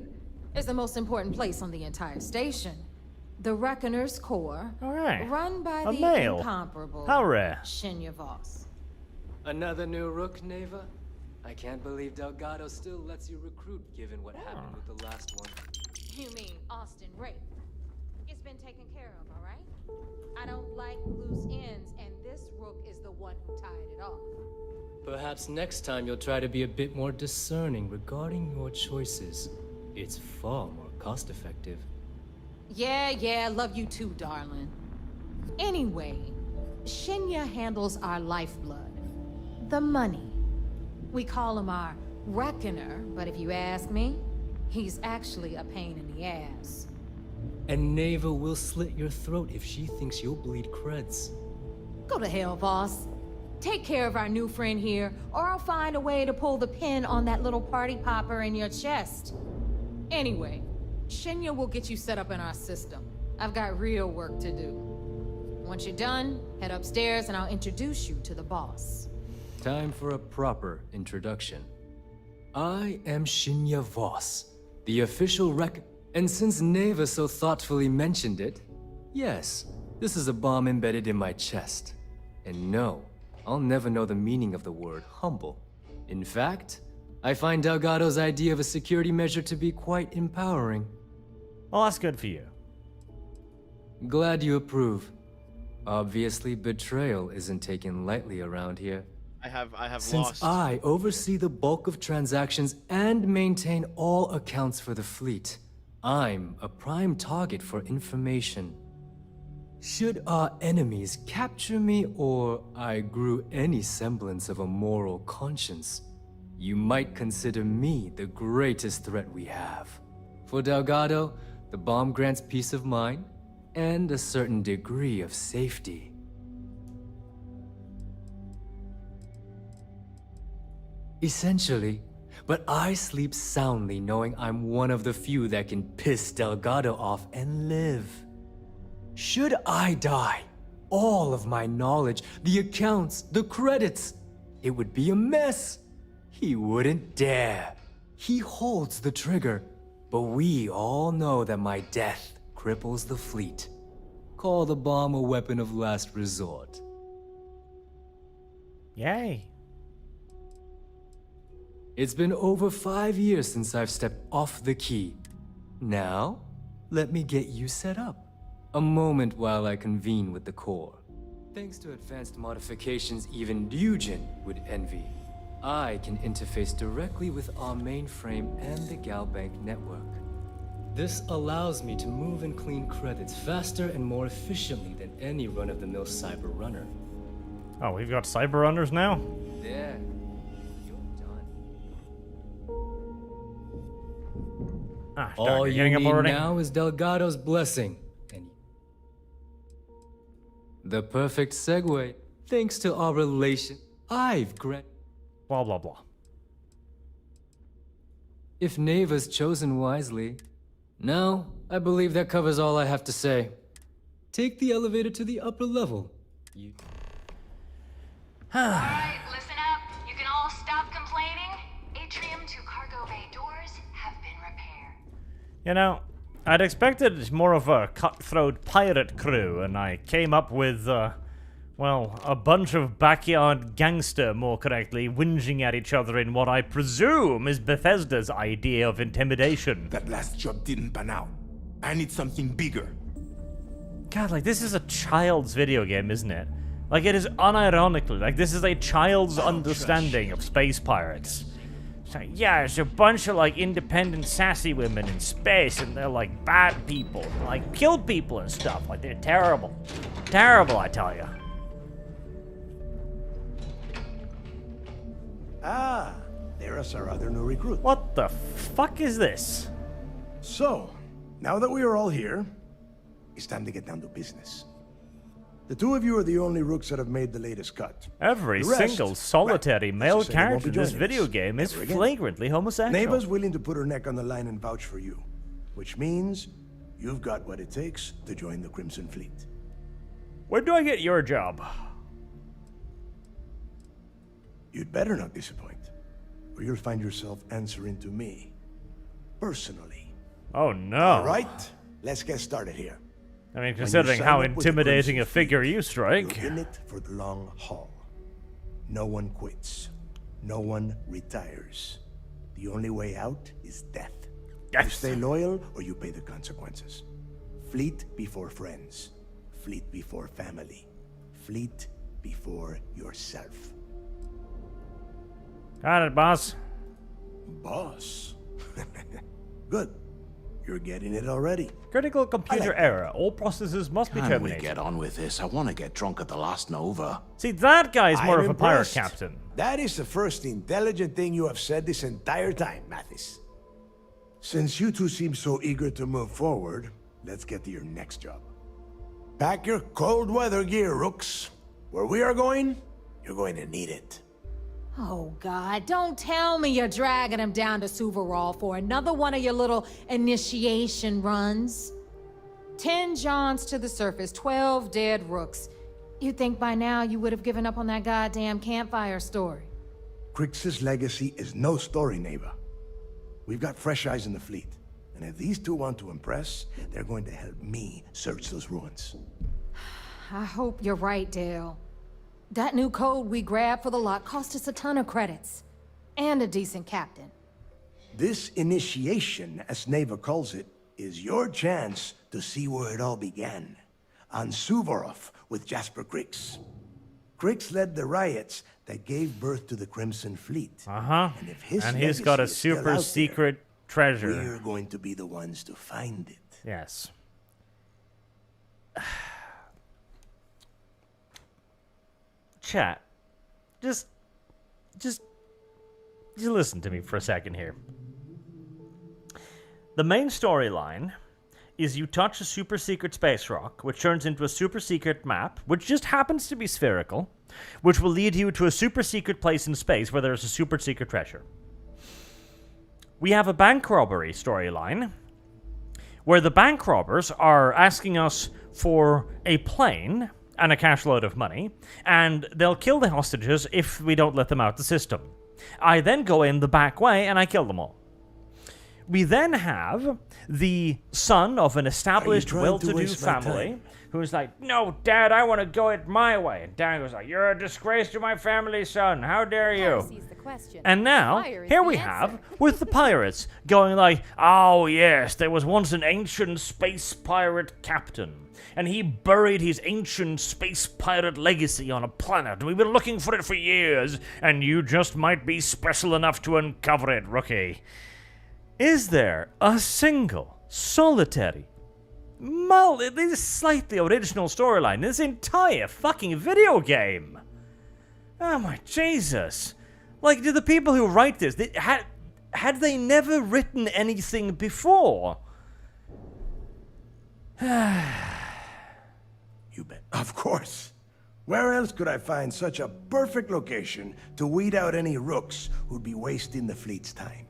is the most important place on the entire station. The Reckoner's Core, run by the male. incomparable How rare. Shinya Voss. Another new rook, Neva? I can't believe Delgado still lets you recruit, given what happened with the last one. You mean Austin Rafe? It's been taken care of, all right? I don't like loose ends, and this rook is the one who tied it off. Perhaps next time you'll try to be a bit more discerning regarding your choices. It's far more cost-effective. Yeah, love you too, darling. Anyway, Shinya handles our lifeblood. The money. We call him our Reckoner, but if you ask me, he's actually a pain in the ass. And Neva will slit your throat if she thinks you'll bleed creds. Go to hell, boss. Take care of our new friend here, or I'll find a way to pull the pin on that little party popper in your chest. Anyway, Shinya will get you set up in our system. I've got real work to do. Once you're done, head upstairs and I'll introduce you to the boss. Time for a proper introduction. I am Shinya Voss, the official And since Neva so thoughtfully mentioned it, yes, this is a bomb embedded in my chest. And no, I'll never know the meaning of the word humble. In fact, I find Delgado's idea of a security measure to be quite empowering. Well, that's good for you. Glad you approve. Obviously, betrayal isn't taken lightly around here. I have Since lost. I oversee the bulk of transactions and maintain all accounts for the fleet, I'm a prime target for information. Should our enemies capture me or I grew any semblance of a moral conscience, you might consider me the greatest threat we have. For Delgado, the bomb grants peace of mind and a certain degree of safety. Essentially, but I sleep soundly knowing I'm one of the few that can piss Delgado off and live. Should I die, all of my knowledge, the accounts, the credits, it would be a mess. He wouldn't dare. He holds the trigger, but we all know that my death cripples the fleet. Call the bomb a weapon of last resort. Yay. It's been over 5 years since I've stepped off the key. Now, let me get you set up. A moment while I convene with the core. Thanks to advanced modifications even Dugin would envy, I can interface directly with our mainframe and the Galbank network. This allows me to move and clean credits faster and more efficiently than any run-of-the-mill cyber runner. Oh, we've got cyber runners now? There. Ah, All you're you getting up need already? now is Delgado's blessing. And the perfect segue. Thanks to our relation, I've granted. Blah, blah, blah. If Neva's chosen wisely. Now, I believe that covers all I have to say. Take the elevator to the upper level. Alright, listen up. You can all stop complaining. Atrium to cargo You know, I'd expected more of a cutthroat pirate crew, and I came up with, well, a bunch of backyard gangster, more correctly, whinging at each other in what I presume is Bethesda's idea of intimidation. That last job didn't pan out. I need something bigger. God, like, this is a child's video game, isn't it? Like, it is unironically, like, this is a child's understanding of space pirates. So, yeah, it's a bunch of, like, independent, sassy women in space, and they're, like, bad people. Like, kill people and stuff. Like, they're terrible. Terrible, I tell you. Ah, there's our other new recruit. What the fuck is this? So, now that we are all here, it's time to get down to business. The two of you are the only rooks that have made the latest cut. Every single solitary male character in this video game is flagrantly homosexual. Neva's willing to put her neck on the line and vouch for you, which means you've got what it takes to join the Crimson Fleet. When do I get your job? You'd better not disappoint, or you'll find yourself answering to me, personally. Oh no. All right, let's get started here. I mean, considering how intimidating a figure you strike. You're in it for the long haul. No one quits. No one retires. The only way out is death. Yes. You stay loyal or you pay the consequences. Fleet before friends. Fleet before family. Fleet before yourself. Got it, boss. Boss? Good. You're getting it already. Critical computer error. All processes must be terminated. Can we get on with this? I want to get drunk at the last Nova. See, that guy's more of a pirate impressed. captain. That is the first intelligent thing you have said this entire time, Mathis. Since you two seem so eager to move forward, let's get to your next job. Pack your cold weather gear, rooks. Where we are going, you're going to need it. Oh, God, don't tell me you're dragging him down to Suvarov for another one of your little initiation runs. 10 Johns to the surface, 12 dead rooks. You'd think by now you would have given up on that goddamn campfire story. Crix's legacy is no story, Neva. We've got fresh eyes in the fleet. And if these two want to impress, they're going to help me search those ruins. I hope you're right, Dale. That new code we grabbed for the lot cost us a ton of credits. And a decent captain. This initiation, as Neva calls it, is your chance to see where it all began. On Suvarov with Jasper Crix. Crix led the riots that gave birth to the Crimson Fleet. Uh-huh. And he's got a super secret treasure. We're going to be the ones to find it. Yes. Chat, just listen to me for a second here. The main storyline is you touch a super secret space rock, which turns into a super secret map, which just happens to be spherical, which will lead you to a super secret place in space where there's a super secret treasure. We have a bank robbery storyline, where the bank robbers are asking us for a plane and a cash load of money, and they'll kill the hostages if we don't let them out the system. I then go in the back way and I kill them all. We then have the son of an established, well-to-do family who's like, "No, Dad, I want to go it my way." And Dad goes like, "You're a disgrace to my family, son. How dare you?" And now, here we have, with the pirates, going like, "Oh yes, there was once an ancient space pirate captain, and he buried his ancient space pirate legacy on a planet. We've been looking for it for years, and you just might be special enough to uncover it, rookie." Is there a single, solitary, this slightly original storyline in this entire fucking video game? Oh my Jesus. Like, do the people who write this, had they never written anything before? You bet. Of course. Where else could I find such a perfect location to weed out any rooks who'd be wasting the fleet's time?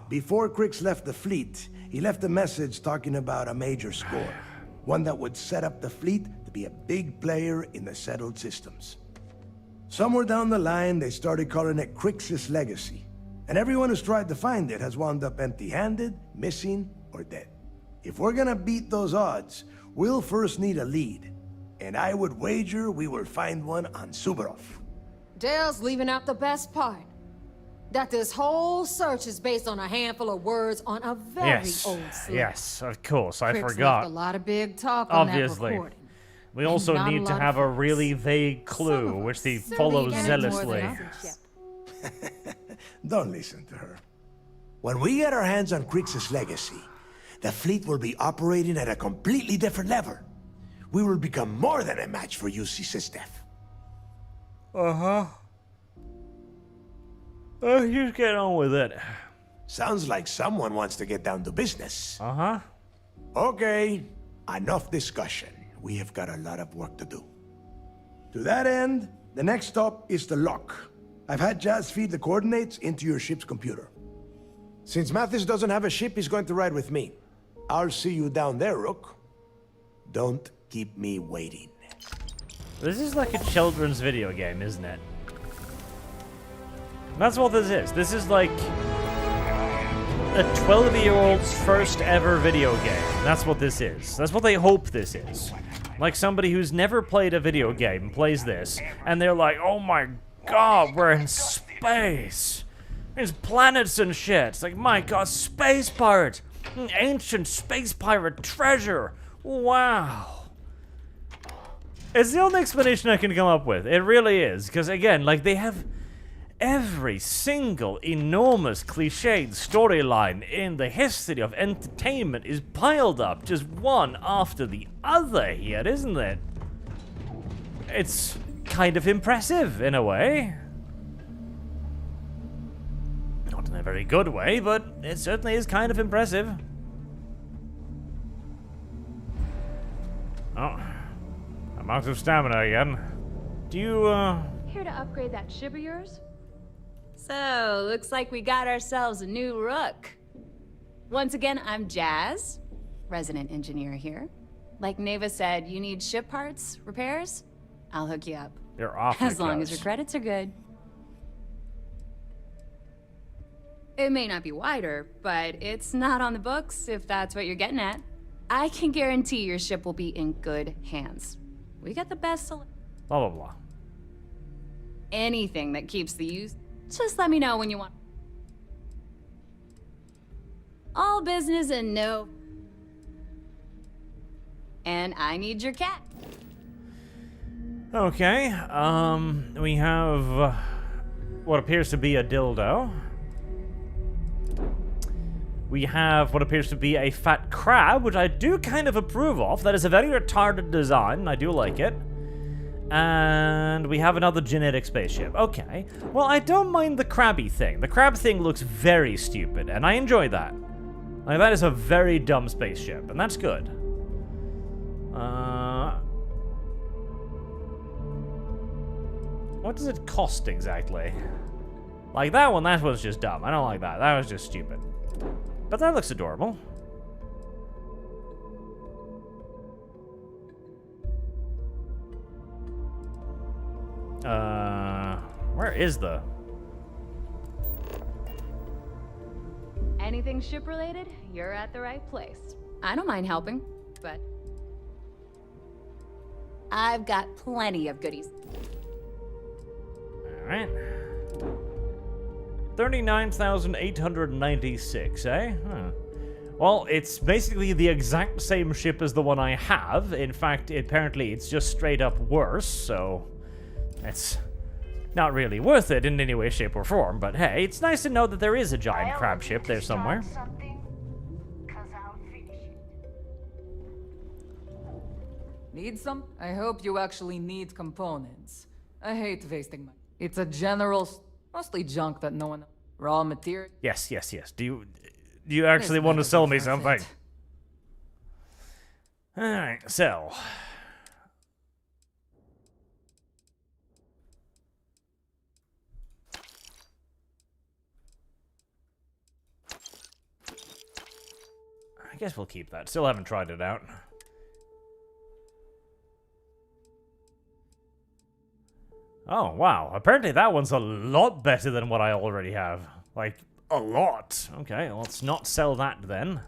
Before Crix left the fleet, he left a message talking about a major score. One that would set up the fleet to be a big player in the settled systems. Somewhere down the line, they started calling it Crix's legacy. And everyone who's tried to find it has wound up empty-handed, missing, or dead. If we're gonna beat those odds, we'll first need a lead. And I would wager we will find one on Suvarov. Dale's leaving out the best part. That this whole search is based on a handful of words on a very old slip. Yes, of course, I Crick's forgot. left a lot of big talk on Obviously. that recording. We also Not a need to lot have of a really vague clue, which they follow zealously. Don't listen to her. When we get our hands on Crick's legacy, the fleet will be operating at a completely different level. We will become more than a match for UC Systef. Uh-huh. You get on with it. Sounds like someone wants to get down to business. Uh-huh. Okay, enough discussion. We have got a lot of work to do. To that end, the next stop is the lock. I've had Jazz feed the coordinates into your ship's computer. Since Mathis doesn't have a ship, he's going to ride with me. I'll see you down there, Rook. Don't keep me waiting. This is like a children's video game, isn't it? That's what this is. This is like a 12-year-old's first ever video game. That's what this is. That's what they hope this is. Like somebody who's never played a video game plays this, and they're like, oh my god, we're in space. There's planets and shit. It's like, my god, space pirate. Ancient space pirate treasure. Wow. It's the only explanation I can come up with. It really is. Because again, like they have every single enormous cliched storyline in the history of entertainment is piled up just one after the other here, isn't it? It's kind of impressive in a way. Not in a very good way, but it certainly is kind of impressive. Oh, I'm out of stamina again. Do you, Here to upgrade that ship of yours? So, looks like we got ourselves a new rook. Once again, I'm Jazz, resident engineer here. Like Neva said, you need ship parts, repairs? I'll hook you up. You're awfully As long as your credits are good. It may not be wider, but it's not on the books, if that's what you're getting at. I can guarantee your ship will be in good hands. We got the best blah, blah, blah. Anything that keeps the use, just let me know when you want. All business and no. And I need your cat. Okay, we have what appears to be a dildo. We have what appears to be a fat crab, which I do kind of approve of. That is a very retarded design. I do like it. And we have another genetic spaceship. Okay. Well, I don't mind the crabby thing. The crab thing looks very stupid, and I enjoy that. Like, that is a very dumb spaceship, and that's good. What does it cost exactly? Like, that was just dumb. I don't like that. That was just stupid. But that looks adorable. Where is the... Anything ship-related, you're at the right place. I don't mind helping, but I've got plenty of goodies. Alright. 39,896, eh? Huh. Well, it's basically the exact same ship as the one I have. In fact, apparently it's just straight up worse, so... It's not really worth it in any way, shape, or form, but hey, it's nice to know that there is a giant crab ship there somewhere. Need some? I hope you actually need components. I hate wasting money. It's a general, mostly junk that no one... Raw material? Yes. Do you actually want to sell me something? Alright, sell. I guess we'll keep that. Still haven't tried it out. Oh, wow. Apparently that one's a lot better than what I already have. Like, a lot. Okay, let's not sell that then.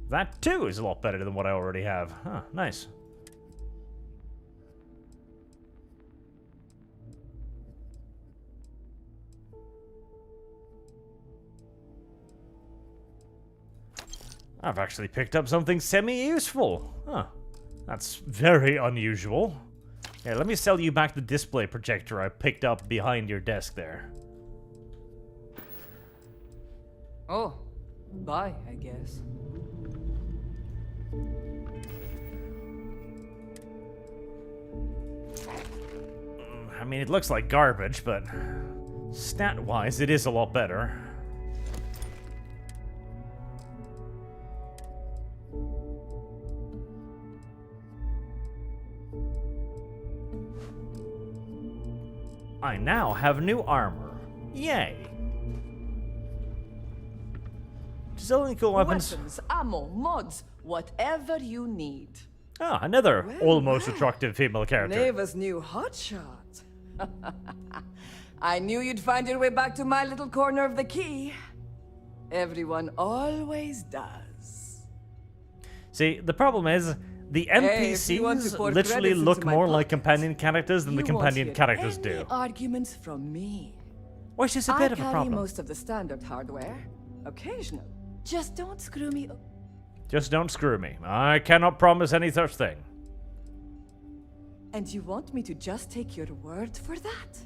That too is a lot better than what I already have. Huh, nice. I've actually picked up something semi-useful. Huh. That's very unusual. Yeah, let me sell you back the display projector I picked up behind your desk there. Oh, bye, I guess. I mean, it looks like garbage, but stat-wise, it is a lot better. I now have new armor. Yay! Selling cool weapons. Weapons, ammo, mods, whatever you need. Ah, another Well, almost attractive female character. Neva's new hotshot. I knew you'd find your way back to my little corner of the key. Everyone always does. See, the problem is, the NPCs literally look more like companion characters than the companion characters do. Arguments from me. Which is a bit of a I carry problem. most of the standard hardware. Occasional. Just don't screw me up. Just don't screw me. I cannot promise any such thing. And you want me to just take your word for that?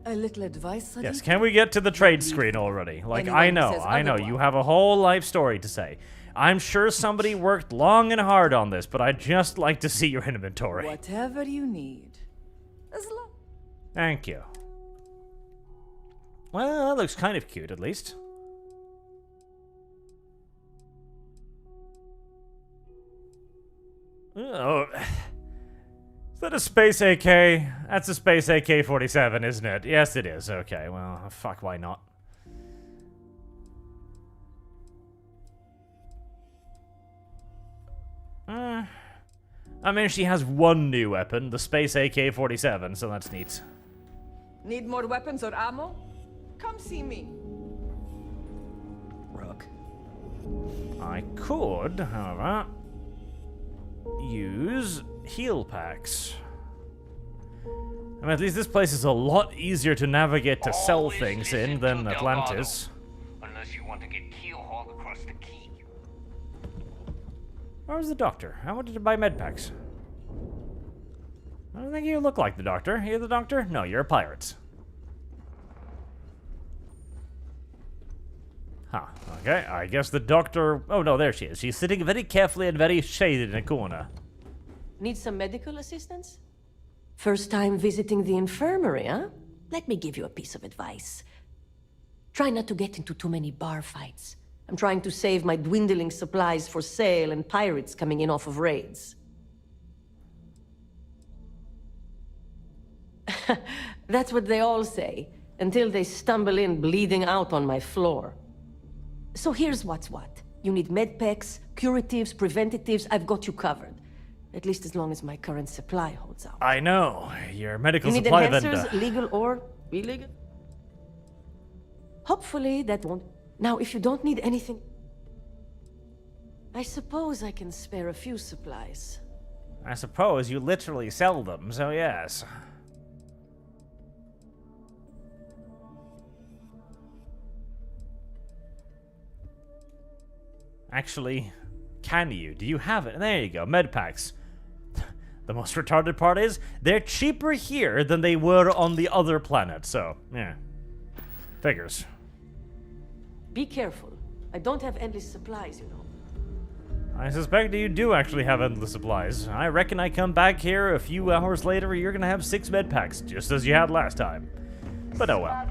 A little advice, Sadiq? Yes, can we get to the trade screen already? Like, I know, you have a whole life story to say. I'm sure somebody worked long and hard on this, but I'd just like to see your inventory. Whatever you need. Thank you. Well, that looks kind of cute, at least. Oh, is that a space AK? That's a space AK-47, isn't it? Yes, it is. Okay, well, fuck, why not? I mean, she has one new weapon, the space AK-47, so that's neat. Need more weapons or ammo? Come see me. Rook. I could, however, use heal packs. I mean, at least this place is a lot easier to navigate to sell things in than Atlantis. Unless you want to get keel-hauled across the key. Where's the doctor? I wanted to buy med packs. I don't think you look like the doctor. You're the doctor? No, you're a pirate. Huh. Okay, I guess the doctor... Oh, no, there she is. She's sitting very carefully and very shaded in a corner. Need some medical assistance? First time visiting the infirmary, huh? Let me give you a piece of advice. Try not to get into too many bar fights. I'm trying to save my dwindling supplies for sale and pirates coming in off of raids. That's what they all say, until they stumble in bleeding out on my floor. So here's what's what. You need medpacks, curatives, preventatives, I've got you covered. At least as long as my current supply holds out. I know. Your medical you need supply enhancers, vendor. legal or illegal? Hopefully that won't... Now, if you don't need anything... I suppose I can spare a few supplies. I suppose you literally sell them, so yes. Actually, can you? Do you have it? There you go, med packs. The most retarded part is, they're cheaper here than they were on the other planet, so, yeah. Figures. Be careful. I don't have endless supplies, you know. I suspect you do actually have endless supplies. I reckon I come back here a few hours later, you're gonna have 6 med packs, just as you had last time. But oh well.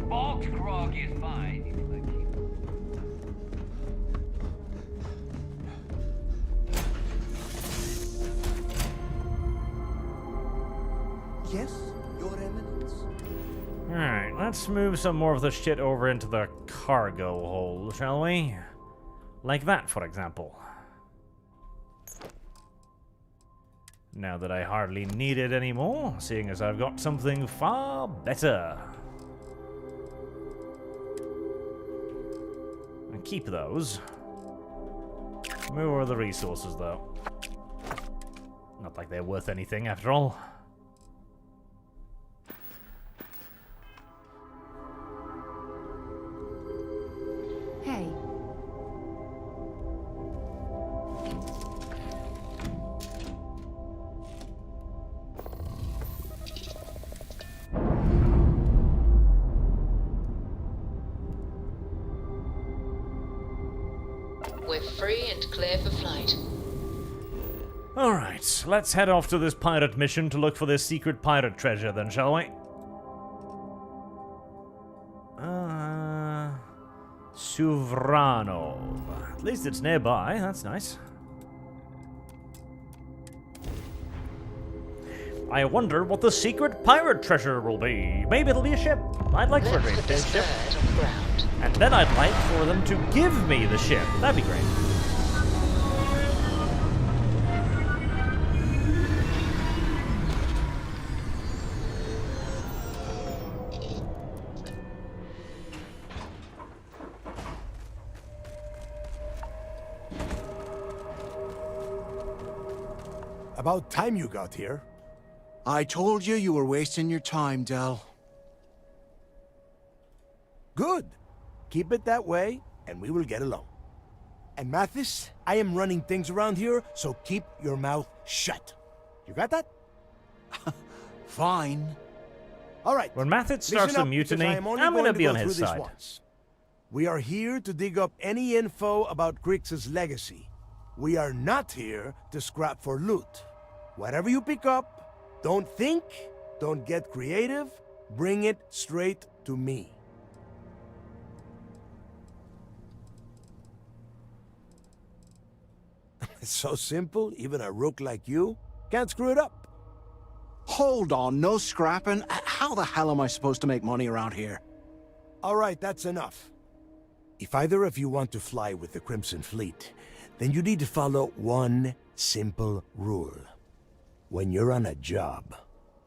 Bulk grog is fine. Yes, Your Eminence. Alright, let's move some more of the shit over into the cargo hold, shall we? Like that, for example. Now that I hardly need it anymore, seeing as I've got something far better. And keep those. Move over the resources, though. Not like they're worth anything, after all. Hey. We're free and clear for flight. Alright, let's head off to this pirate mission to look for this secret pirate treasure then, shall we? Suvarov. At least it's nearby, that's nice. I wonder what the secret pirate treasure will be. Maybe it'll be a ship. I'd like for it to be a ship. And then I'd like for them to give me the ship. That'd be great. About time you got here. I told you you were wasting your time, Del. Good. Keep it that way, and we will get along. And Mathis, I am running things around here, so keep your mouth shut. You got that? Fine. All right. When Mathis starts a mutiny, I'm going to be on his side. We are here to dig up any info about Grix's legacy. We are not here to scrap for loot. Whatever you pick up, don't think, don't get creative, bring it straight to me. It's so simple, even a rook like you can't screw it up. Hold on, no scrapping. How the hell am I supposed to make money around here? All right, that's enough. If either of you want to fly with the Crimson Fleet, then you need to follow one simple rule. When you're on a job,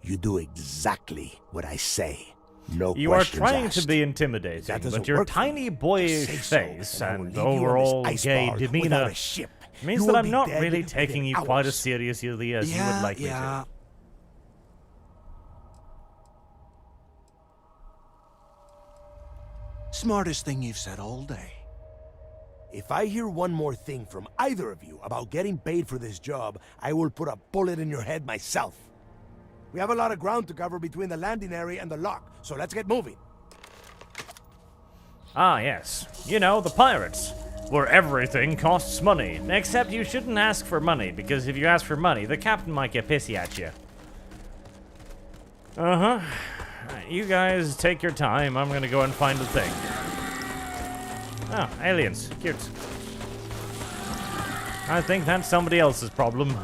you do exactly what I say. No you are questions trying asked. to be intimidating, but your tiny boyish face and overall gay demeanor means that I'm not really taking you quite as seriously as you would like me to. Smartest thing you've said all day. If I hear one more thing from either of you about getting paid for this job, I will put a bullet in your head myself. We have a lot of ground to cover between the landing area and the lock, so let's get moving. Ah, yes. You know, the pirates, where everything costs money. Except you shouldn't ask for money, because if you ask for money, the captain might get pissy at you. Uh-huh. You guys take your time. I'm gonna go and find the thing. Oh, aliens. Cute. I think that's somebody else's problem.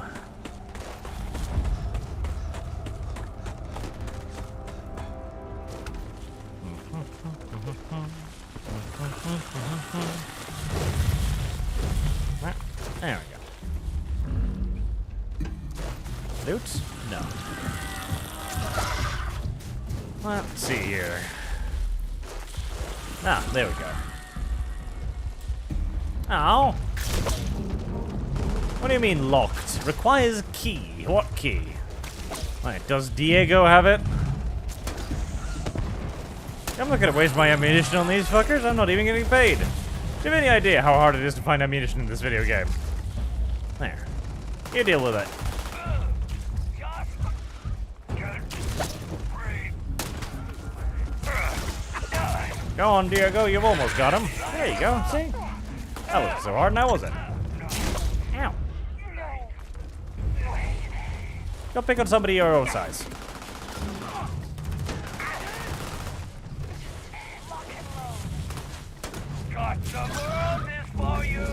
There we go. Loot? No. Let's see here. Ah, there we go. Oh. What do you mean locked? Requires key. What key? Wait, does Diego have it? I'm not gonna waste my ammunition on these fuckers. I'm not even getting paid. Do you have any idea how hard it is to find ammunition in this video game? There. You deal with it. Go on, Diego. You've almost got him. There you go. See? That wasn't so hard now, was it? Ow. Go pick on somebody your own size. Got some roses for you!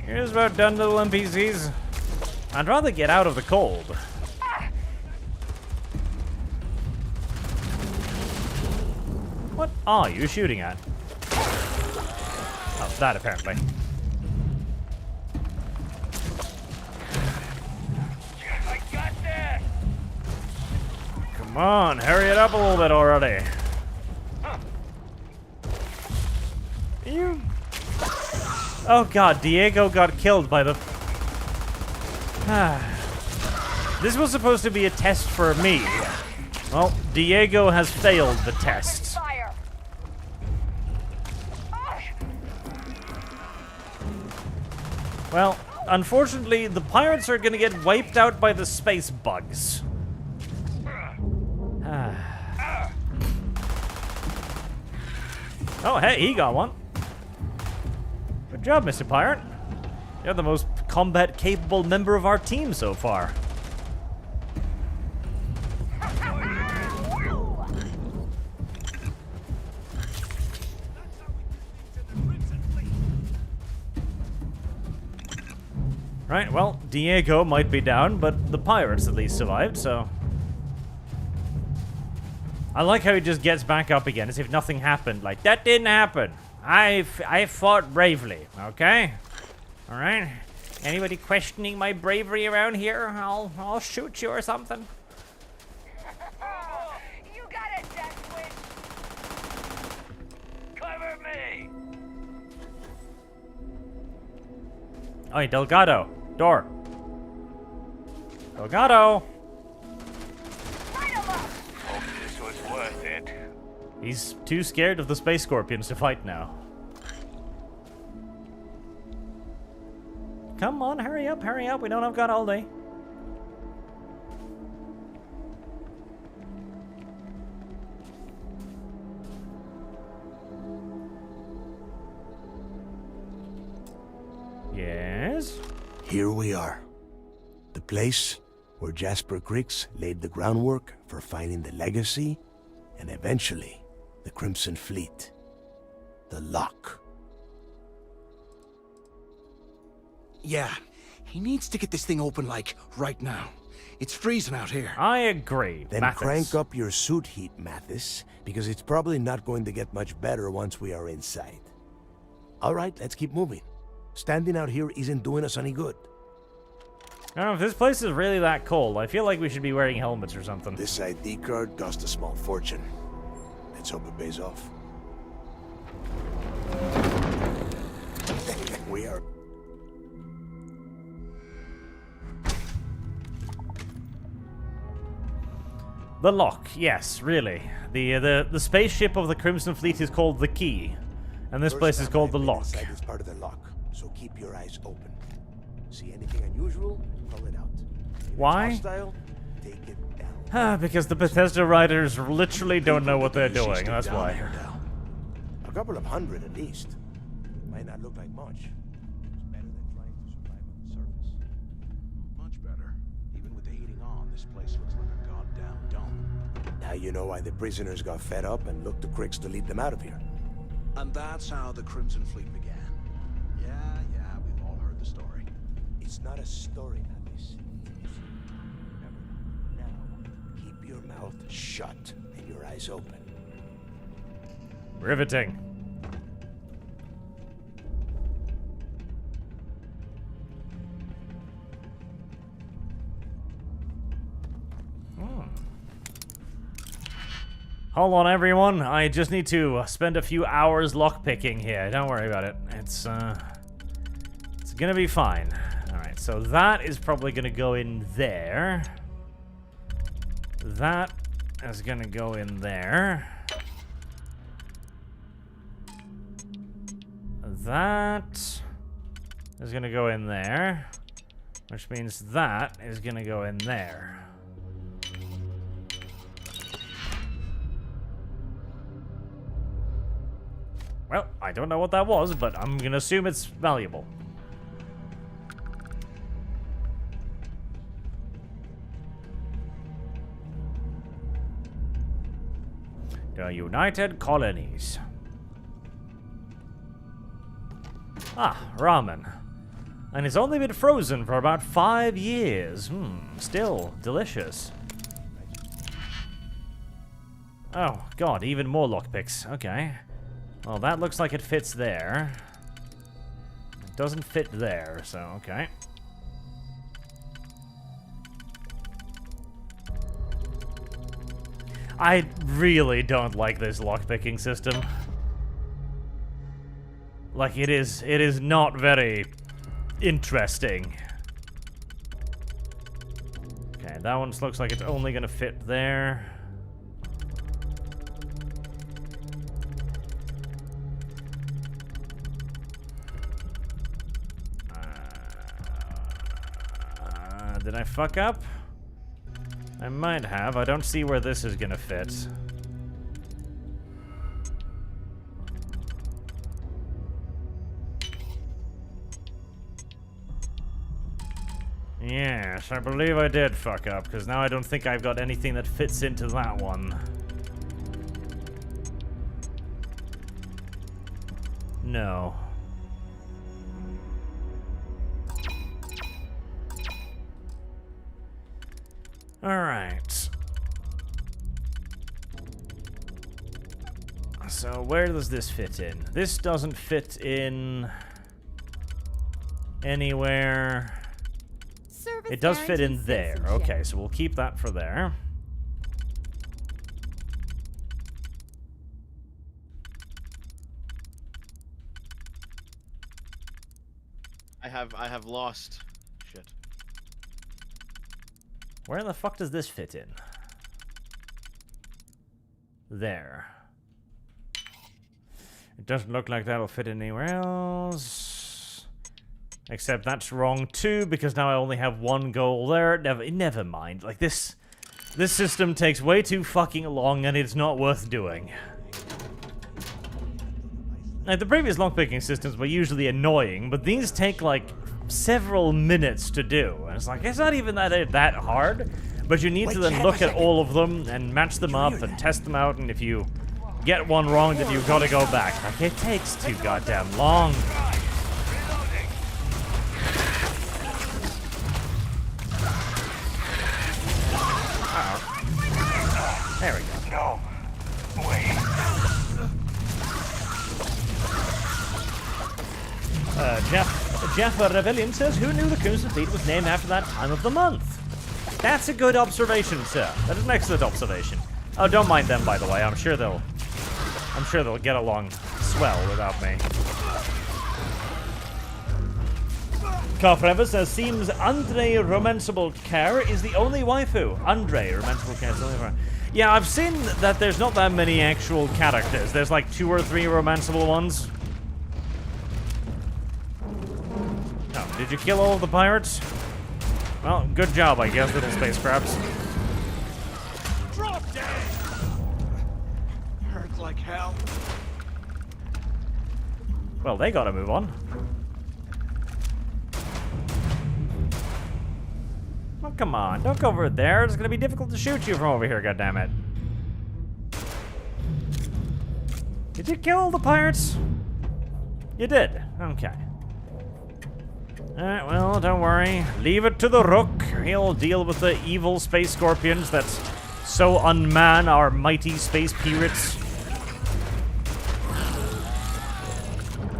You're just about done, little NPCs. I'd rather get out of the cold. What are you shooting at? Oh, that apparently. I got this! Come on, hurry it up a little bit already. You... Oh god, Diego got killed by the... This was supposed to be a test for me. Well, Diego has failed the test. Well, unfortunately, the pirates are gonna get wiped out by the space bugs. Oh, hey, he got one. Good job, Mr. Pirate. You're the most combat-capable member of our team so far. Right, well, Diego might be down, but the pirates at least survived, so... I like how he just gets back up again as if nothing happened. Like, that didn't happen. I fought bravely, okay? Alright? Anybody questioning my bravery around here? I'll shoot you or something. You got a death wish! Cover me! Oi, Delgado. Door. Delgado! Hope this was worth it. He's too scared of the space scorpions to fight now. Come on, hurry up, hurry up. We don't have got all day. Yes? Here we are. The place where Jasper Creeks laid the groundwork for finding the legacy and eventually the Crimson Fleet. The lock. Yeah, he needs to get this thing open, like, right now. It's freezing out here. I agree, Then Mathis. crank up your suit heat, Mathis, because it's probably not going to get much better once we are inside. All right, let's keep moving. Standing out here isn't doing us any good. I don't know, if this place is really that cold, I feel like we should be wearing helmets or something. This ID card cost a small fortune. Let's hope it pays off. We are... The lock, yes, really. The spaceship of the Crimson Fleet is called the Key, and this place is called the Lock. Inside is part of the lock, so keep your eyes open. See anything unusual? Call it out. If Why? it's hostile, take it down. Because the Bethesda writers literally don't know what they're doing, that's why. A couple of hundred at least. Might not look like much. It's better than trying to survive on the surface. Much better. Even with the heating on, this place looks like a goddamn dump. Now you know why the prisoners got fed up and looked to Cricks to lead them out of here. And that's how the Crimson Fleet began. Yeah, we've all heard the story. It's not a story, Mathis. Remember, now keep your mouth shut and your eyes open. Riveting. Hold on, everyone. I just need to spend a few hours lockpicking here. Don't worry about it. It's gonna be fine. All right, so that is probably gonna go in there. That is gonna go in there. That is gonna go in there, which means that is gonna go in there. Well, I don't know what that was, but I'm gonna assume it's valuable. The United Colonies. Ah, ramen. And it's only been frozen for about 5 years. Still delicious. Oh, God, even more lockpicks. Okay. Well, that looks like it fits there. It doesn't fit there, so okay. I really don't like this lockpicking system. Like, it is not very interesting. Okay, that one looks like it's only gonna fit there. Did I fuck up? I might have. I don't see where this is gonna fit. Yes, I believe I did fuck up, because now I don't think I've got anything that fits into that one. No. Alright. So where does this fit in? This doesn't fit in anywhere. It does fit in there. Okay, so we'll keep that for there. I have lost. Shit. Where the fuck does this fit in? There. It doesn't look like that'll fit anywhere else. Except that's wrong too, because now I only have one goal there. Never mind. Like, this system takes way too fucking long, and it's not worth doing. Like, the previous lockpicking systems were usually annoying, but these take, like, several minutes to do. And it's like, it's not even that hard, but you need to then look at all of them and match them up and test them out, and if you get one wrong, then you've got to go back. Like, it takes too goddamn long. There we go. No. Wait. Jeff Rebellion says, who knew the Crimson Fleet was named after that time of the month? That's a good observation, sir. That is an excellent observation. Oh, don't mind them, by the way. I'm sure they'll get along swell without me. Car Forever says, seems Andre Romanceable Care is the only waifu. Andre Romanceable Care is the only waifu. Yeah, I've seen that there's not that many actual characters. There's like 2 or 3 romanceable ones. Oh, did you kill all of the pirates? Well, good job, I guess, little space crabs. Drop dead! Hurts like hell. Well, they gotta move on. Oh, come on, don't go over there. It's gonna be difficult to shoot you from over here, goddammit. Did you kill all the pirates? You did. Okay. Alright, well, don't worry. Leave it to the Rook. He'll deal with the evil space scorpions that so unman our mighty space pirates.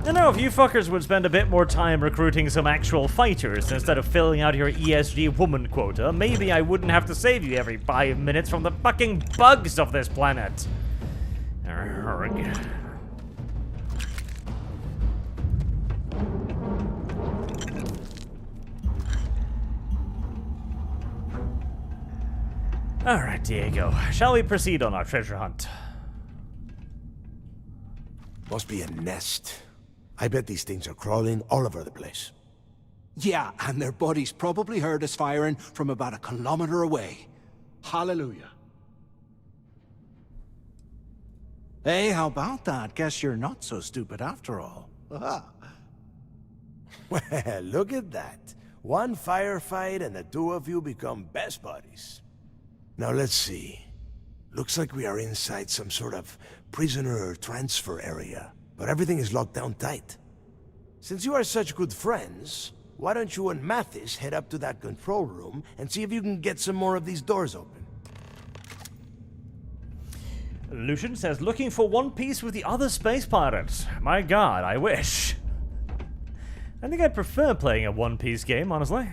You know, if you fuckers would spend a bit more time recruiting some actual fighters instead of filling out your ESG woman quota, maybe I wouldn't have to save you every 5 minutes from the fucking bugs of this planet. Alright, Diego. Shall we proceed on our treasure hunt? Must be a nest. I bet these things are crawling all over the place. Yeah, and their buddies probably heard us firing from about a kilometer away. Hallelujah. Hey, how about that? Guess you're not so stupid after all. Well, look at that. One firefight and the 2 of you become best buddies. Now let's see. Looks like we are inside some sort of prisoner transfer area, but everything is locked down tight. Since you are such good friends, why don't you and Mathis head up to that control room and see if you can get some more of these doors open? Lucian says, looking for One Piece with the other space pirates. My god, I wish. I think I'd prefer playing a One Piece game, honestly.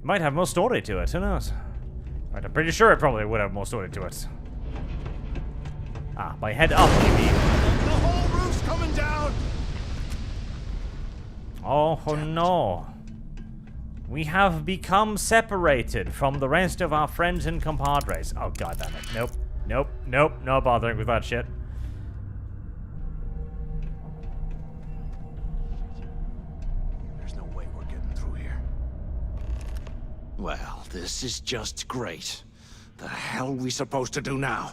Might have more story to it, who knows? Right, I'm pretty sure it probably would have more story to it. Ah, by head up, you mean. The whole roof's coming down! Oh no. We have become separated from the rest of our friends and compadres. Oh god damn it. Nope. Nope. Nope. No bothering with that shit. There's no way we're getting through here. Well, this is just great. The hell are we supposed to do now?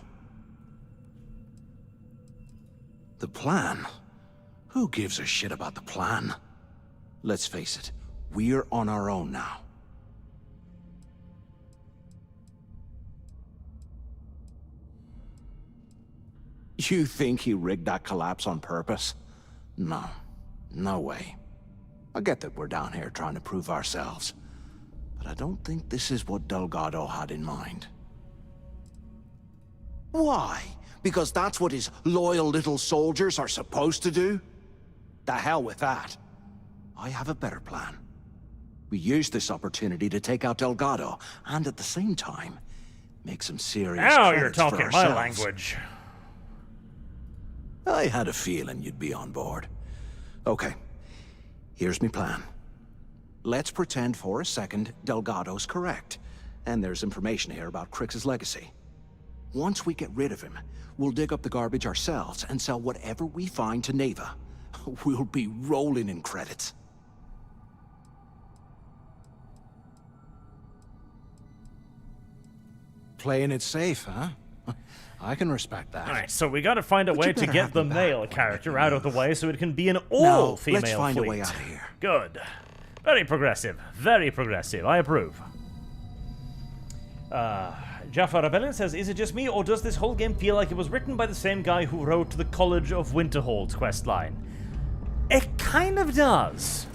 The plan? Who gives a shit about the plan? Let's face it, we're on our own now. You think he rigged that collapse on purpose? No. No way. I get that we're down here trying to prove ourselves, but I don't think this is what Delgado had in mind. Why? Because that's what his loyal little soldiers are supposed to do? The hell with that. I have a better plan. We use this opportunity to take out Delgado, and at the same time, make some serious Now you're credits for talking my ourselves. language. I had a feeling you'd be on board. Okay, here's my plan. Let's pretend for a second Delgado's correct, and there's information here about Crix's legacy. Once we get rid of him, we'll dig up the garbage ourselves and sell whatever we find to Neva. We'll be rolling in credits. Playing it safe, huh? I can respect that. Alright, so we gotta find a But way you to better get have the me back male when character out of the way so it can be an Now, all-female let's find fleet. a way out of here. Good. Very progressive. Very progressive. I approve. Jaffa Rebellion says, is it just me, or does this whole game feel like it was written by the same guy who wrote the College of Winterhold's questline? It kind of does.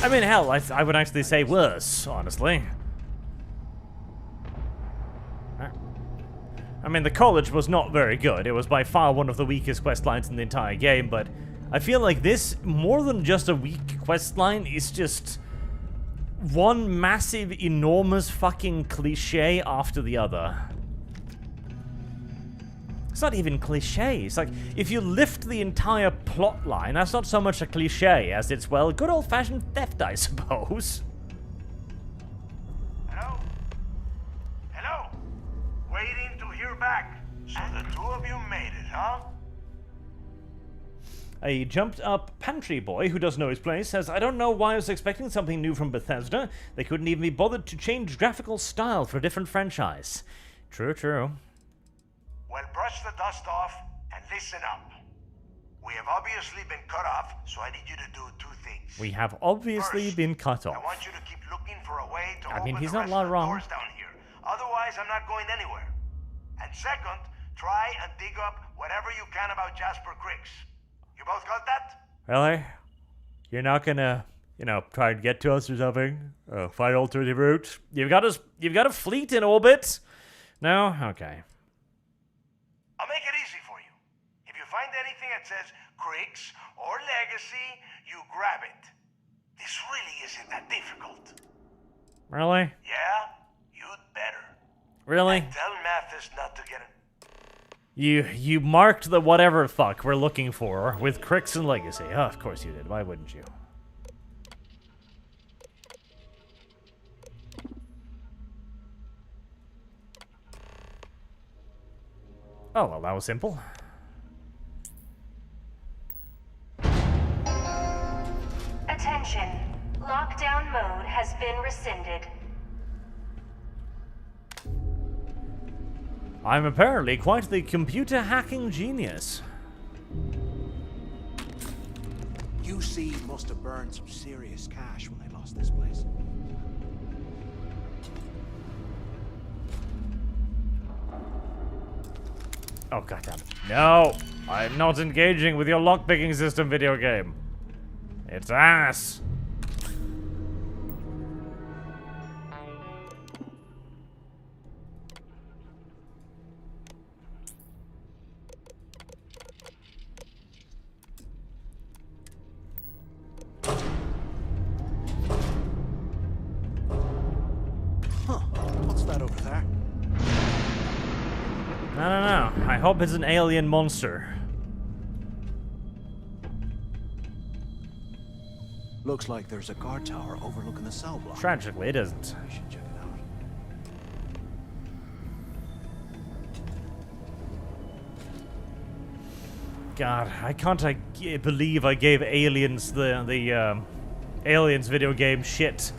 I mean, hell, I would actually say worse, honestly. I mean, the college was not very good. It was by far one of the weakest questlines in the entire game, but I feel like this, more than just a weak questline, is just one massive, enormous fucking cliche after the other. It's not even cliche. It's like, if you lift the entire plot line, that's not so much a cliche as it's, well, good old-fashioned theft, I suppose. Hello? Hello? Waiting to hear back. So the two of you made it, huh? A jumped-up pantry boy who doesn't know his place says, I don't know why I was expecting something new from Bethesda. They couldn't even be bothered to change graphical style for a different franchise. True, true. Well, brush the dust off and listen up. We have obviously been cut off, so I need you to do two things. We have obviously been cut I off. want you to keep looking for a way to I mean, open he's the not rest of the wrong. doors down here. Otherwise, I'm not going anywhere. And second, try and dig up whatever you can about Jasper Crix. You both got that? Really? You're not gonna, try and get to us or something? Find alternative routes? You've got a fleet in orbit? No? Okay. I'll make it easy for you. If you find anything that says Crix or Legacy, you grab it. This really isn't that difficult. Really? Yeah? You'd better. Really? And tell Mathis not to get it. You marked the whatever fuck we're looking for with Crix and Legacy. Oh, of course you did. Why wouldn't you? Oh, well, that was simple. Attention. Lockdown mode has been rescinded. I'm apparently quite the computer hacking genius. UC must have burned some serious cash when they lost this place. Oh, goddammit. No! I'm not engaging with your lockpicking system video game. It's ass. there? I don't know. I hope it's an alien monster. Looks like there's a guard tower overlooking the cell block. Tragically, it isn't. We should check it out. God, I can't believe I gave Aliens the Aliens video game shit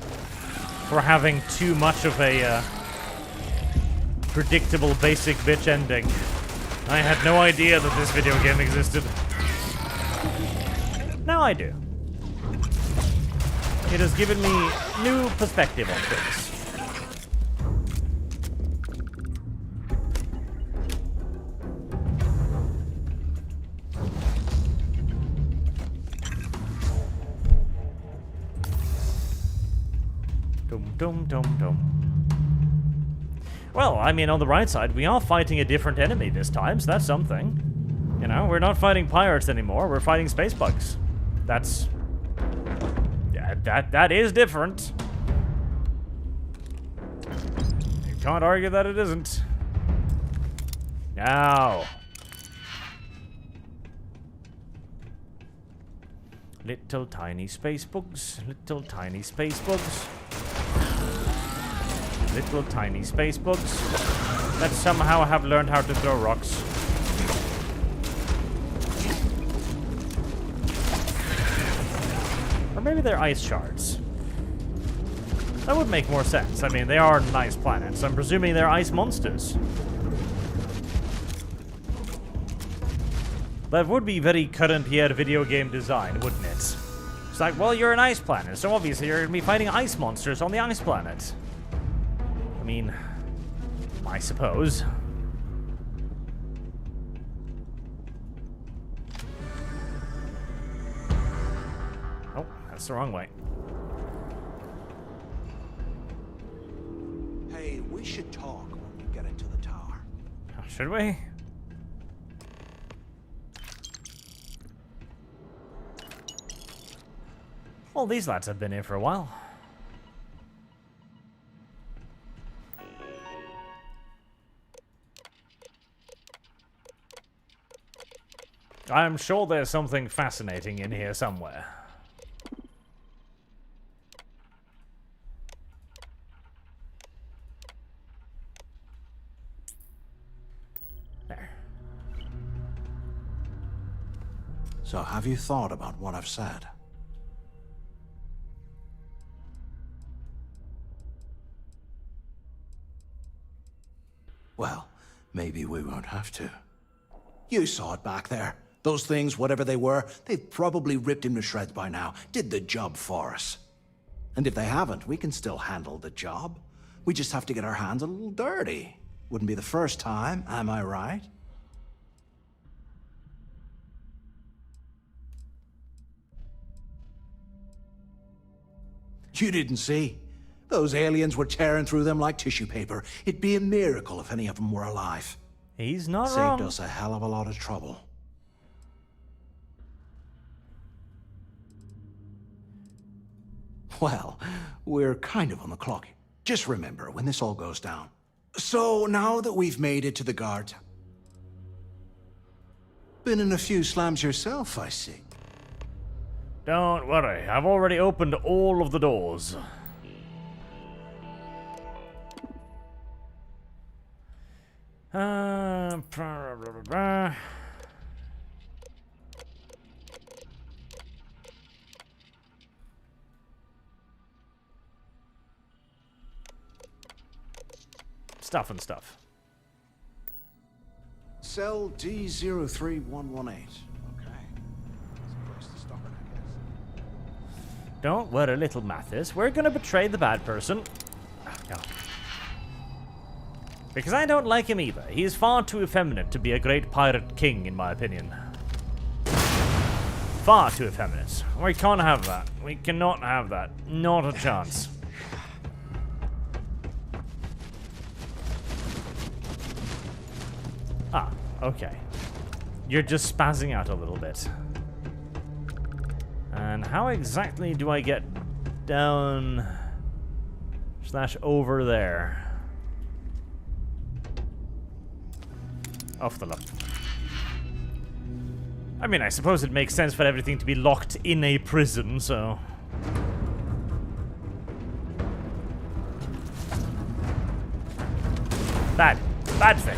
for having too much of a predictable basic bitch ending. I had no idea that this video game existed. Now I do. It has given me new perspective on things. Dum dum dum dum. Well, I mean, on the right side, we are fighting a different enemy this time, so that's something. You know, we're not fighting pirates anymore, we're fighting space bugs. That's... That is different. You can't argue that it isn't. Now. Little tiny space bugs, little tiny space bugs. Little tiny space bugs that somehow have learned how to throw rocks. Or maybe they're ice shards. That would make more sense. I mean, they are nice planets. I'm presuming they're ice monsters. That would be very current year video game design, wouldn't it? It's like, well, you're an ice planet, so obviously you're going to be fighting ice monsters on the ice planet. I mean, I suppose. Oh, that's the wrong way. Hey, we should talk when we get into the tower. Should we? Well, these lads have been here for a while. I'm sure there's something fascinating in here somewhere. There. So, have you thought about what I've said? Well, maybe we won't have to. You saw it back there. Those things, whatever they were, they've probably ripped him to shreds by now. Did the job for us. And if they haven't, we can still handle the job. We just have to get our hands a little dirty. Wouldn't be the first time, am I right? You didn't see. Those aliens were tearing through them like tissue paper. It'd be a miracle if any of them were alive. He's not wrong. Saved us a hell of a lot of trouble. Well, we're kind of on the clock. Just remember when this all goes down. So now that we've made it to the guard... Been in a few slams yourself, I see. Don't worry, I've already opened all of the doors. Stuff and stuff. Cell D03118. Okay. That's a place to start, I guess. Don't worry, little Mathis. We're gonna betray the bad person. Oh, no. Because I don't like him either. He is far too effeminate to be a great pirate king, in my opinion. Far too effeminate. We can't have that. We cannot have that. Not a chance. Ah, okay. You're just spazzing out a little bit. And how exactly do I get down / over there? Off the left. I mean, I suppose it makes sense for everything to be locked in a prison, so... Bad. Bad thing.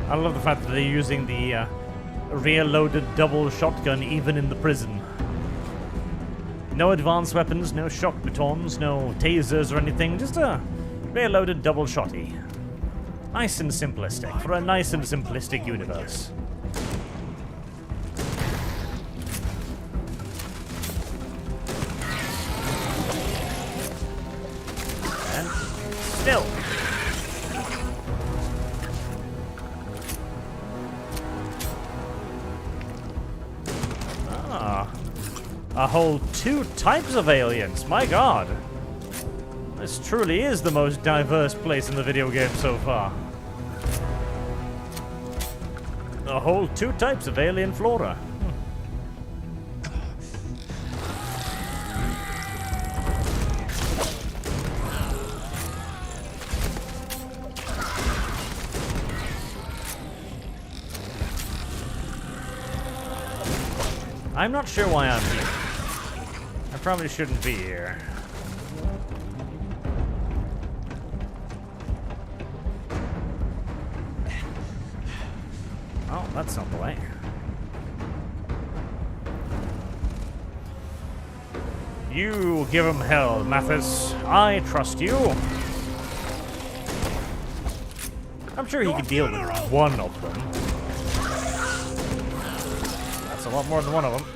I love the fact that they're using the rear-loaded double shotgun even in the prison. No advanced weapons, no shock batons, no tasers or anything, just a rear-loaded double shotty. Nice and simplistic, for a nice and simplistic universe. And still. A whole 2 types of aliens, my god. This truly is the most diverse place in the video game so far. A whole 2 types of alien flora. I'm not sure why I'm here. I probably shouldn't be here. Oh, that's not the way. You give him hell, Mathis. I trust you. I'm sure he could deal with one of them. That's a lot more than one of them.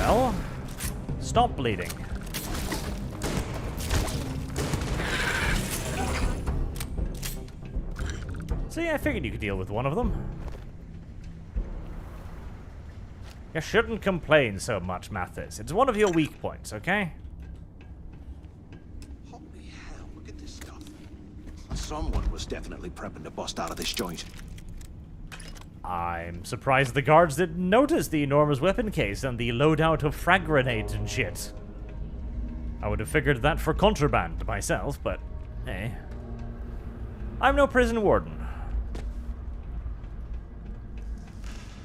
Well, stop bleeding. See, I figured you could deal with one of them. You shouldn't complain so much, Mathis. It's one of your weak points, okay? Holy hell, look at this stuff. Someone was definitely prepping to bust out of this joint. I'm surprised the guards didn't notice the enormous weapon case and the loadout of frag grenades and shit. I would have figured that for contraband myself, but hey. I'm no prison warden.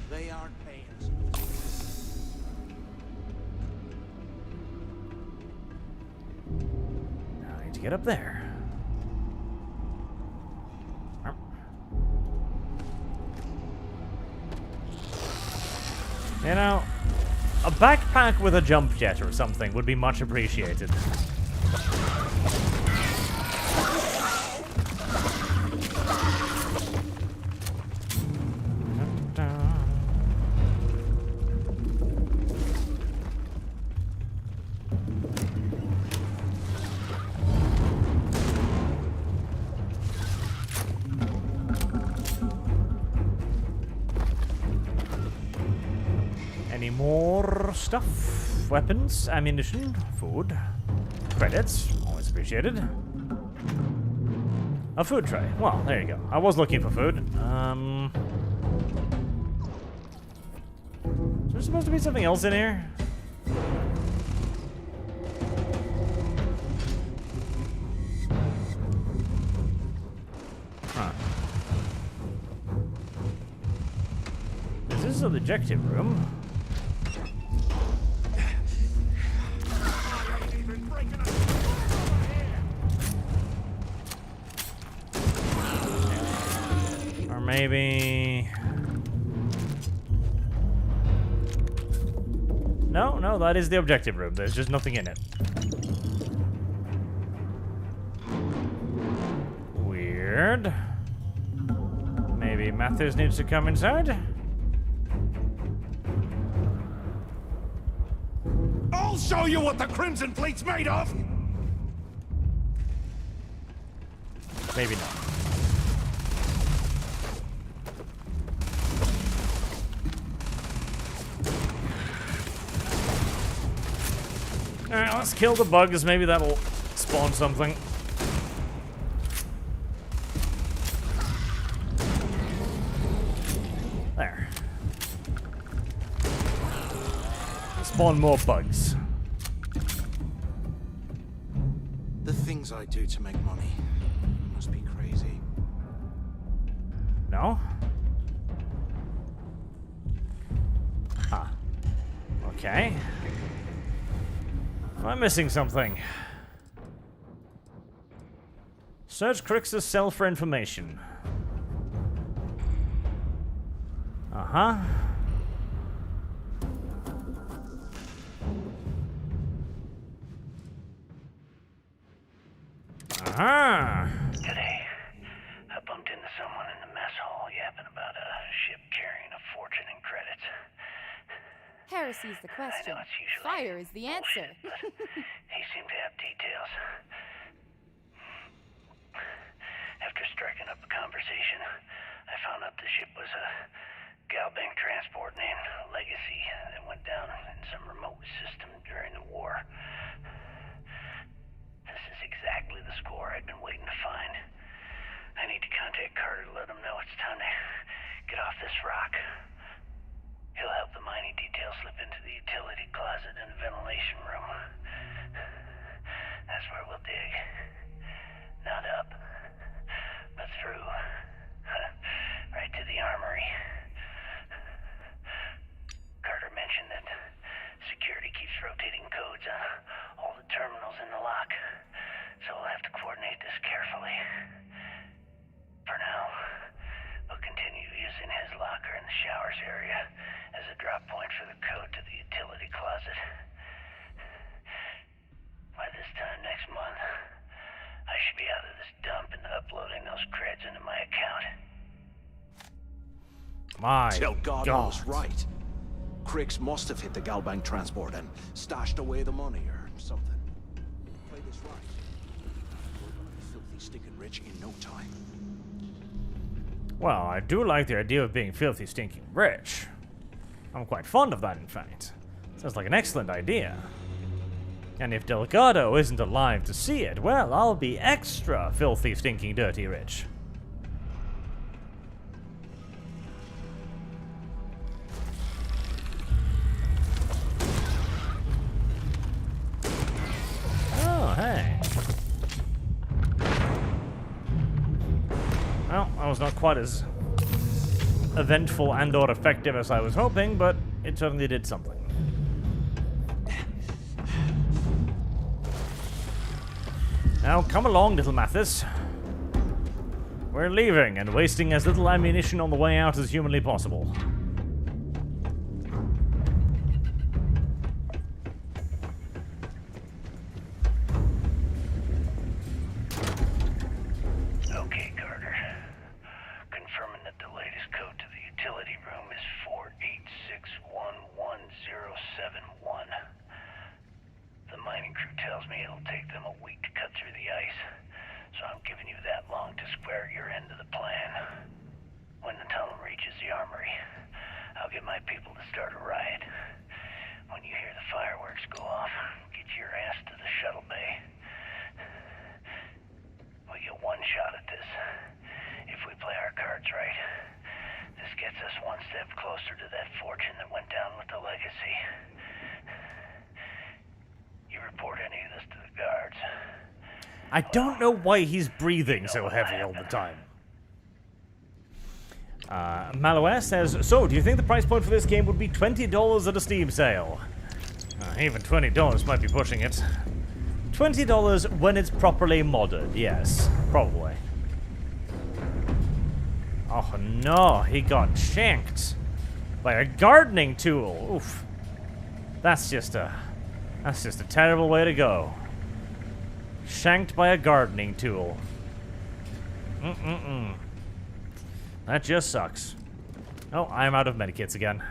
They aren't paying Now I need to get up there. You know, a backpack with a jump jet or something would be much appreciated. More stuff, weapons, ammunition, food, credits, always appreciated. A food tray. Well, there you go. I was looking for food. Is there supposed to be something else in here? Huh. Is this an objective room? Maybe... No, that is the objective room. There's just nothing in it. Weird. Maybe Mathis needs to come inside? I'll show you what the Crimson Fleet's made of! Maybe not. Alright, let's kill the bugs. Maybe that'll spawn something. There. spawn more bugs. The things I do to make money must be crazy. No? Huh. Okay. Am I missing something? Search Crix's cell for information. Uh-huh. Uh-huh. Today, I bumped into someone in the mess hall yapping about a ship carrying a fortune in credits. Heresy's the question. Fire is the answer. He seemed to have details. After striking up a conversation, I found out the ship was a Galbank transport named Legacy that went down in some remote system during the war. This is exactly the score I'd been waiting to find. I need to contact Carter to let him know it's time to get off this rock. He'll help the mining detail slip into the utility closet in the ventilation room. That's where we'll dig. Not up, but through. Right to the armory. Carter mentioned that security keeps rotating codes on all the terminals in the lock, so we'll have to coordinate this carefully. For now, we'll continue using his locker in the showers area as a drop point for the code to the utility closet. By this time next month, I should be out of this dump and uploading those creds into my account. My Delgado God. was right. Crix must have hit the Galbank transport and stashed away the money or something. Play this right. We're gonna be filthy, stinking rich in no time. Well, I do like the idea of being filthy, stinking rich. I'm quite fond of that, in fact. Sounds like an excellent idea. And if Delgado isn't alive to see it, well, I'll be extra filthy, stinking, dirty rich. Oh, hey. Well, that was not quite as eventful and or effective as I was hoping, but it certainly did something. Now, come along, little Mathis. We're leaving and wasting as little ammunition on the way out as humanly possible. Okay, Carter. Confirming that the latest code to the utility room is 486111071. The mining crew tells me it'll take them a week to cut through the ice, so I'm giving you that long to square your end of the plan. When the tunnel reaches the armory, I'll get my people to start a riot. When you hear the fireworks go off, get your ass to the shuttle bay. We get one shot at this. If we play our cards right, this gets us one step closer to that fortune that went down with the Legacy. You report any of this to the guards. I don't know why he's breathing so heavy all the time. Maloes says, so, do you think the price point for this game would be $20 at a Steam sale? Even $20 might be pushing it. $20 when it's properly modded, yes, probably. Oh no, he got shanked by a gardening tool. Oof. That's just a terrible way to go. Shanked by a gardening tool. That just sucks. Oh, I'm out of medikits again.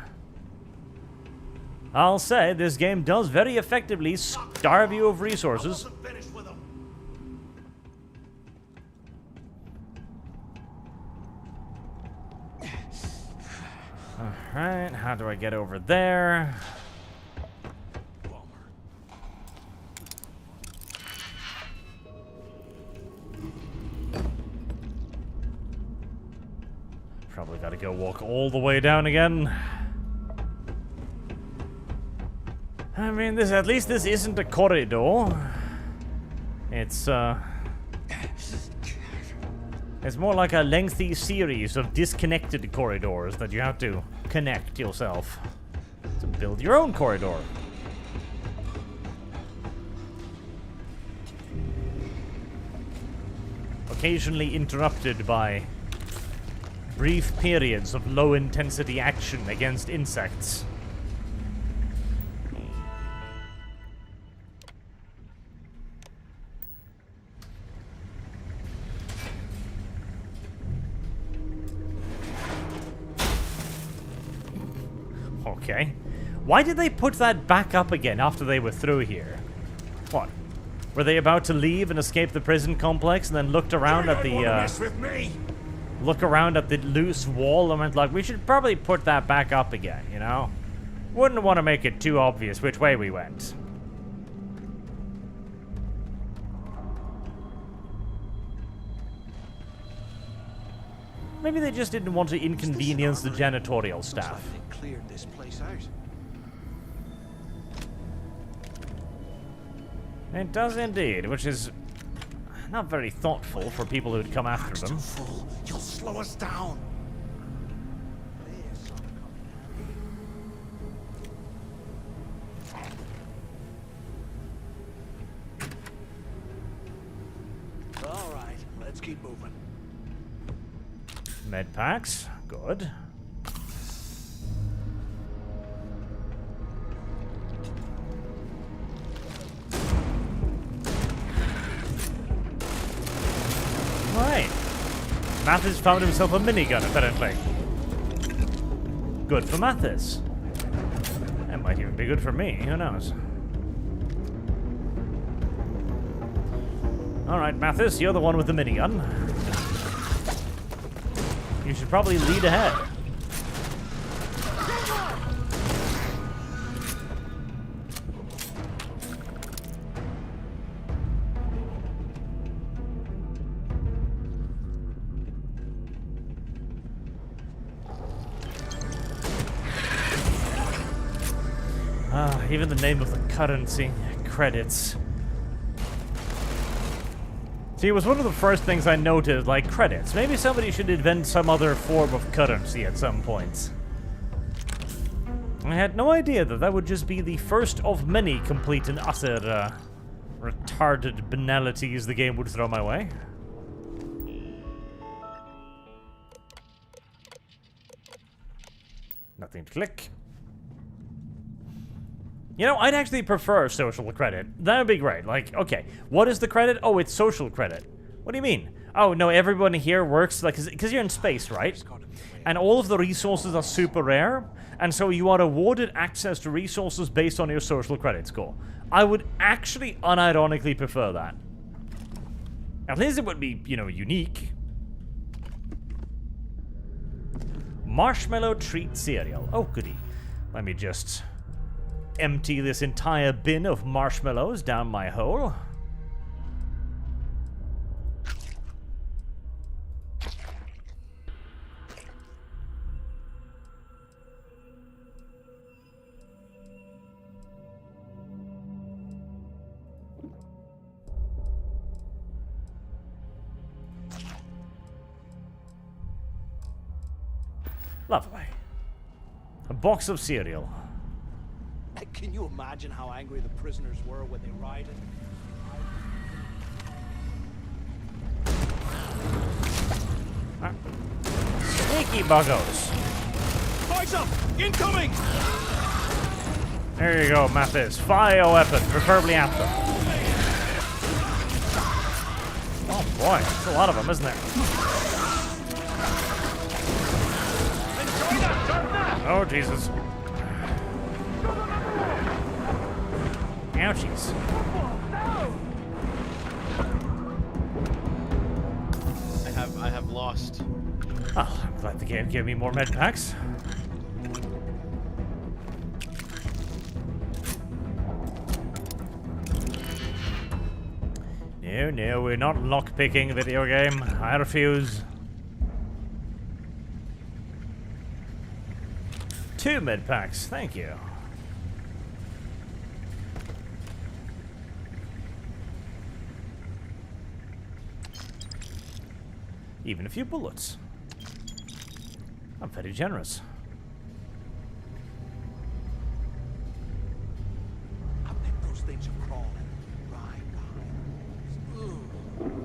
I'll say, this game does very effectively starve you of resources. Alright, how do I get over there? Probably gotta go walk all the way down again. I mean, at least this isn't a corridor. It's more like a lengthy series of disconnected corridors that you have to connect yourself to build your own corridor. Occasionally interrupted by brief periods of low-intensity action against insects. Okay. Why did they put that back up again after they were through here? What? Were they about to leave and escape the prison complex and then looked around at the, look around at the loose wall and went like, we should probably put that back up again, you know? Wouldn't want to make it too obvious which way we went. Maybe they just didn't want to inconvenience the janitorial staff. They cleared this place out. It does indeed, which is not very thoughtful for people who'd come after them. You'll slow us down. All right, let's keep moving. Med packs, good. Right. Mathis found himself a minigun, apparently. Good for Mathis. That might even be good for me, who knows? Alright, Mathis, you're the one with the minigun. You should probably lead ahead. Even the name of the currency, credits. See, it was one of the first things I noted, like credits. Maybe somebody should invent some other form of currency at some point. I had no idea that that would just be the first of many complete and utter retarded banalities the game would throw my way. Nothing to click. You know, I'd actually prefer social credit. That would be great. Like, okay, what is the credit? Oh, it's social credit. What do you mean? Oh, no, everyone here works, like, because you're in space, right? And all of the resources are super rare, and so you are awarded access to resources based on your social credit score. I would actually unironically prefer that. At least it would be, you know, unique. Marshmallow treat cereal. Oh, goody. Let me just empty this entire bin of marshmallows down my hole. Lovely. A box of cereal. Can you imagine how angry the prisoners were when they rioted? Sneaky buggos. Boys up! Incoming! There you go, Mathis. Fire a weapon, preferably at them. Oh boy, that's a lot of them, isn't there? Oh, Jesus. Ouchies. I have lost. Oh, I'm glad the game gave me more med packs. No, we're not lockpicking video game. I refuse. 2 med packs, thank you. Even a few bullets. I'm very generous. I bet those things are crawling right behind us.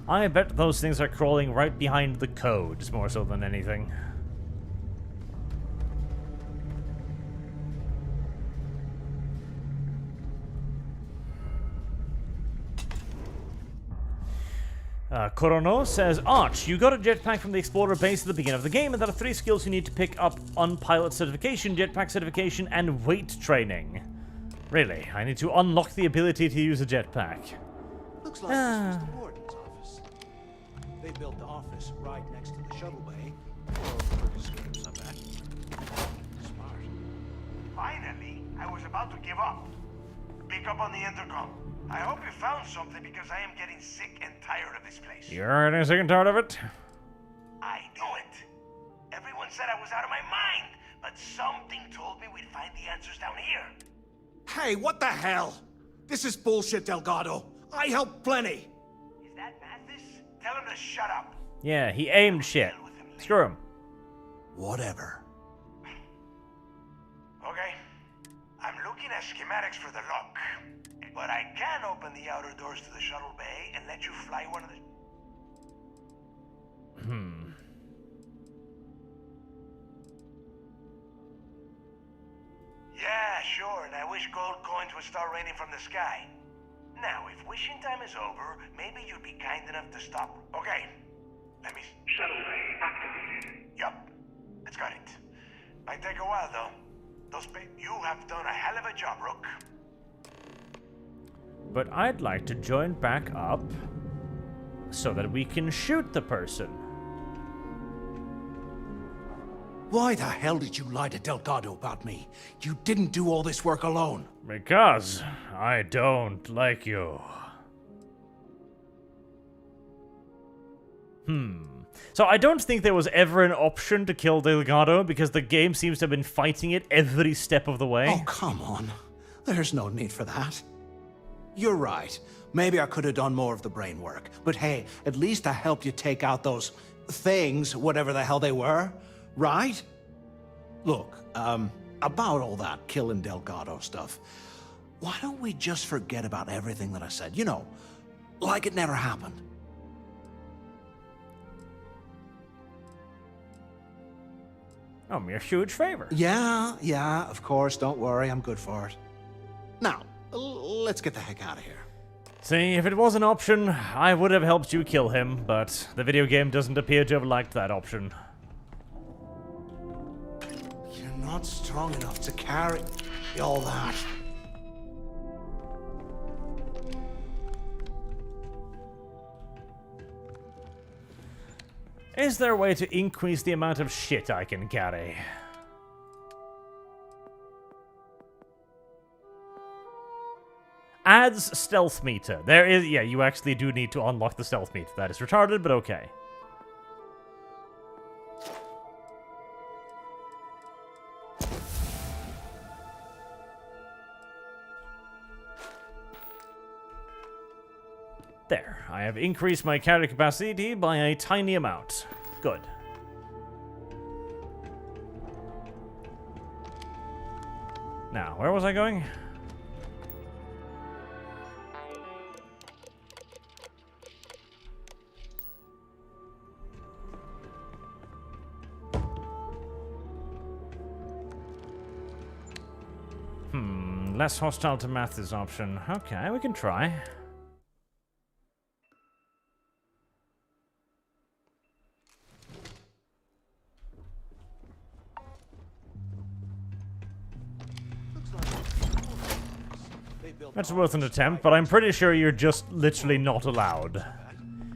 I bet those things are crawling right behind the codes, more so than anything. Korono says, Arch, you got a jetpack from the Explorer base at the beginning of the game, and there are 3 skills you need to pick up on pilot certification, jetpack certification, and weight training. Really? I need to unlock the ability to use a jetpack. Looks like this was the warden's office. They built the office right next to the shuttle bay. Smart. Finally, I was about to give up. Pick up on the intercom. I hope you found something because I am getting sick and tired of this place. You're getting sick and tired of it? I knew it. Everyone said I was out of my mind, but something told me we'd find the answers down here. Hey, what the hell? This is bullshit, Delgado. I helped plenty. Is that Mathis? Tell him to shut up. Yeah, he aimed shit. Screw him. Whatever. Okay. I'm looking at schematics for the lock. But I can open the outer doors to the shuttle bay and let you fly one of the... Yeah, sure, and I wish gold coins would start raining from the sky. Now, if wishing time is over, maybe you'd be kind enough to stop... Okay, let me... Shuttle bay activated. Yup, it's got it. Might take a while, though. You have done a hell of a job, Rook. But I'd like to join back up so that we can shoot the person. Why the hell did you lie to Delgado about me? You didn't do all this work alone. Because I don't like you. So I don't think there was ever an option to kill Delgado because the game seems to have been fighting it every step of the way. Oh, come on. There's no need for that. You're right. Maybe I could have done more of the brain work. But hey, at least I helped you take out those things, whatever the hell they were, right? Look, about all that killing Delgado stuff, why don't we just forget about everything that I said? You know, like it never happened. Oh, mere huge favor. Yeah, of course. Don't worry, I'm good for it. Now, let's get the heck out of here. See, if it was an option, I would have helped you kill him, but the video game doesn't appear to have liked that option. You're not strong enough to carry all that. Is there a way to increase the amount of shit I can carry? Adds stealth meter. There is, yeah, you actually do need to unlock the stealth meter. That is retarded, but okay. There, I have increased my carry capacity by a tiny amount. Good. Now, where was I going? Less hostile to Mathis option. Okay, we can try. That's worth an attempt, but I'm pretty sure you're just literally not allowed.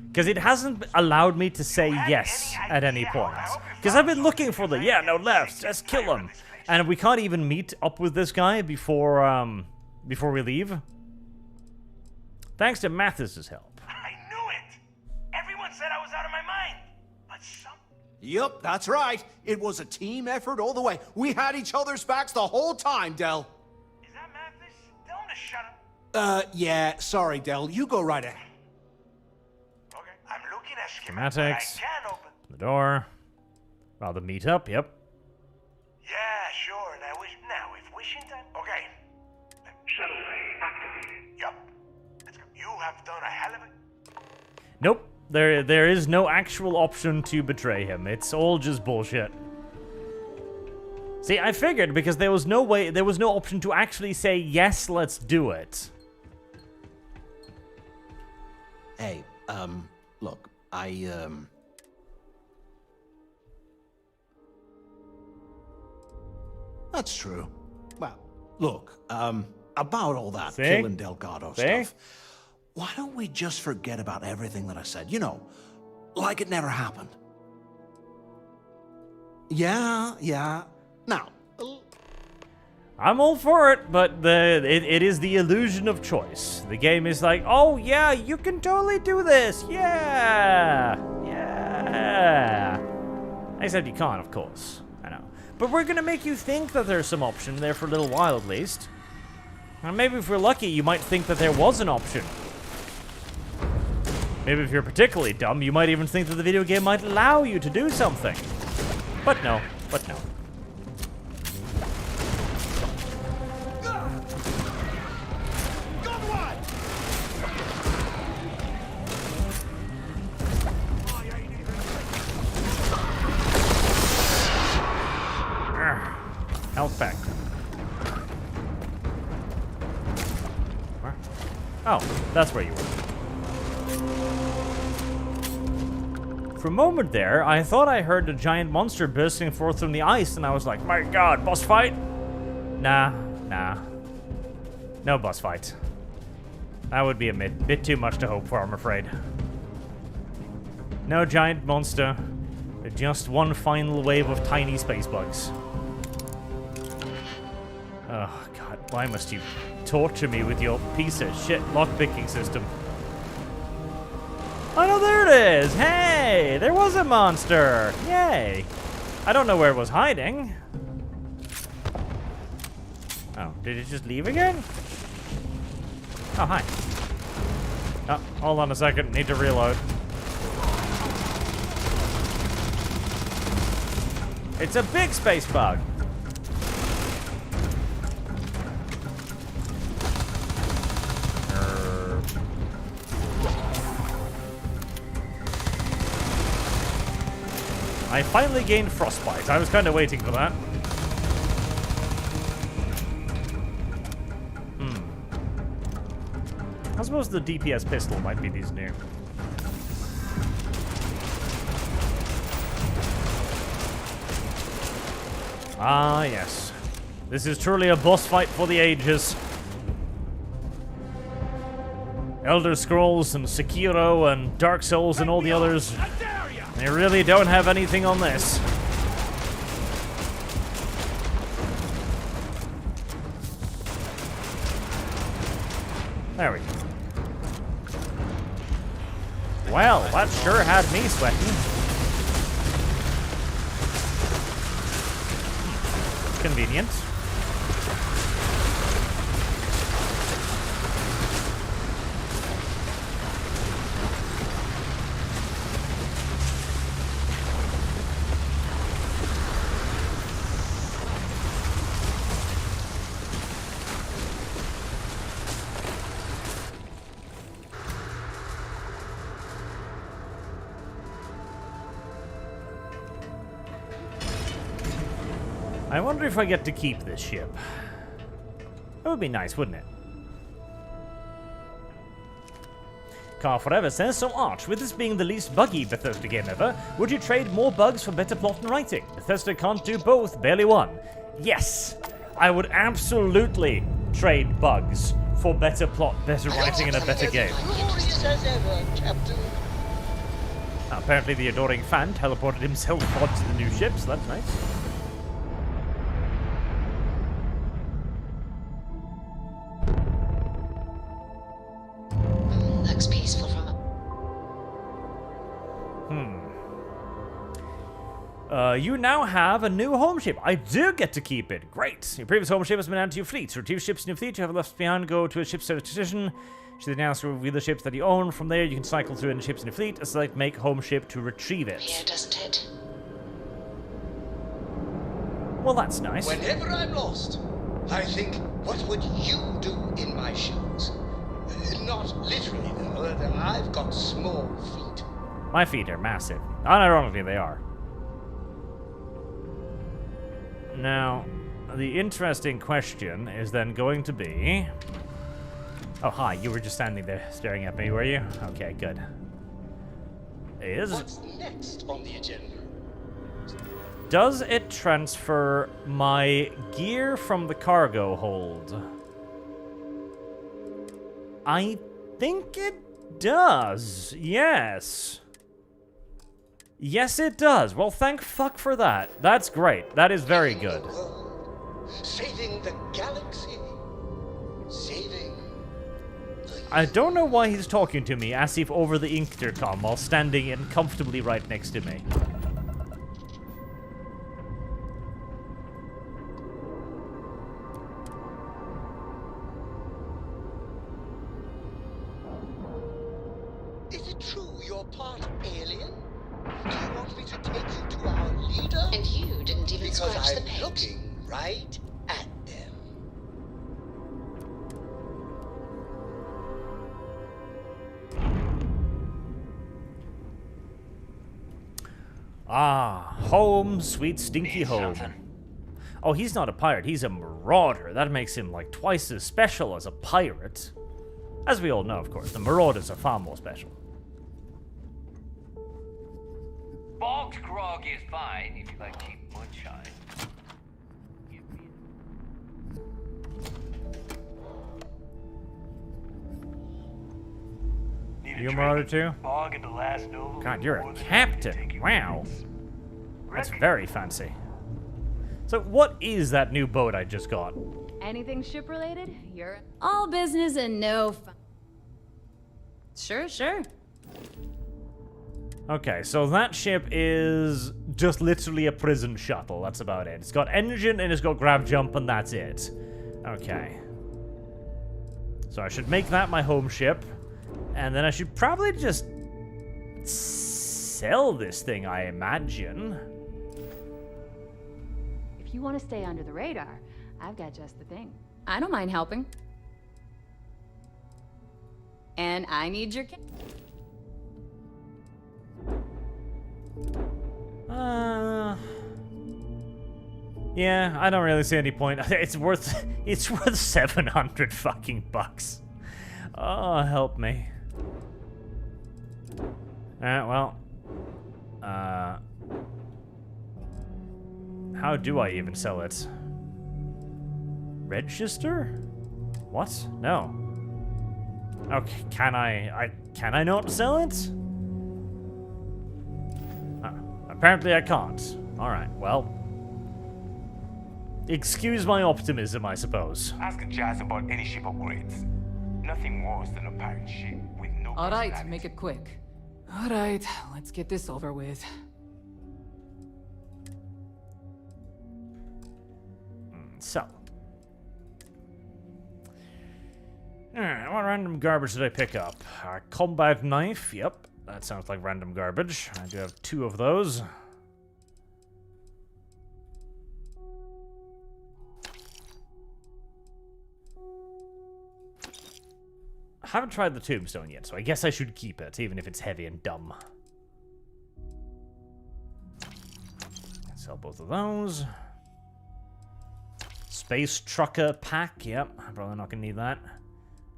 Because it hasn't allowed me to say yes at any point. Because I've been looking for the, yeah, no left, let's kill him. And we can't even meet up with this guy before we leave. Thanks to Mathis's help. I knew it! Everyone said I was out of my mind. But Yup, that's right. It was a team effort all the way. We had each other's backs the whole time, Del. Is that Mathis? Tell him to shut up. Yeah, sorry, Del. You go right ahead. Okay. Schematics. The door. Rather meet up, yep. Yeah, sure. Now, if wishing time... Okay. Shuttle bay activated. Yup. Let's go. You have done a hell of it. Nope. There is no actual option to betray him. It's all just bullshit. See, I figured because there was no option to actually say, yes, let's do it. Hey, look, That's true. Well, look, about all that killing Delgado stuff, why don't we just forget about everything that I said? You know, like it never happened. Yeah. Now... I'm all for it, but it is the illusion of choice. The game is like, oh yeah, you can totally do this. Yeah. Except you can't, of course. I know. But we're gonna make you think that there's some option there for a little while at least. And maybe if we're lucky, you might think that there was an option. Maybe if you're particularly dumb, you might even think that the video game might allow you to do something. But no. Health pack. Where? Oh, that's where you were. For a moment there, I thought I heard a giant monster bursting forth from the ice, and I was like, my god, boss fight? Nah. No boss fight. That would be a bit too much to hope for, I'm afraid. No giant monster. Just one final wave of tiny space bugs. Oh god, why must you torture me with your piece of shit lockpicking system? Oh no, there it is! Hey! There was a monster! Yay! I don't know where it was hiding. Oh, did it just leave again? Oh, hi. Oh, hold on a second, need to reload. It's a big space bug! I finally gained frostbite. I was kind of waiting for that. I suppose the DPS pistol might be these new. Ah, yes. This is truly a boss fight for the ages. Elder Scrolls and Sekiro and Dark Souls and all the others. They really don't have anything on this. There we go. Well, that sure had me sweating. Convenient. I wonder if I get to keep this ship. That would be nice, wouldn't it? Car Forever says, so Arch, with this being the least buggy Bethesda game ever, would you trade more bugs for better plot and writing? Bethesda can't do both, barely one. Yes! I would absolutely trade bugs for better plot, better writing, and a better game. Apparently the adoring fan teleported himself onto the new ship, so that's nice. Looks peaceful from You now have a new home ship. I do get to keep it. Great. Your previous home ship has been added to your fleet. To retrieve ships in your fleet you have left behind, go to a ship station. Should they announce reveal the ships that you own. From there, you can cycle through any ships in your fleet and select make home ship to retrieve it. Here, doesn't it? Well, that's nice. Whenever I'm lost, I think, what would you do in my shoes? Not literally, though. I've got small feet. My feet are massive. Unironically, they are. Now, the interesting question is then going to be... Oh, hi, you were just standing there staring at me, were you? Okay, good. What's next on the agenda? Does it transfer my gear from the cargo hold? I think it does. Yes. Yes, it does. Well, thank fuck for that. That's great. That is very good. Saving the galaxy. Saving. I don't know why he's talking to me as if over the intercom while standing in comfortably right next to me. Is it true you're part alien? Do you want me to take you to our leader? And you didn't even because scratch I'm the paint. looking right at them. Ah, home, sweet stinky home. Oh, he's not a pirate, he's a marauder. That makes him like twice as special as a pirate. As we all know, of course, the marauders are far more special. Bog's grog is fine if you like cheap moonshine. You a marauder too? Bog at the last novel. God, you're a captain. Wow. That's very fancy. So what is that new boat I just got? Anything ship related? You're all business and no fun. Sure. Okay, so that ship is just literally a prison shuttle. That's about it. It's got engine and it's got grab jump and that's it. Okay. So I should make that my home ship. And then I should probably just sell this thing, I imagine. If you want to stay under the radar, I've got just the thing. I don't mind helping. And I need your Yeah, I don't really see any point. It's worth 700 fucking bucks. Oh, help me. Well. How do I even sell it? Register? What? No. Okay, can I not sell it? Apparently I can't. Alright, well. Excuse my optimism, I suppose. Ask Jazz about any ship upgrades. Nothing worse than a pirate ship with no Alright, personality. make it quick. Alright, let's get this over with. So. Alright, what random garbage did I pick up? A combat knife, yep. That sounds like random garbage. I do have 2 of those. I haven't tried the tombstone yet, so I guess I should keep it, even if it's heavy and dumb. Sell both of those. Space trucker pack, yep, I'm probably not gonna need that.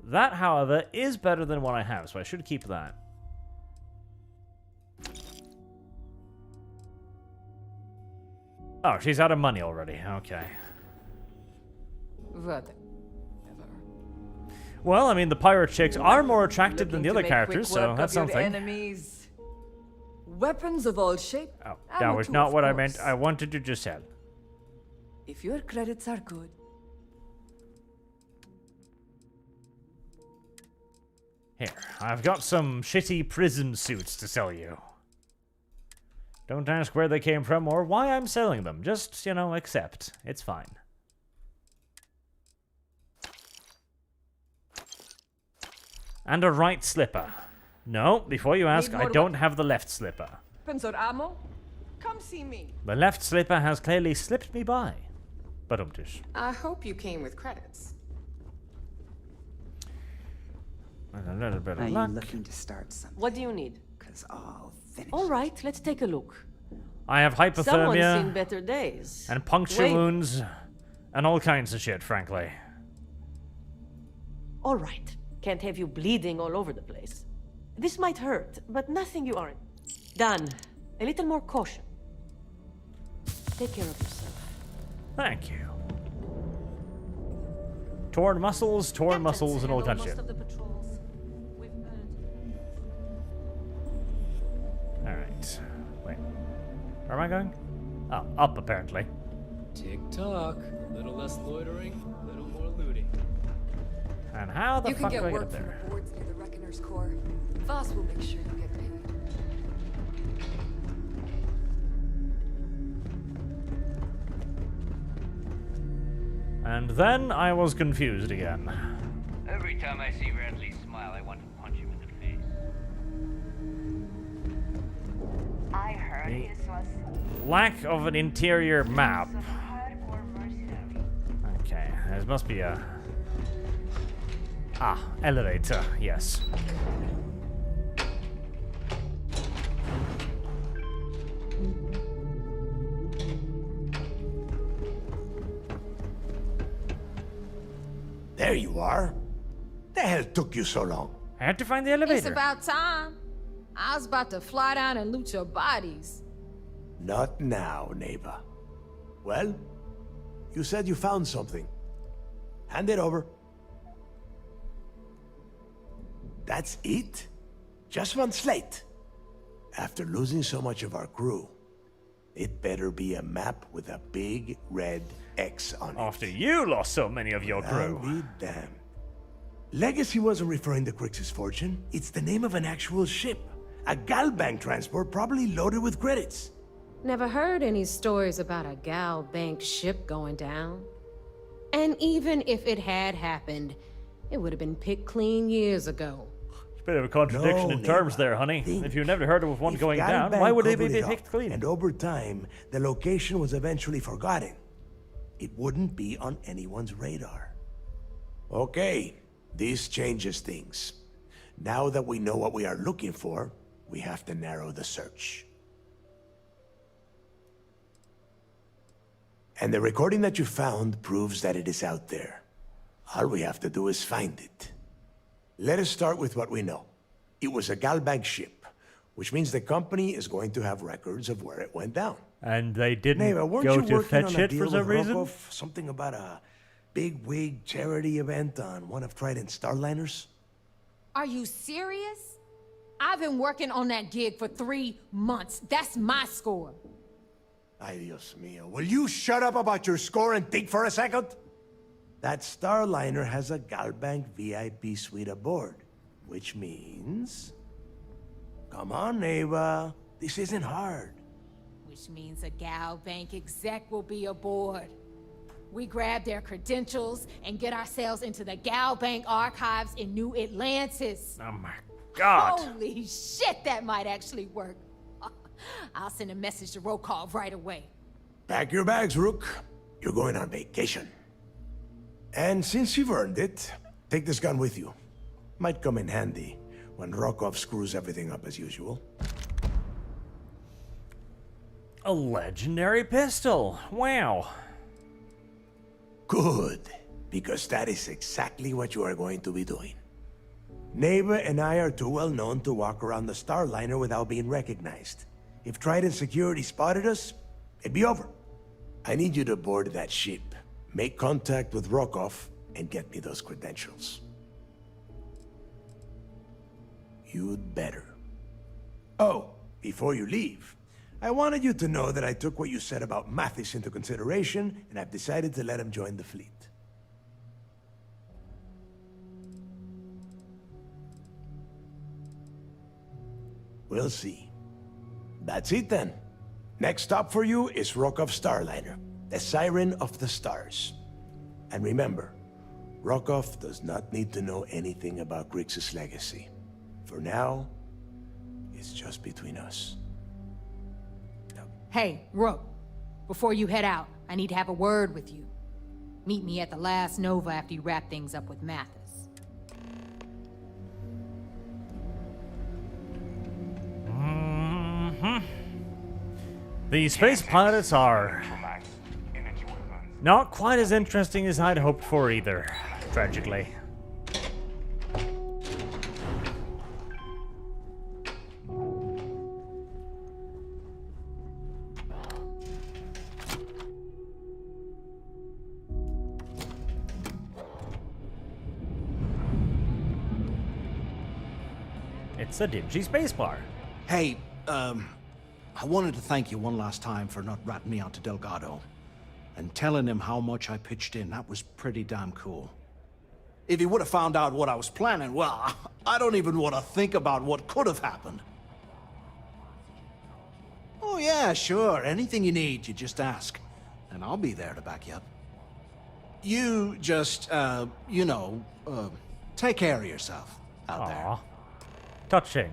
That, however, is better than what I have, so I should keep that. Oh, she's out of money already, okay. What? Well, I mean, the pirate chicks are more attractive than the other characters, so that's something. Enemies. Weapons of all shape. Oh, that was not what I meant. I wanted to just sell. If your credits are good. Here, I've got some shitty prison suits to sell you. Don't ask where they came from or why I'm selling them. Just, accept. It's fine. And a right slipper. No, before you ask, I don't have the left slipper. Weapons or ammo? Come see me. The left slipper has clearly slipped me by. But I hope you came with credits. a little bit of Are luck. you looking to start something? What do you need? Because I'll finish. All right, let's take a look. I have Someone's hypothermia seen better days. and puncture Wait. wounds and all kinds of shit, frankly. All right. Can't have you bleeding all over the place. This might hurt, but nothing you aren't. Done. A little more caution. Take care of yourself. Thank you. Torn muscles, and all kinds of shit. Alright. Wait. Where am I going? Oh, up apparently. Tick-tock. A little less loitering, a little more looting. And how the You fuck can do I get get work up from there? the boards near the Reckoner's Core. Voss will make sure you get paid. And then I was confused again. Every time I see Radley smile, I want to punch him in the face. I heard this was Lack of an interior map. hardcore mercenary. Okay, there must be a... Ah, elevator, yes. There you are. The hell took you so long? I had to find the elevator. It's about time. I was about to fly down and loot your bodies. Not now, neighbor. Well, you said you found something. Hand it over. That's it? Just one slate? After losing so much of our crew, it better be a map with a big red X on it. After you lost so many of your crew. I'll be damned. Legacy wasn't referring to Crix's fortune. It's the name of an actual ship. A Galbank transport probably loaded with credits. Never heard any stories about a Gal Bank ship going down. And even if it had happened, it would have been picked clean years ago. It's a bit of a contradiction in terms there, honey. If you never heard of one going down, Galbank why would they covered be it picked up, clean? And over time, the location was eventually forgotten. It wouldn't be on anyone's radar. Okay, this changes things. Now that we know what we are looking for, we have to narrow the search. And the recording that you found proves that it is out there. All we have to do is find it. Let us start with what we know. It was a Galbank ship, which means the company is going to have records of where it went down. And they didn't Neighbor, weren't go you to working fetch on a it for deal some with reason? Rokov? Something about a big wig charity event on one of Trident's Starliners? Are you serious? I've been working on that gig for 3 months. That's my score. Ay, Dios mío. Will you shut up about your score and think for a second? That Starliner has a Galbank VIP suite aboard, which means... Come on, neighbor. This isn't hard. Which means a Gal Bank exec will be aboard. We grab their credentials and get ourselves into the Gal Bank archives in New Atlantis. Oh my god. Holy shit, that might actually work. I'll send a message to Rokov right away. Pack your bags, Rook. You're going on vacation. And since you've earned it, take this gun with you. Might come in handy when Rokov screws everything up as usual. A legendary pistol. Wow. Good, because that is exactly what you are going to be doing. Neighbor and I are too well known to walk around the Starliner without being recognized. If Trident Security spotted us, it'd be over. I need you to board that ship, make contact with Rokov, and get me those credentials. You'd better. Oh, before you leave, I wanted you to know that I took what you said about Mathis into consideration, and I've decided to let him join the fleet. We'll see. That's it then. Next stop for you is Rokov Starliner, the Siren of the Stars. And remember, Rokov does not need to know anything about Grixis' legacy. For now, it's just between us. Hey, Rook, before you head out, I need to have a word with you. Meet me at the last Nova after you wrap things up with Mathis. The space pilots are not quite as interesting as I'd hoped for either, tragically. It's a dingy space bar. Hey, I wanted to thank you one last time for not ratting me out to Delgado. And telling him how much I pitched in. That was pretty damn cool. If he would have found out what I was planning, well, I don't even want to think about what could have happened. Oh yeah, sure. Anything you need, you just ask. And I'll be there to back you up. You just, you know, take care of yourself out there. Touching.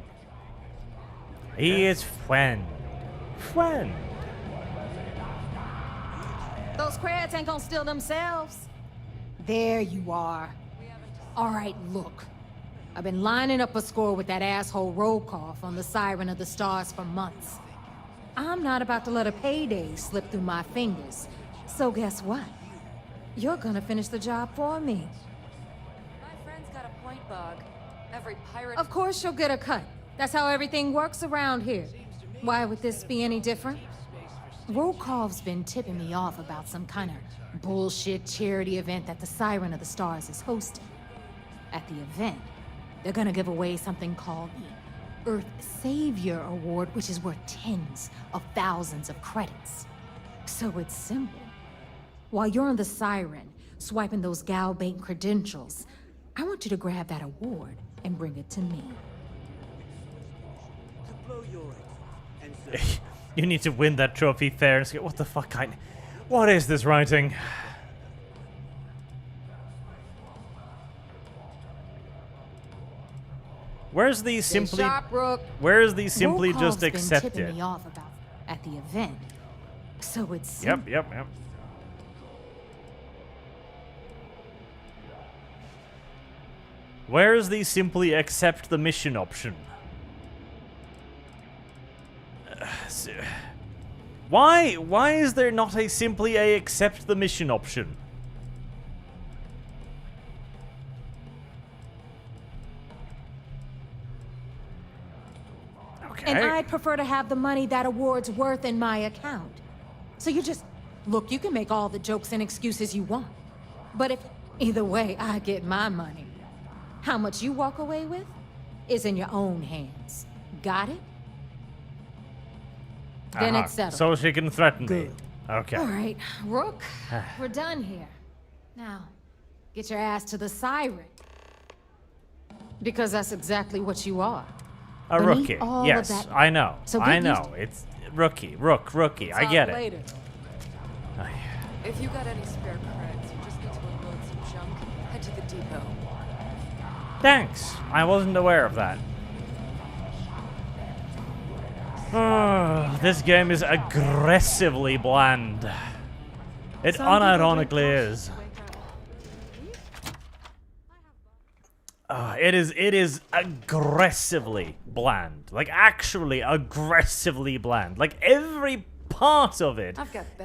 He is friend. Friend. Those creds ain't gonna steal themselves. There you are. All right, look. I've been lining up a score with that asshole Rokov on the Siren of the Stars for months. I'm not about to let a payday slip through my fingers. So guess what? You're gonna finish the job for me. My friend's got a point, Bug. Every pirate... Of course you'll get a cut. That's how everything works around here. Why would this be any different? Rokov's been tipping me off about some kind of bullshit charity event that the Siren of the Stars is hosting. At the event, they're gonna give away something called the Earth Savior Award, which is worth tens of thousands of credits. So it's simple. While you're on the Siren, swiping those Galbait credentials, I want you to grab that award and bring it to me. You need to win that trophy fair and say, what the fuck what is this writing? Where's the simply Where is the simply just accept it? Tipping me off about at the event. So it's Yep. Where is the simply accept the mission option? Why is there not a simply accept the mission option? Okay. And I'd prefer to have the money that award's worth in my account. So you just look, you can make all the jokes and excuses you want. But if either way I get my money, how much you walk away with is in your own hands. Got it? Then it's settled. So she can threaten me. Okay. All right, Rook, we're done here. Now, get your ass to the Siren. Because that's exactly what you are. A rookie. Yes, I know. So I know. It's rookie. Rookie. I get it. Later. If you got any spare creds, you just need to unload some junk, head to the depot. Thanks. I wasn't aware of that. Oh, this game is aggressively bland. It unironically is. It is aggressively bland. Like, actually aggressively bland. Like, every part of it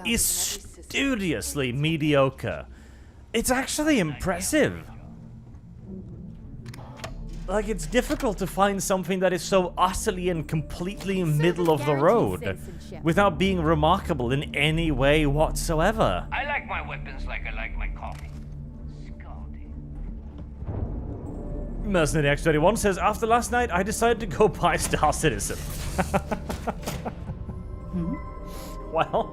is studiously mediocre. It's actually impressive. Like, it's difficult to find something that is so utterly and completely middle of the road without being remarkable in any way whatsoever. I like my weapons like I like my coffee. Mercenary X21 says, after last night, I decided to go buy Star Citizen. Well,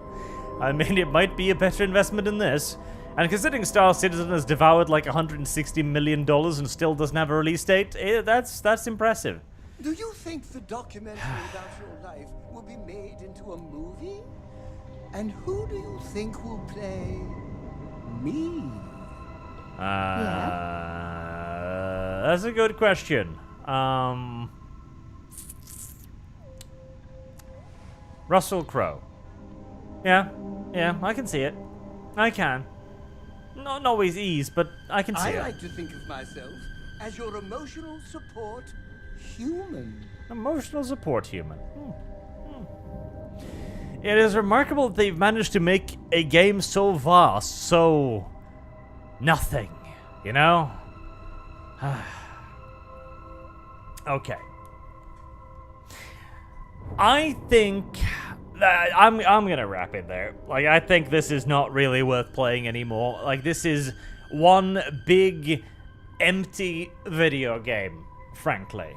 I mean, it might be a better investment than this. And considering Star Citizen has devoured like $160 million and still doesn't have a release date, that's impressive. Do you think the documentary about your life will be made into a movie? And who do you think will play me? That's a good question. Russell Crowe. Yeah, I can see it. I can. Not always ease, but I can see it. I like to think of myself as your emotional support human. Emotional support human. It is remarkable that they've managed to make a game so vast, so nothing, you know? Okay. I think that I'm gonna wrap it there. Like, I think this is not really worth playing anymore. Like, this is one big empty video game, frankly.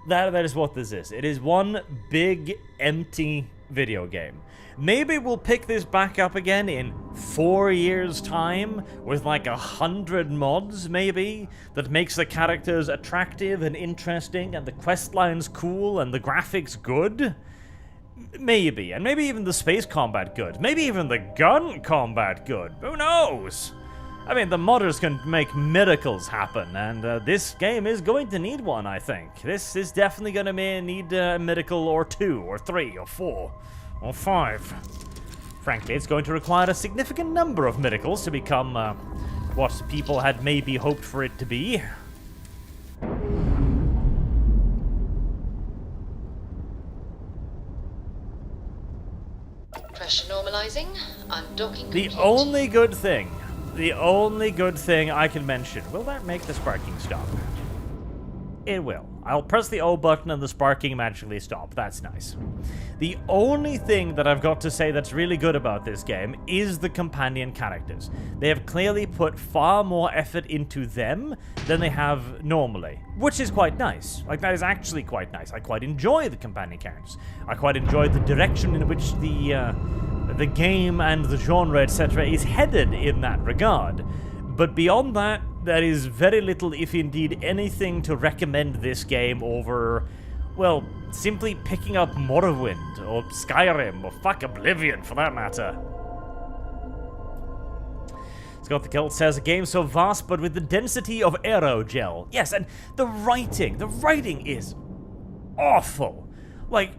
That is what this is. It is one big empty video game. Maybe we'll pick this back up again in 4 years' time with like 100 mods, maybe, that makes the characters attractive and interesting and the quest lines cool and the graphics good. Maybe, and maybe even the space combat good. Maybe even the gun combat good. Who knows? I mean, the modders can make miracles happen, and this game is going to need one, I think. This is definitely going to need a miracle or 2, or 3, or 4, or 5. Frankly, it's going to require a significant number of miracles to become what people had maybe hoped for it to be. Pressure normalizing. Undocking. The only good thing I can mention. Will that make the sparking stop? It will. I'll press the O button and the sparking magically stop. That's nice. The only thing that I've got to say that's really good about this game is the companion characters. They have clearly put far more effort into them than they have normally, which is quite nice. Like, that is actually quite nice. I quite enjoy the companion characters. I quite enjoy the direction in which the game and the genre, etc., is headed in that regard. But beyond that, there is very little, if indeed anything, to recommend this game over, well, simply picking up Morrowind, or Skyrim, or fuck Oblivion, for that matter. Scott the Celt says, a game so vast, but with the density of aerogel. Yes, and the writing is awful. Like,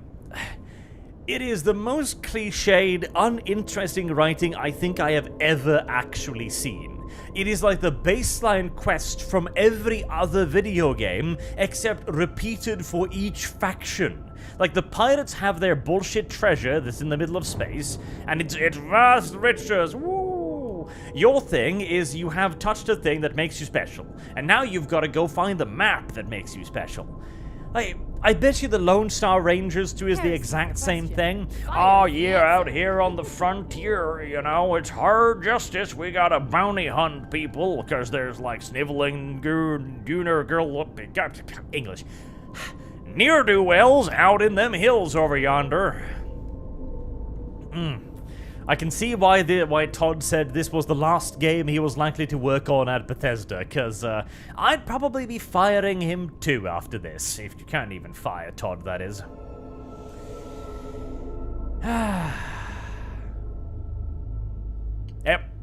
it is the most cliched, uninteresting writing I think I have ever actually seen. It is like the baseline quest from every other video game, except repeated for each faction. Like, the pirates have their bullshit treasure that's in the middle of space, and it's vast riches, woo! Your thing is you have touched a thing that makes you special, and now you've got to go find the map that makes you special. Like, I bet you the Lone Star Rangers too is the exact same thing. Oh yeah, out here on the frontier, you know, it's hard justice. We gotta bounty hunt people because there's like sniveling gooner girl English ne'er-do-wells out in them hills over yonder. I can see why Todd said this was the last game he was likely to work on at Bethesda, because I'd probably be firing him too after this, if you can't even fire Todd, that is.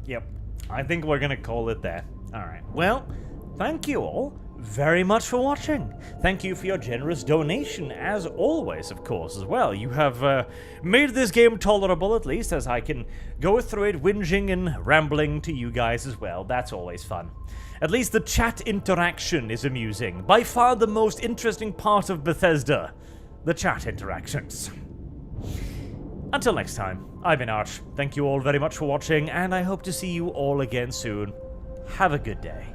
Yep. I think we're gonna call it there. Alright, well, thank you all very much for watching. Thank you for your generous donation, as always, of course, as well. You have made this game tolerable, at least, as I can go through it whinging and rambling to you guys as well. That's always fun. At least the chat interaction is amusing. By far the most interesting part of Bethesda, the chat interactions. Until next time, I've been Arch. Thank you all very much for watching, and I hope to see you all again soon. Have a good day.